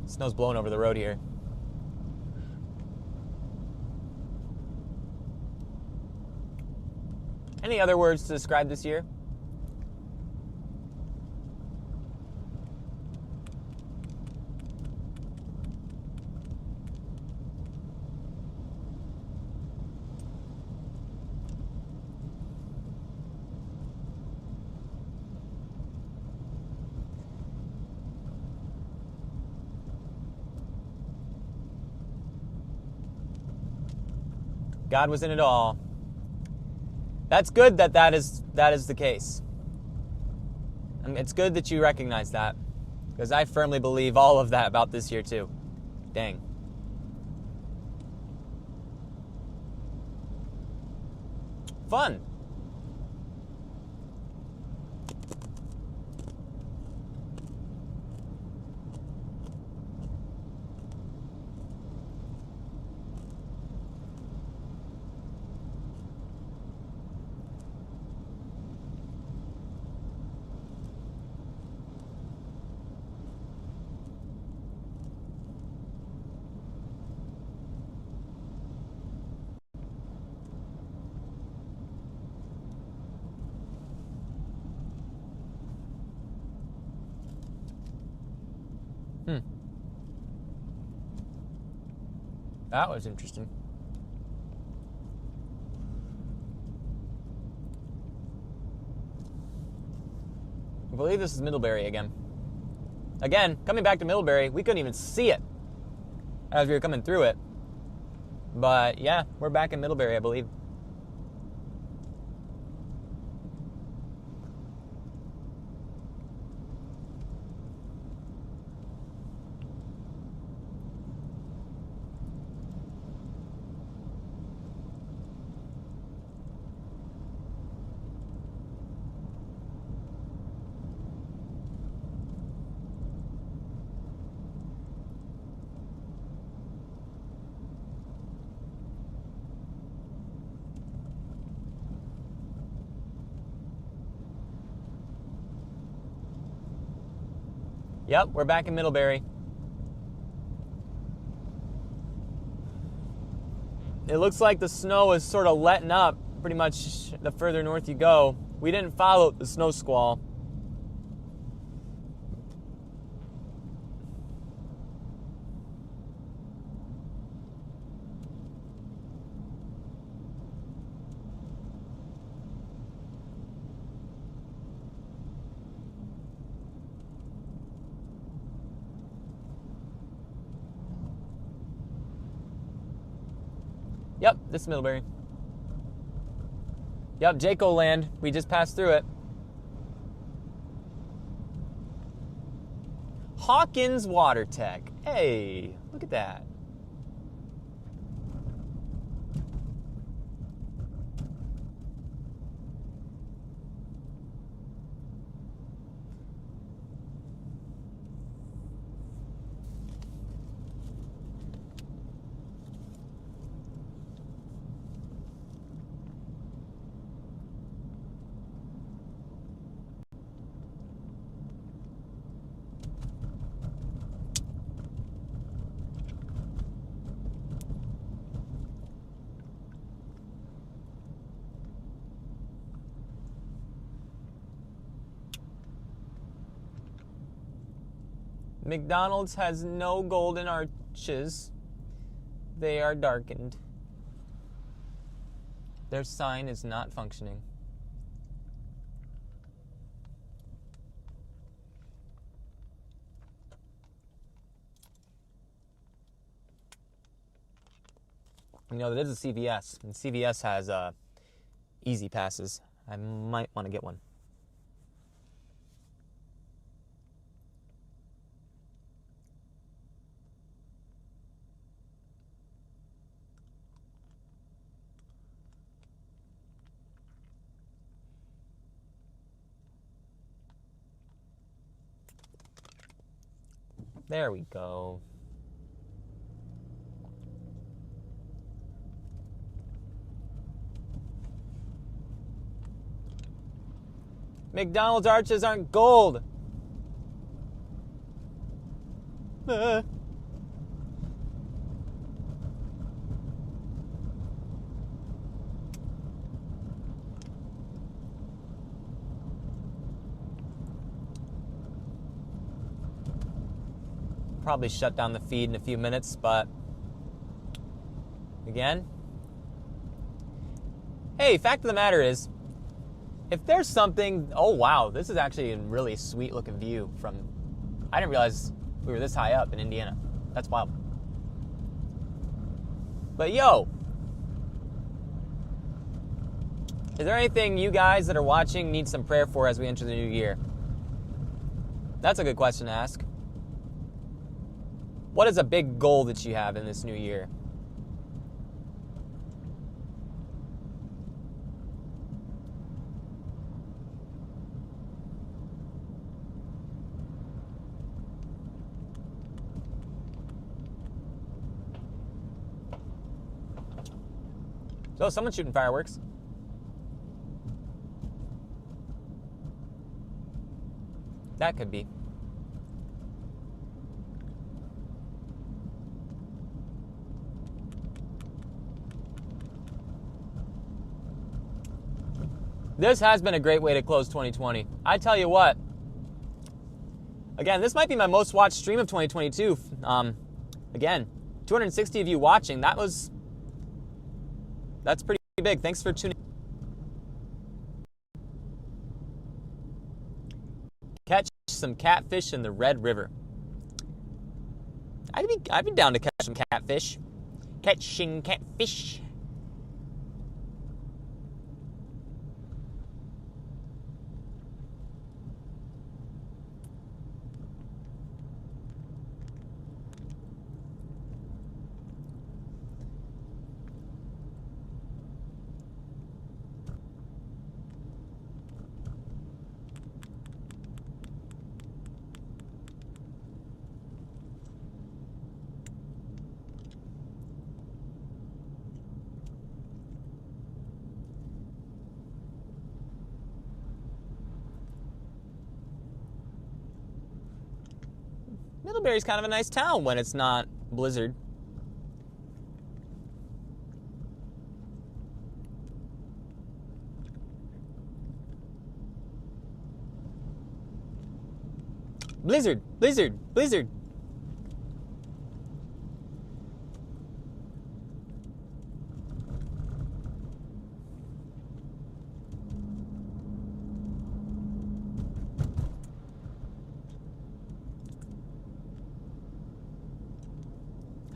Snow's blowing over the road here. Any other words to describe this year? God was in it all. That's good that is the case. I mean, it's good that you recognize that, because I firmly believe all of that about this year too. Dang. Fun. That was interesting. I believe this is Middlebury again. Again, coming back to Middlebury, we couldn't even see it as we were coming through it. But yeah, we're back in Middlebury, I believe. Yep, we're back in Middlebury. It looks like the snow is sort of letting up pretty much the further north you go. We didn't follow the snow squall. Yep, this is Middlebury. Yep, Jaco land. We just passed through it. Hawkins Water Tech. Hey, look at that. McDonald's has no golden arches. They are darkened. Their sign is not functioning. You know, there is a CVS, and CVS has easy passes. I might want to get one. There we go. McDonald's arches aren't gold. Probably shut down the feed in a few minutes, but again, hey, fact of the matter is, if there's something, oh wow, this is actually a really sweet looking view from, I didn't realize we were this high up in Indiana. That's wild. But yo, is there anything you guys that are watching need some prayer for as we enter the new year? That's a good question to ask. What is a big goal that you have in this new year? So, someone's shooting fireworks. That could be. This has been a great way to close 2020. I tell you what. Again, this might be my most watched stream of 2022. Again, 260 of you watching. That's pretty big. Thanks for tuning in. Catch some catfish in the Red River. I'd be down to catch some catfish. Catching catfish. Middlebury's kind of a nice town when it's not blizzard. Blizzard, blizzard, blizzard.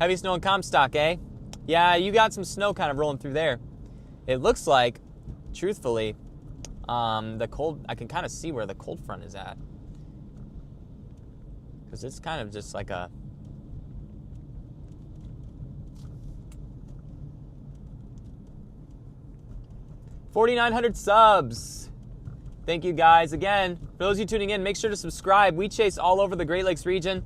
Heavy snow in Comstock, eh? Yeah, you got some snow kind of rolling through there. It looks like, truthfully, the cold, I can kind of see where the cold front is at. Because it's kind of just like a... $4,900 subs. Thank you guys. Again, for those of you tuning in, make sure to subscribe. We chase all over the Great Lakes region.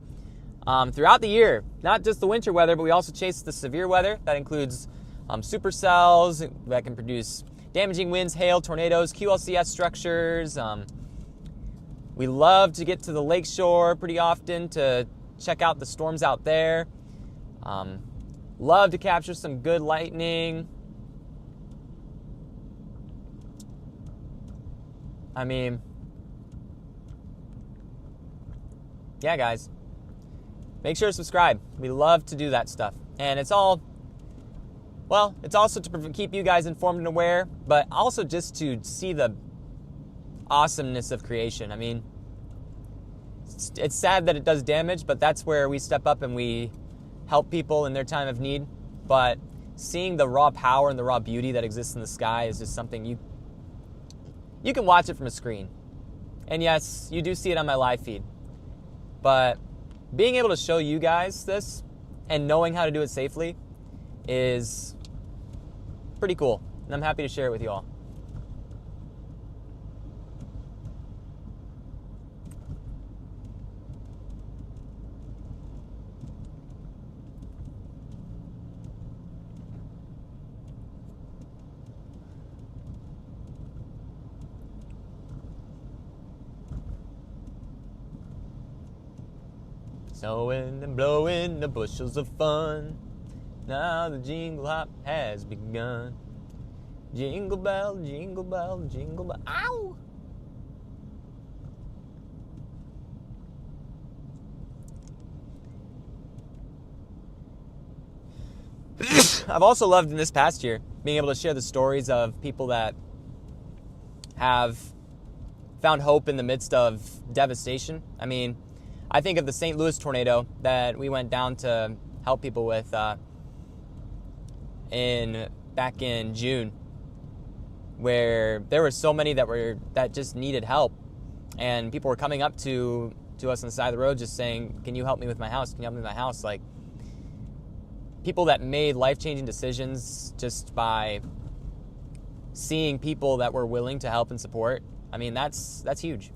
Throughout the year, not just the winter weather, but we also chase the severe weather. That includes supercells that can produce damaging winds, hail, tornadoes, QLCS structures. We love to get to the lakeshore pretty often to check out the storms out there. Love to capture some good lightning. I mean, yeah, guys. Make sure to subscribe. We love to do that stuff. And it's all, well, it's also to keep you guys informed and aware, but also just to see the awesomeness of creation. I mean, it's sad that it does damage, but that's where we step up and we help people in their time of need. But seeing the raw power and the raw beauty that exists in the sky is just something you can watch it from a screen. And yes, you do see it on my live feed. But being able to show you guys this and knowing how to do it safely is pretty cool. And I'm happy to share it with you all. Snowing and blowing the bushels of fun. Now the jingle hop has begun. Jingle bell, jingle bell, jingle bell. Ow! I've also loved in this past year being able to share the stories of people that have found hope in the midst of devastation. I mean, I think of the St. Louis tornado that we went down to help people with back in June, where there were so many that just needed help, and people were coming up to us on the side of the road just saying, "Can you help me with my house? Can you help me with my house?" Like, people that made life-changing decisions just by seeing people that were willing to help and support. I mean, that's huge.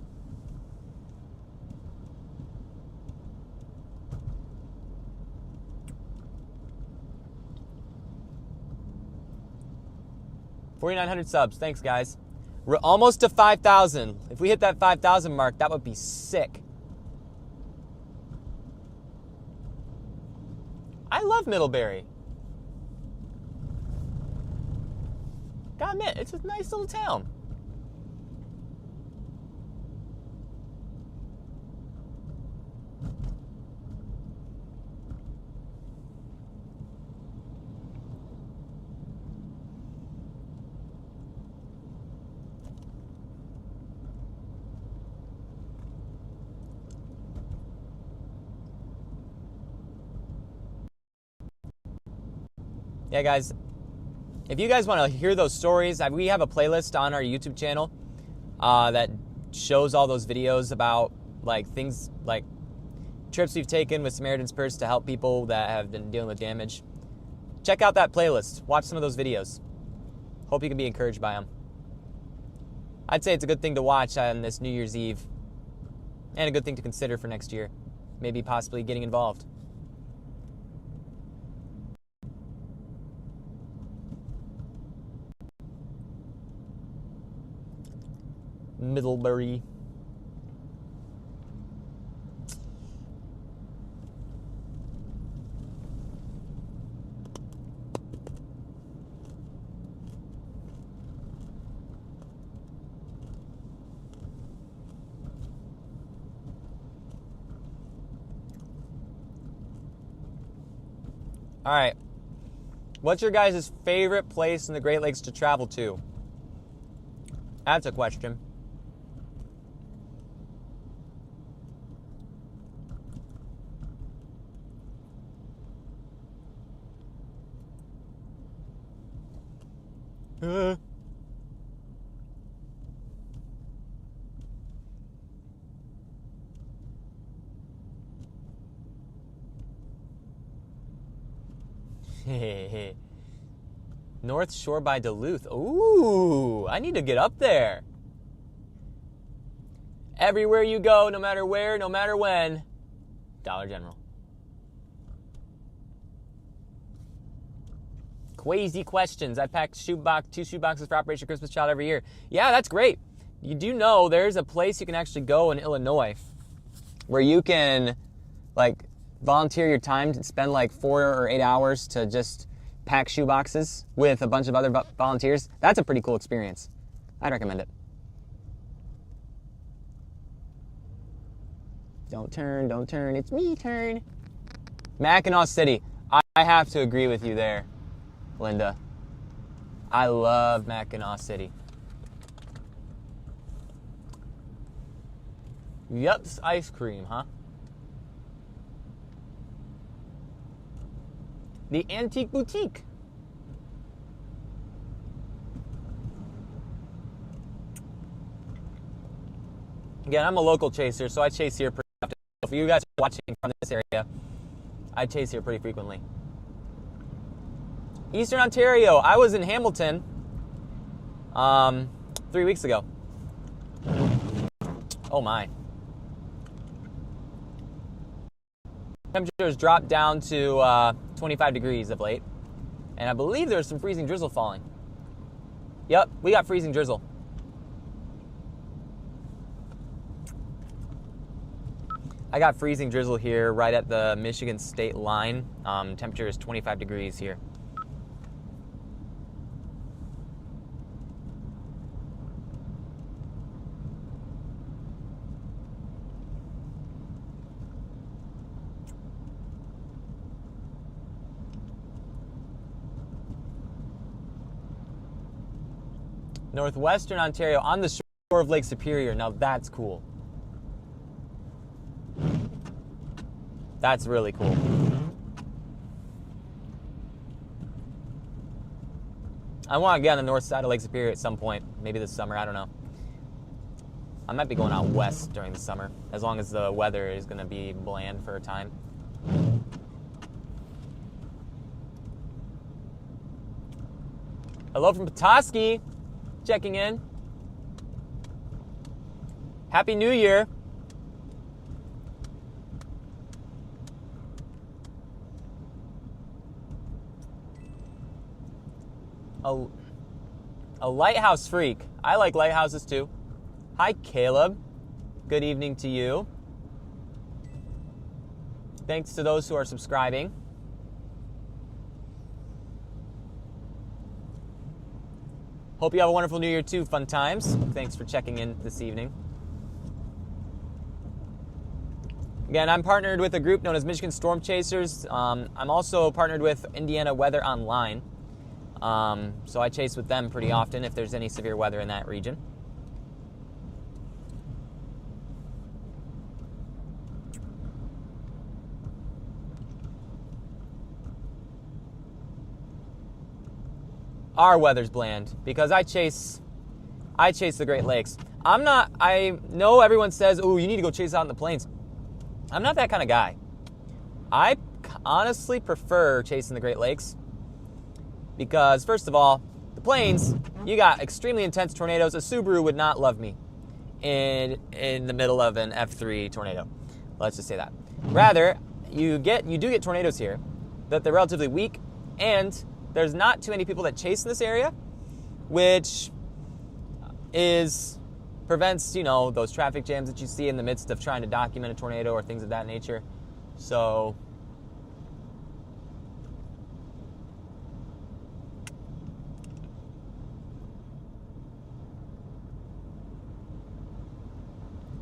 $4,900 subs. Thanks, guys. We're almost to 5,000. If we hit that 5,000 mark, that would be sick. I love Middlebury. Gotta admit, it's a nice little town. Yeah, guys, if you guys want to hear those stories, we have a playlist on our YouTube channel that shows all those videos about like things like trips we've taken with Samaritan's Purse to help people that have been dealing with damage. Check out that playlist. Watch some of those videos. Hope you can be encouraged by them. I'd say it's a good thing to watch on this New Year's Eve, and a good thing to consider for next year. Maybe possibly getting involved. Middlebury. All right. What's your guys' favorite place in the Great Lakes to travel to? That's a question. North Shore by Duluth. Ooh, I need to get up there. Everywhere you go, no matter where, no matter when, Dollar General. Crazy questions. I pack two shoe boxes for Operation Christmas Child every year. Yeah, that's great. You do know there's a place you can actually go in Illinois where you can like volunteer your time to spend like 4 or 8 hours to just pack shoe boxes with a bunch of other volunteers. That's a pretty cool experience. I'd recommend it. Don't turn, it's me turn. Mackinac City. I have to agree with you there, Linda. I love Mackinac City. Yups, ice cream, huh? The Antique Boutique. Again, I'm a local chaser, so I chase here pretty often. If you guys are watching from this area, I chase here pretty frequently. Eastern Ontario. I was in Hamilton 3 weeks ago. Oh my. Temperatures dropped down to 25 degrees of late. And I believe there's some freezing drizzle falling. Yep, we got freezing drizzle. I got freezing drizzle here right at the Michigan state line. Temperature is 25 degrees here. Northwestern Ontario on the shore of Lake Superior. Now that's cool. That's really cool. I want to get on the north side of Lake Superior at some point. Maybe this summer, I don't know. I might be going out west during the summer, as long as the weather is going to be bland for a time. Hello from Petoskey, checking in. Happy New Year. A lighthouse freak. I like lighthouses too. Hi, Caleb. Good evening to you. Thanks to those who are subscribing. Hope you have a wonderful New Year too. Fun times. Thanks for checking in this evening. Again, I'm partnered with a group known as Michigan Storm Chasers. I'm also partnered with Indiana Weather Online. So I chase with them pretty often if there's any severe weather in that region. Our weather's bland because I chase the Great Lakes. I know everyone says, "Oh, you need to go chase out in the plains." I'm not that kind of guy. I honestly prefer chasing the Great Lakes because, first of all, the plains, you got extremely intense tornadoes. A Subaru would not love me in the middle of an F3 tornado. Let's just say that. Rather, you do get tornadoes here, that they're relatively weak, and there's not too many people that chase in this area, which prevents, those traffic jams that you see in the midst of trying to document a tornado or things of that nature. So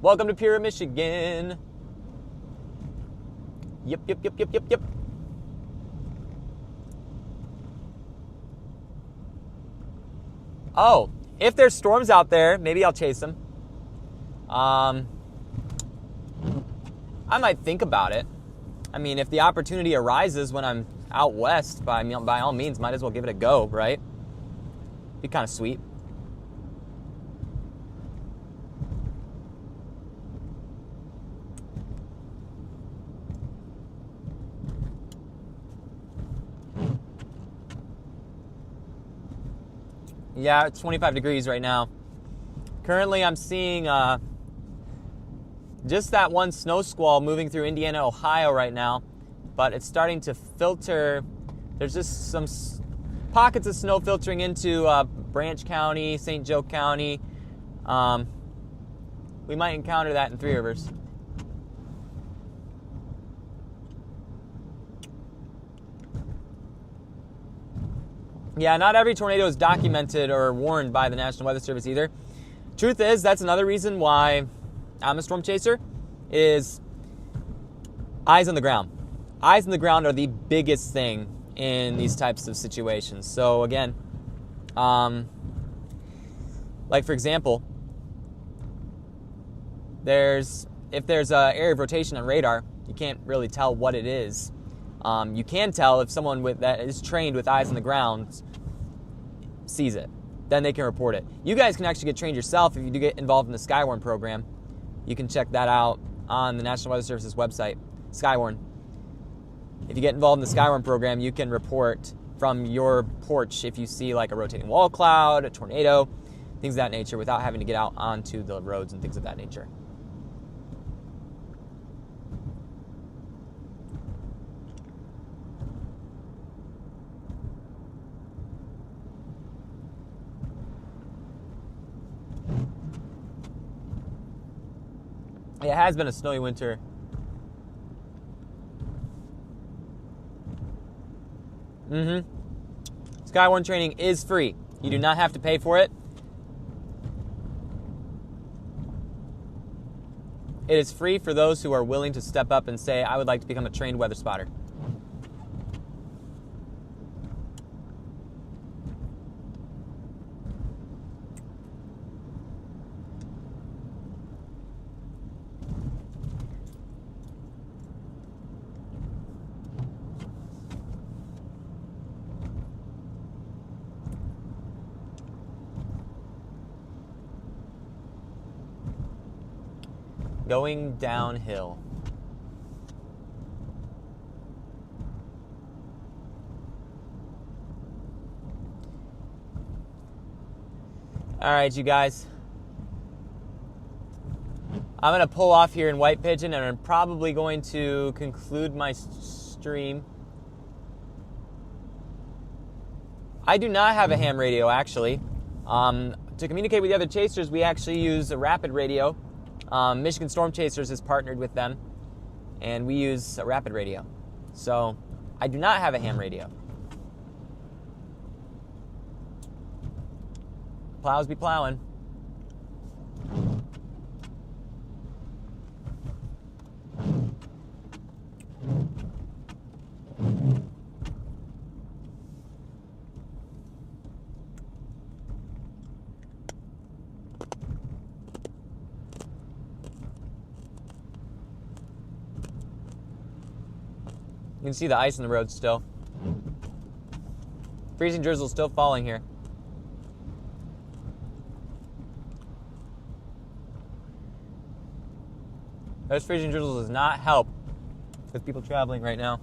welcome to Pura, Michigan. Yep. Oh, if there's storms out there, maybe I'll chase them. I might think about it. I mean, if the opportunity arises when I'm out west, by all means, might as well give it a go, right? Be kind of sweet. Yeah, it's 25 degrees right now. Currently, I'm seeing just that one snow squall moving through Indiana, Ohio right now, but it's starting to filter. There's just some pockets of snow filtering into Branch County, St. Joe County. We might encounter that in Three Rivers. Yeah, not every tornado is documented or warned by the National Weather Service either. Truth is, that's another reason why I'm a storm chaser, is eyes on the ground. Eyes on the ground are the biggest thing in these types of situations. So again, like for example, if there's an area of rotation on radar, you can't really tell what it is. You can tell if someone that is trained with eyes on the ground sees it. Then they can report it. You guys can actually get trained yourself if you do get involved in the Skywarn program. You can check that out on the National Weather Service's website, Skywarn. If you get involved in the Skywarn program, you can report from your porch if you see like a rotating wall cloud, a tornado, things of that nature, without having to get out onto the roads and things of that nature. It has been a snowy winter Sky1 training is free. You do not have to pay for it. It is free for those who are willing to step up and say, I would like to become a trained weather spotter. Going downhill. All right, you guys. I'm going to pull off here in White Pigeon, and I'm probably going to conclude my stream. I do not have a ham radio, actually. To communicate with the other chasers, we actually use a rapid radio. Michigan Storm Chasers has partnered with them, and we use a rapid radio. So I do not have a ham radio. Plows be plowing. You can see the ice in the road still. Freezing drizzle still falling here. Those freezing drizzles does not help with people traveling right now.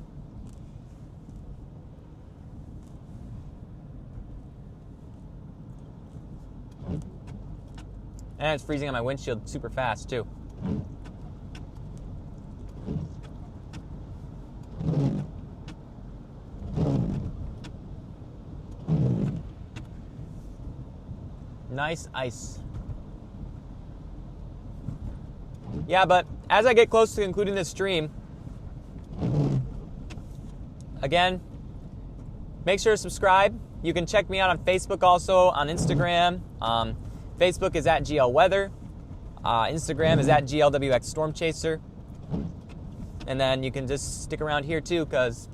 And it's freezing on my windshield super fast too. Nice ice. Yeah, but as I get close to concluding this stream, again, make sure to subscribe. You can check me out on Facebook also, on Instagram. Facebook is at GL Weather. Instagram is at GLWX Storm Chaser. And then you can just stick around here too, because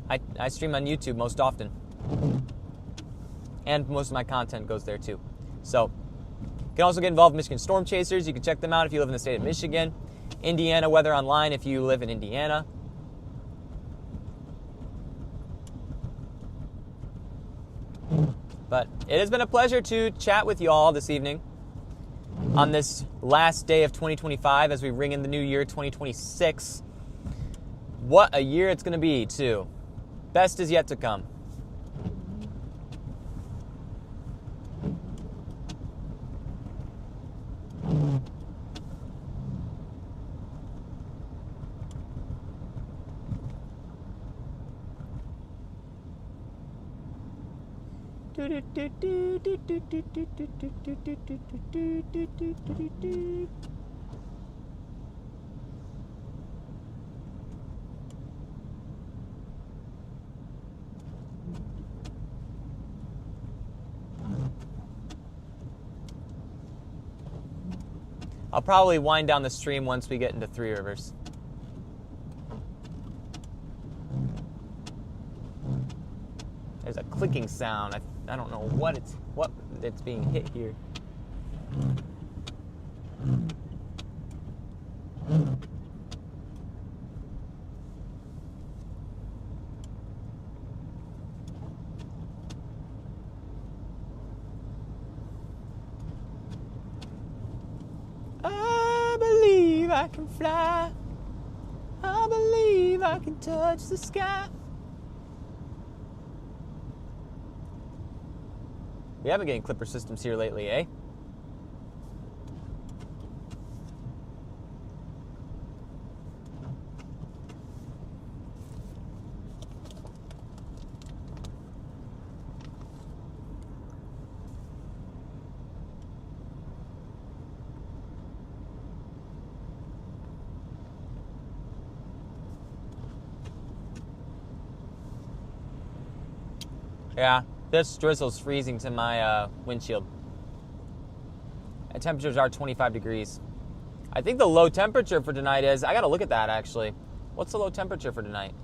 I stream on YouTube most often. And most of my content goes there too. So, you can also get involved with Michigan Storm Chasers. You can check them out if you live in the state of Michigan. Indiana Weather Online if you live in Indiana. But it has been a pleasure to chat with you all this evening on this last day of 2025 as we ring in the new year 2026. What a year it's going to be, too. Best is yet to come. I'll probably wind down the stream once we get into Three Rivers. There's a clicking sound. I don't know what it's being hit here. I believe I can fly. I believe I can touch the sky. We haven't been getting clipper systems here lately, eh? Yeah, this drizzle's freezing to my windshield. And temperatures are 25 degrees. I think the low temperature for tonight is, I gotta look at that actually. What's the low temperature for tonight?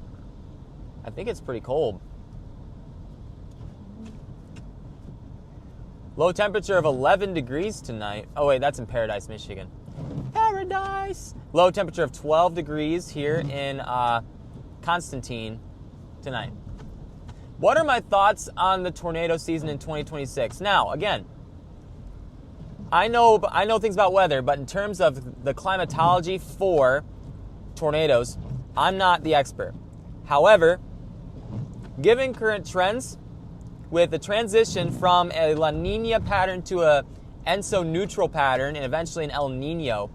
I think it's pretty cold. Low temperature of 11 degrees tonight. Oh wait, that's in Paradise, Michigan. Paradise! Low temperature of 12 degrees here in Constantine tonight. What are my thoughts on the tornado season in 2026? Now, again, I know things about weather, but in terms of the climatology for tornadoes, I'm not the expert. However, given current trends, with the transition from a La Nina pattern to a ENSO neutral pattern and eventually an El Nino,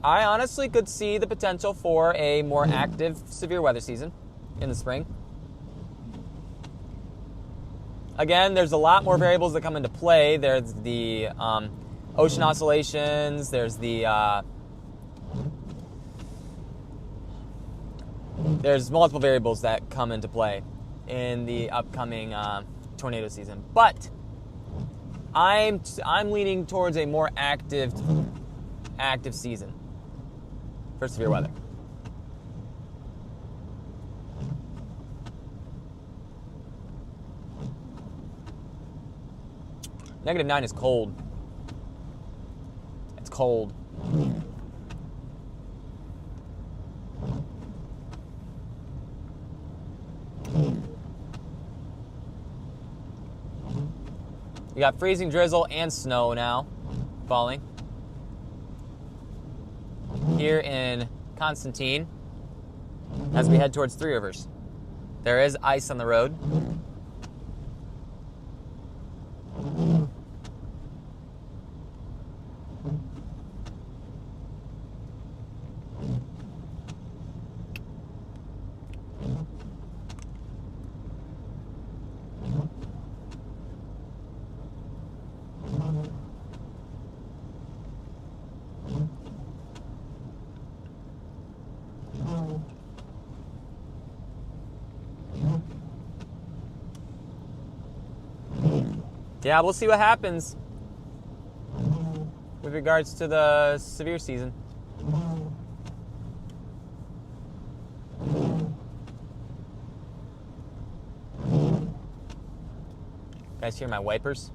I honestly could see the potential for a more active severe weather season in the spring. Again, there's a lot more variables that come into play. There's the ocean oscillations, there's multiple variables that come into play in the upcoming tornado season. But I'm leaning towards a more active season for severe weather. -9 is cold. It's cold. You got freezing drizzle and snow now falling here in Constantine as we head towards Three Rivers. There is ice on the road. Yeah, we'll see what happens with regards to the severe season. Guys hear my wipers?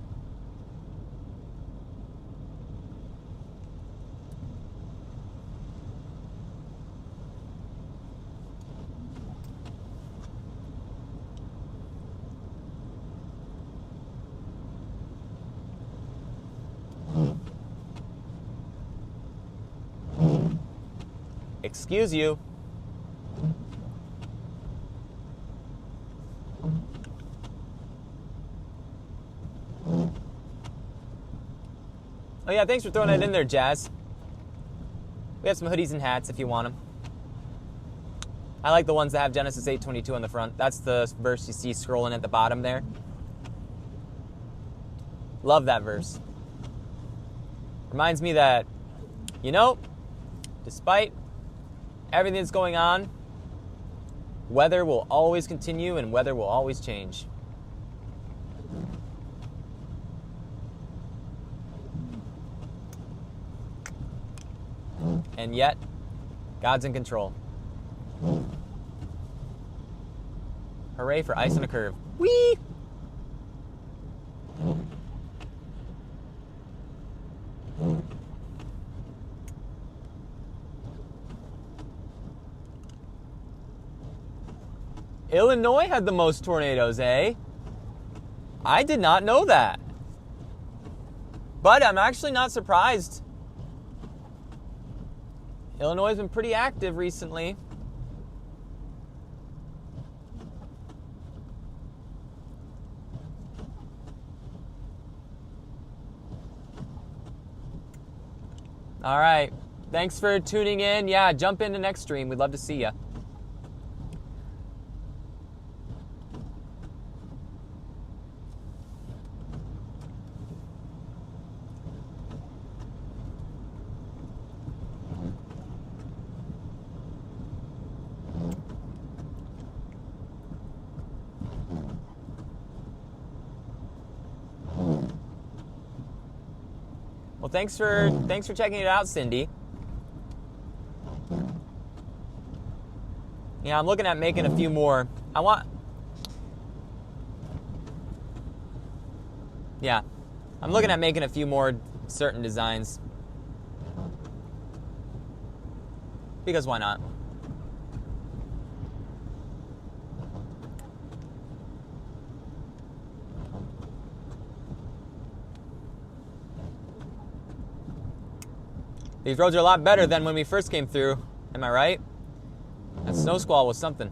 Excuse you. Oh yeah, thanks for throwing that in there, Jazz. We have some hoodies and hats if you want them. I like the ones that have Genesis 8:22 on the front. That's the verse you see scrolling at the bottom there. Love that verse. Reminds me that, despite everything that's going on, weather will always continue and weather will always change. And yet, God's in control. Hooray for ice on a curve. Whee! Illinois had the most tornadoes, eh? I did not know that. But I'm actually not surprised. Illinois has been pretty active recently. All right. Thanks for tuning in. Yeah, jump into next stream. We'd love to see you. thanks for checking it out, Cindy. Yeah, I'm looking at making a few more. I'm looking at making a few more certain designs. Because why not? These roads are a lot better than when we first came through. Am I right? That snow squall was something.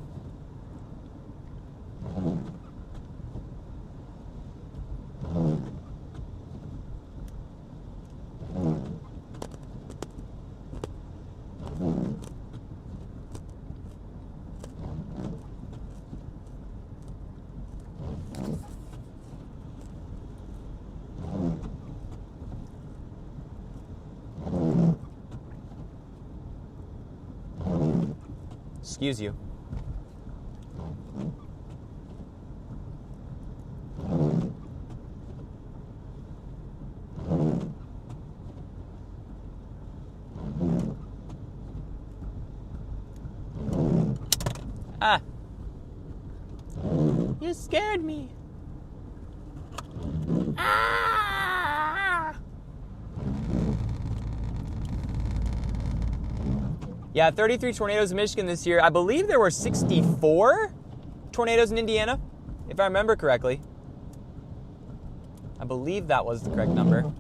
Excuse you. Ah! You scared me. Ah! Yeah, 33 tornadoes in Michigan this year. I believe there were 64 tornadoes in Indiana, if I remember correctly. I believe that was the correct number.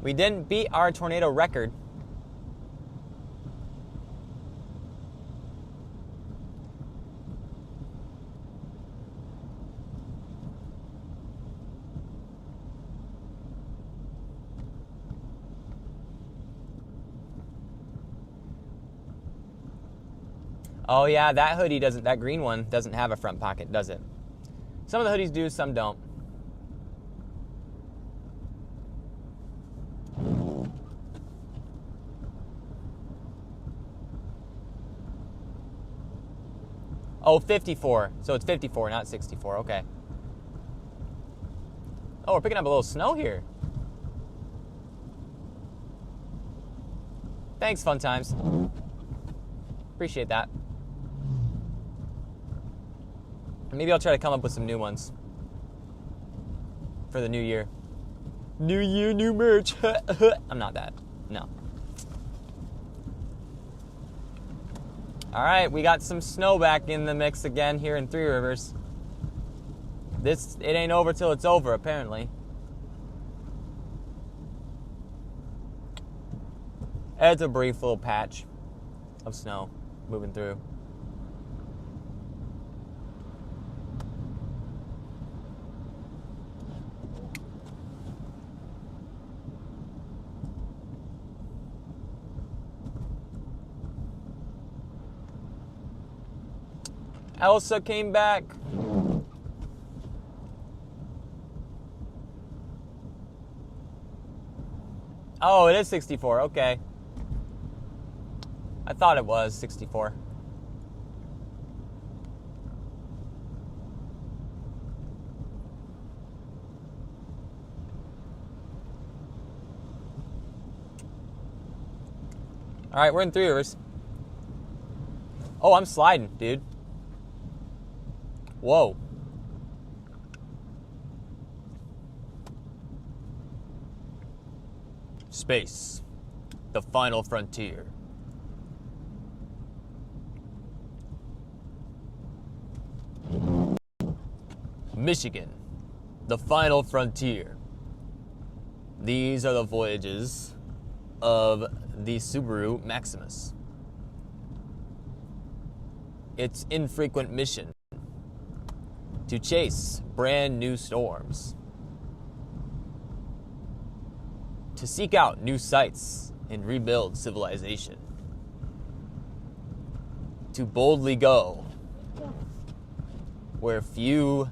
We didn't beat our tornado record. Oh yeah, that hoodie doesn't, that green one doesn't have a front pocket, does it? Some of the hoodies do, some don't. Oh, 54. So it's 54, not 64. Okay. Oh, we're picking up a little snow here. Thanks, Fun Times. Appreciate that. Maybe I'll try to come up with some new ones for the new year. New year, new merch. I'm not that. No. All right, we got some snow back in the mix again here in Three Rivers. It ain't over till it's over, apparently. It's a brief little patch of snow moving through. Elsa came back. Oh, it is 64. Okay. I thought it was 64. All right, we're in Three Rivers. Oh, I'm sliding, dude. Whoa. Space, the final frontier. Michigan, the final frontier. These are the voyages of the Subaru Maximus. Its infrequent mission: to chase brand new storms, to seek out new sites and rebuild civilization, to boldly go where few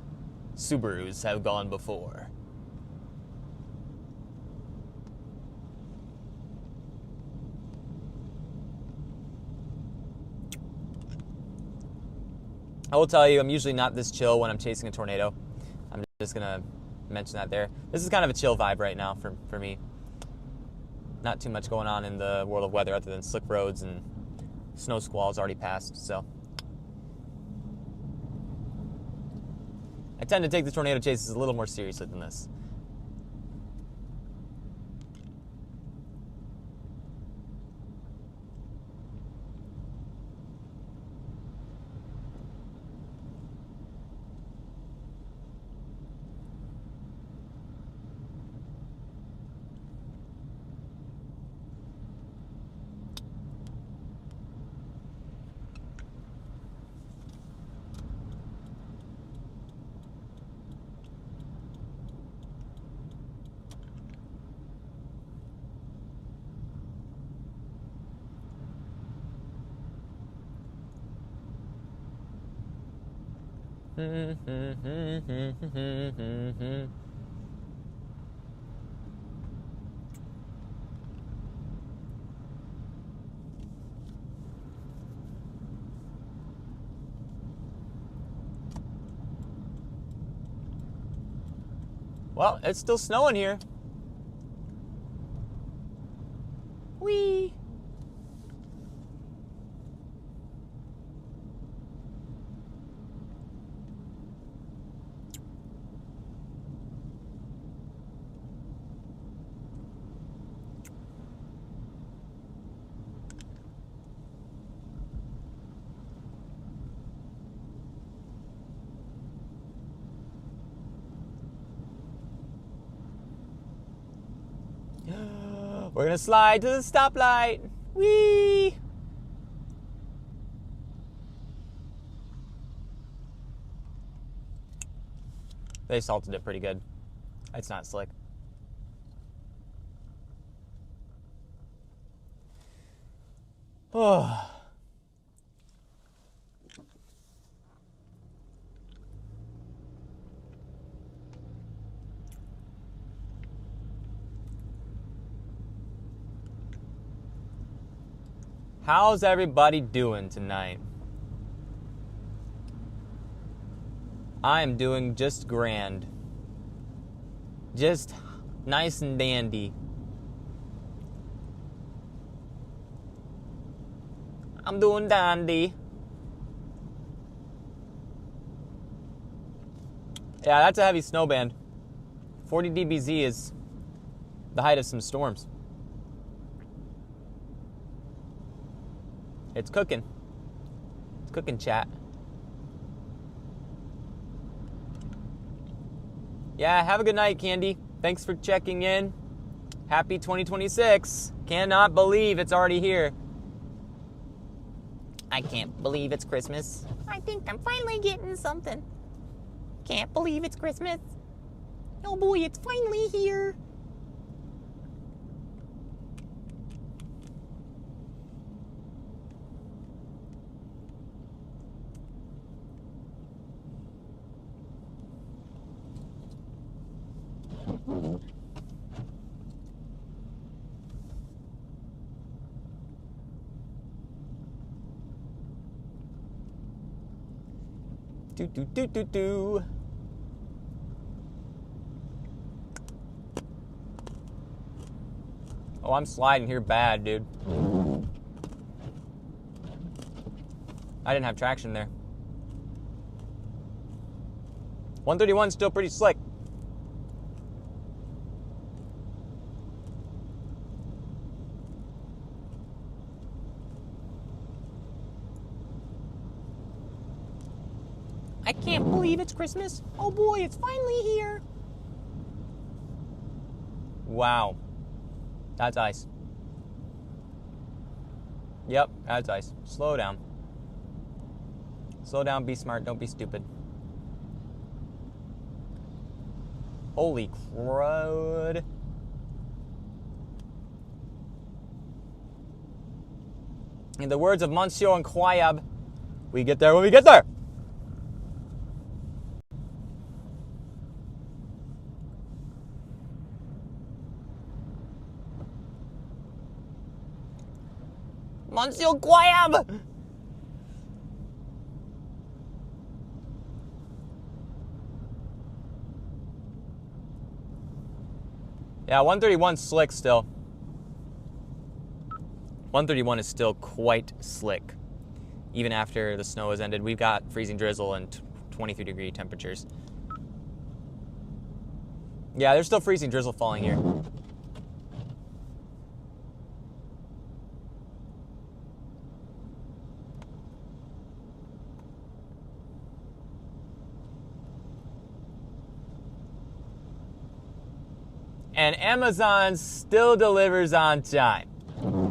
Subarus have gone before. I will tell you, I'm usually not this chill when I'm chasing a tornado. I'm just going to mention that there. This is kind of a chill vibe right now for me. Not too much going on in the world of weather other than slick roads and snow squalls already passed, so. I tend to take the tornado chases a little more seriously than this. Well, it's still snowing here. Whee! We're gonna slide to the stoplight. Whee! They salted it pretty good. It's not slick. Oh. How's everybody doing tonight? I am doing just grand. Just nice and dandy. I'm doing dandy. Yeah, that's a heavy snow band. 40 dBz is the height of some storms. It's cooking. It's cooking, chat. Yeah, have a good night, Candy. Thanks for checking in. Happy 2026. Cannot believe it's already here. I can't believe it's Christmas. I think I'm finally getting something. Can't believe it's Christmas. Oh boy, it's finally here. Do. Oh, I'm sliding here bad, dude. I didn't have traction there. 131 still pretty slick. I can't believe it's Christmas. Oh boy, it's finally here. Wow. That's ice. Yep, that's ice. Slow down. Slow down, be smart, don't be stupid. Holy crud. In the words of Monsieur Incroyable, we get there when we get there. Monsieur Crab! Yeah, 131's slick still. 131 is still quite slick. Even after the snow has ended, we've got freezing drizzle and 23-degree temperatures. Yeah, there's still freezing drizzle falling here. And Amazon still delivers on time.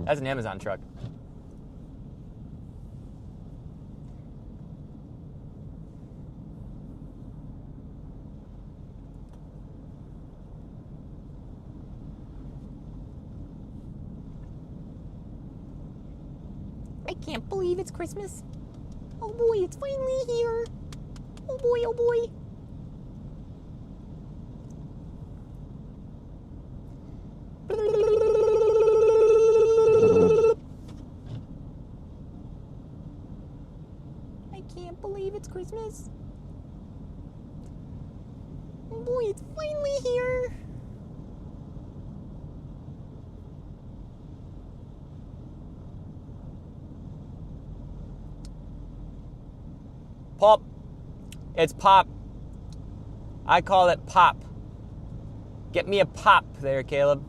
That's an Amazon truck. I can't believe it's Christmas. Oh boy, it's finally here. Oh boy, oh boy. I can't believe it's Christmas. Oh boy, it's finally here. Pop. It's pop. I call it pop. Get me a pop there, Caleb.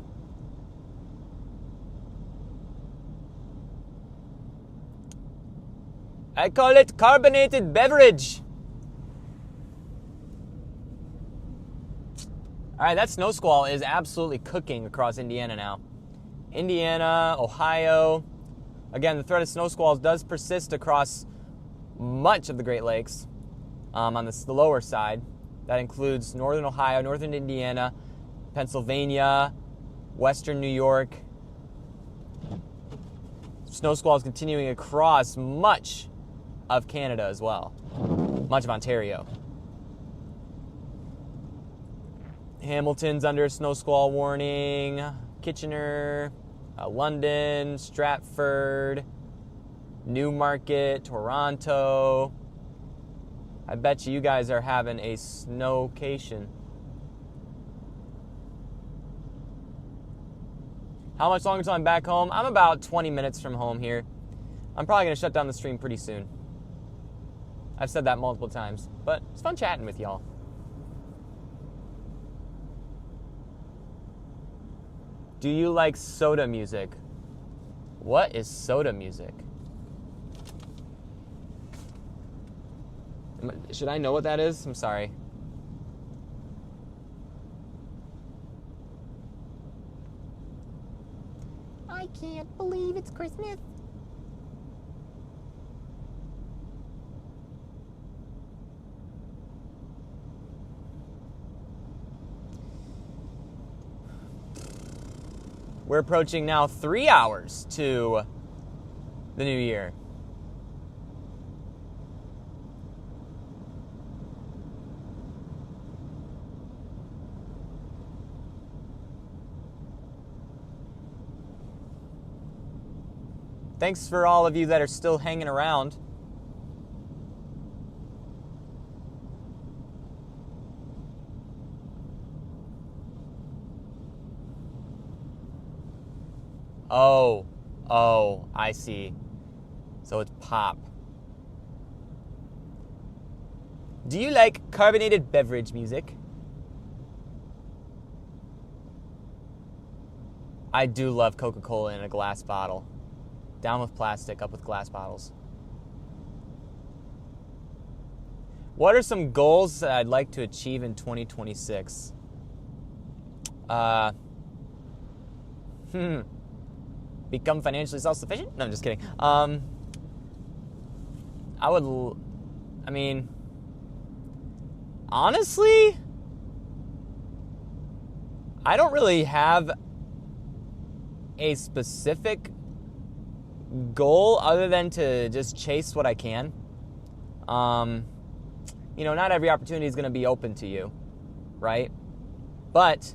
I call it carbonated beverage. All right, that snow squall is absolutely cooking across Indiana now. Indiana, Ohio. Again, the threat of snow squalls does persist across much of the Great Lakes on the lower side. That includes northern Ohio, northern Indiana, Pennsylvania, western New York. Snow squalls continuing across much of Canada as well, much of Ontario. Hamilton's under a snow squall warning, Kitchener, London, Stratford, Newmarket, Toronto. I bet you guys are having a snowcation. How much longer until I'm back home? I'm about 20 minutes from home here. I'm probably going to shut down the stream pretty soon. I've said that multiple times, but it's fun chatting with y'all. Do you like soda music? What is soda music? Should I know what that is? I'm sorry. I can't believe it's Christmas. We're approaching now 3 hours to the new year. Thanks for all of you that are still hanging around. Oh, I see. So it's pop. Do you like carbonated beverage music? I do love Coca-Cola in a glass bottle. Down with plastic, up with glass bottles. What are some goals that I'd like to achieve in 2026? Become financially self-sufficient? No, I'm just kidding. I mean, honestly, I don't really have a specific goal other than to just chase what I can. You know, not every opportunity is going to be open to you, right? But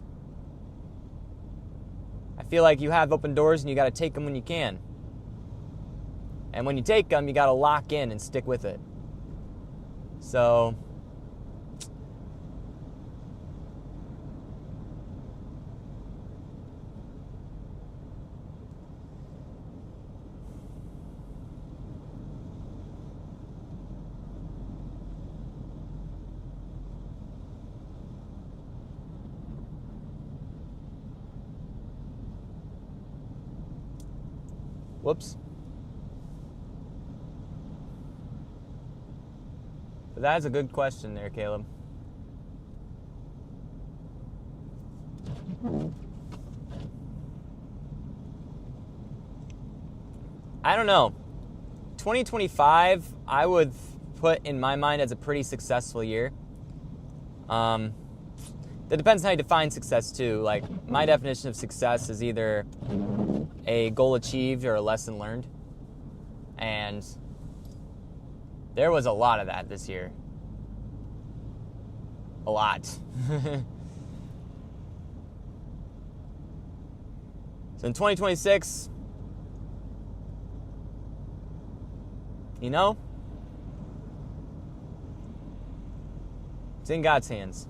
I feel like you have open doors and you got to take them when you can. And when you take them, you got to lock in and stick with it. So whoops. But that is a good question there, Caleb. I don't know. 2025, I would put in my mind as a pretty successful year. That depends on how you define success too. Like, my definition of success is either a goal achieved or a lesson learned. And there was a lot of that this year. A lot. So in 2026, you know, it's in God's hands.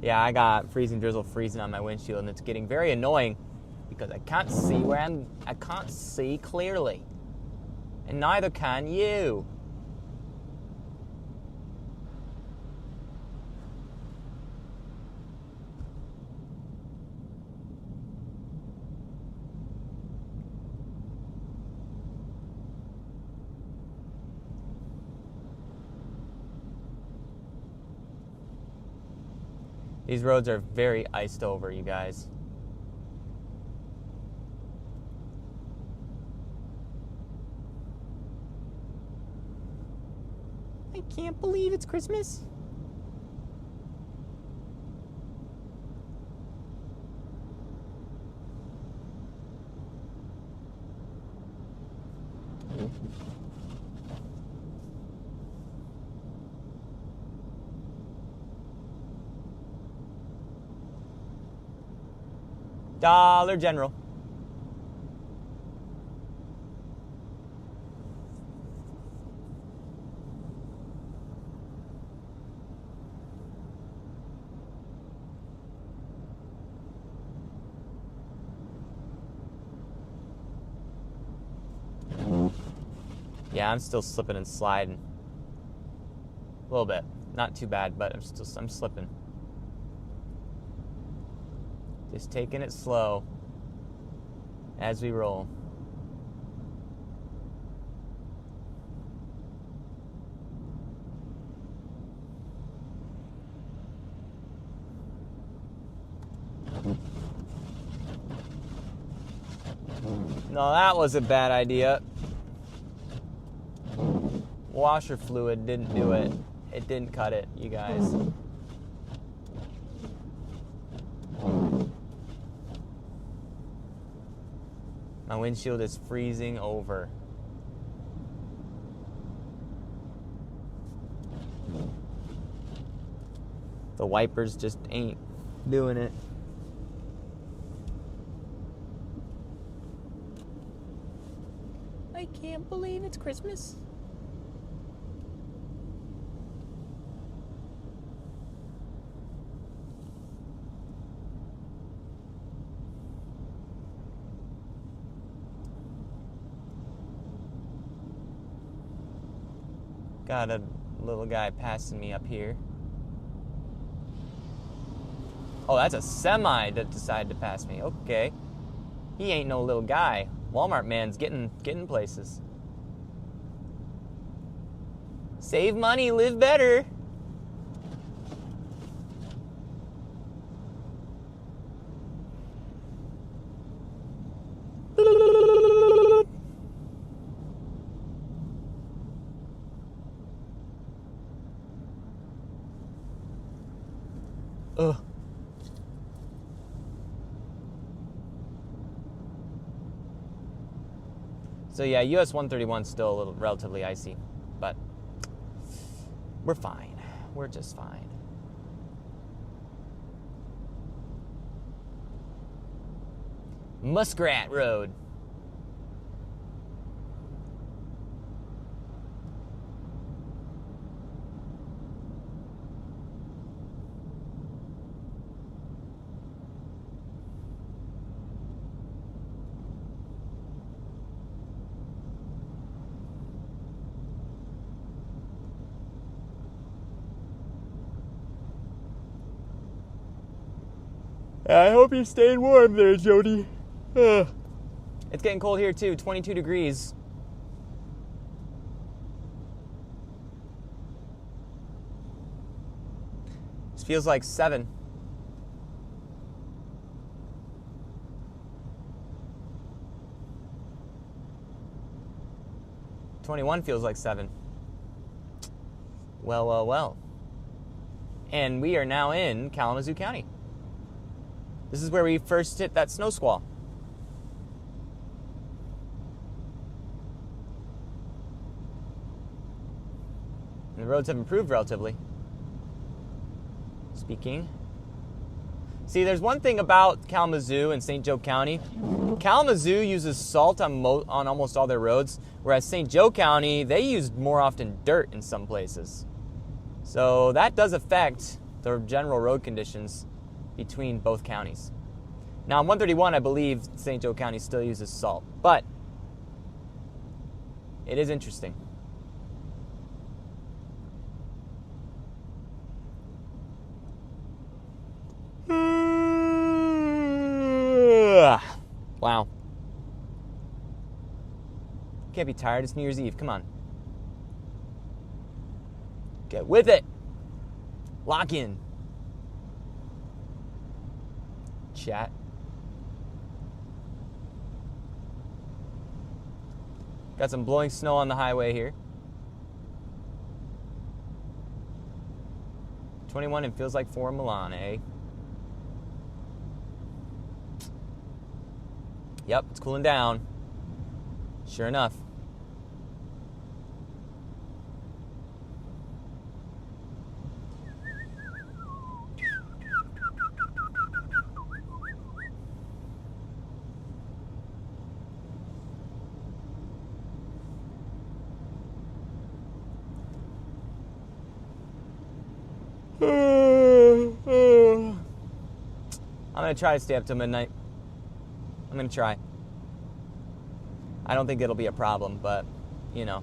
Yeah, I got freezing drizzle freezing on my windshield, and it's getting very annoying because I can't see I can't see clearly. And neither can you. These roads are very iced over, you guys. I can't believe it's Christmas. Dollar General. Yeah, I'm still slipping and sliding. A little bit. Not too bad, but I'm slipping. Just taking it slow as we roll. No, that was a bad idea. Washer fluid didn't do it. It didn't cut it, you guys. My windshield is freezing over. The wipers just ain't doing it. I can't believe it's Christmas. Got a little guy passing me up here. Oh, that's a semi that decided to pass me. Okay. He ain't no little guy. Walmart man's getting places. Save money, live better. Ugh. So yeah, US 131 is still a little relatively icy, but we're fine. we're just fine. Muskrat Road. I hope you're staying warm there, Jody. It's getting cold here too, 22 degrees. This feels like 7. '21 feels like 7. Well, well, well. And we are now in Kalamazoo County. This is where we first hit that snow squall. And the roads have improved relatively. Speaking. See, there's one thing about Kalamazoo and St. Joe County. Kalamazoo uses salt on almost all their roads, whereas St. Joe County, they use more often dirt in some places. So that does affect the general road conditions between both counties. Now, on 131, I believe St. Joe County still uses salt, but it is interesting. Wow. Can't be tired. It's New Year's Eve. Come on. Get with it. Lock in. Chat. Got some blowing snow on the highway here. 21 and feels like 4 in Milan, eh? Yep, it's cooling down. Sure enough. I'm going to try to stay up till midnight. I'm going to try. I don't think it'll be a problem, but, you know.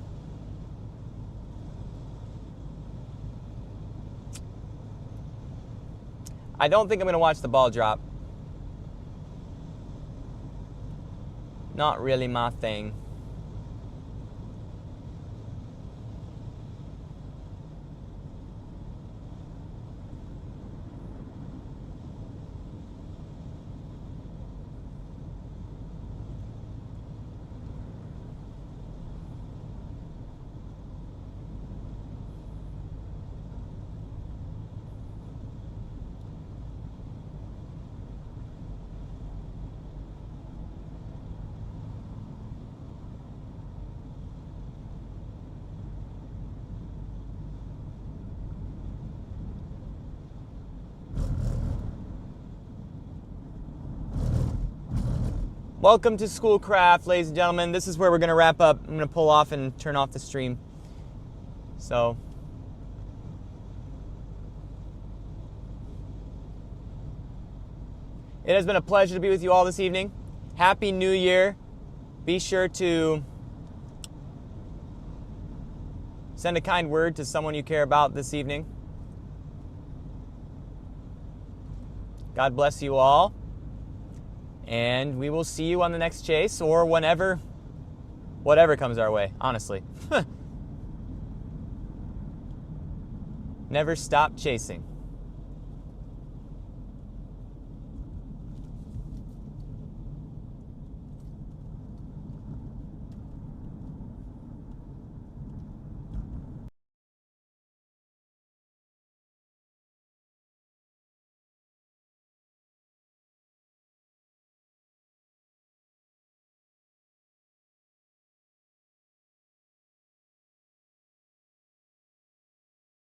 I don't think I'm going to watch the ball drop. Not really my thing. Welcome to Schoolcraft, ladies and gentlemen. This is where we're going to wrap up. I'm going to pull off and turn off the stream. So, it has been a pleasure to be with you all this evening. Happy New Year. Be sure to send a kind word to someone you care about this evening. God bless you all. And we will see you on the next chase or whenever, whatever comes our way, honestly. Never stop chasing.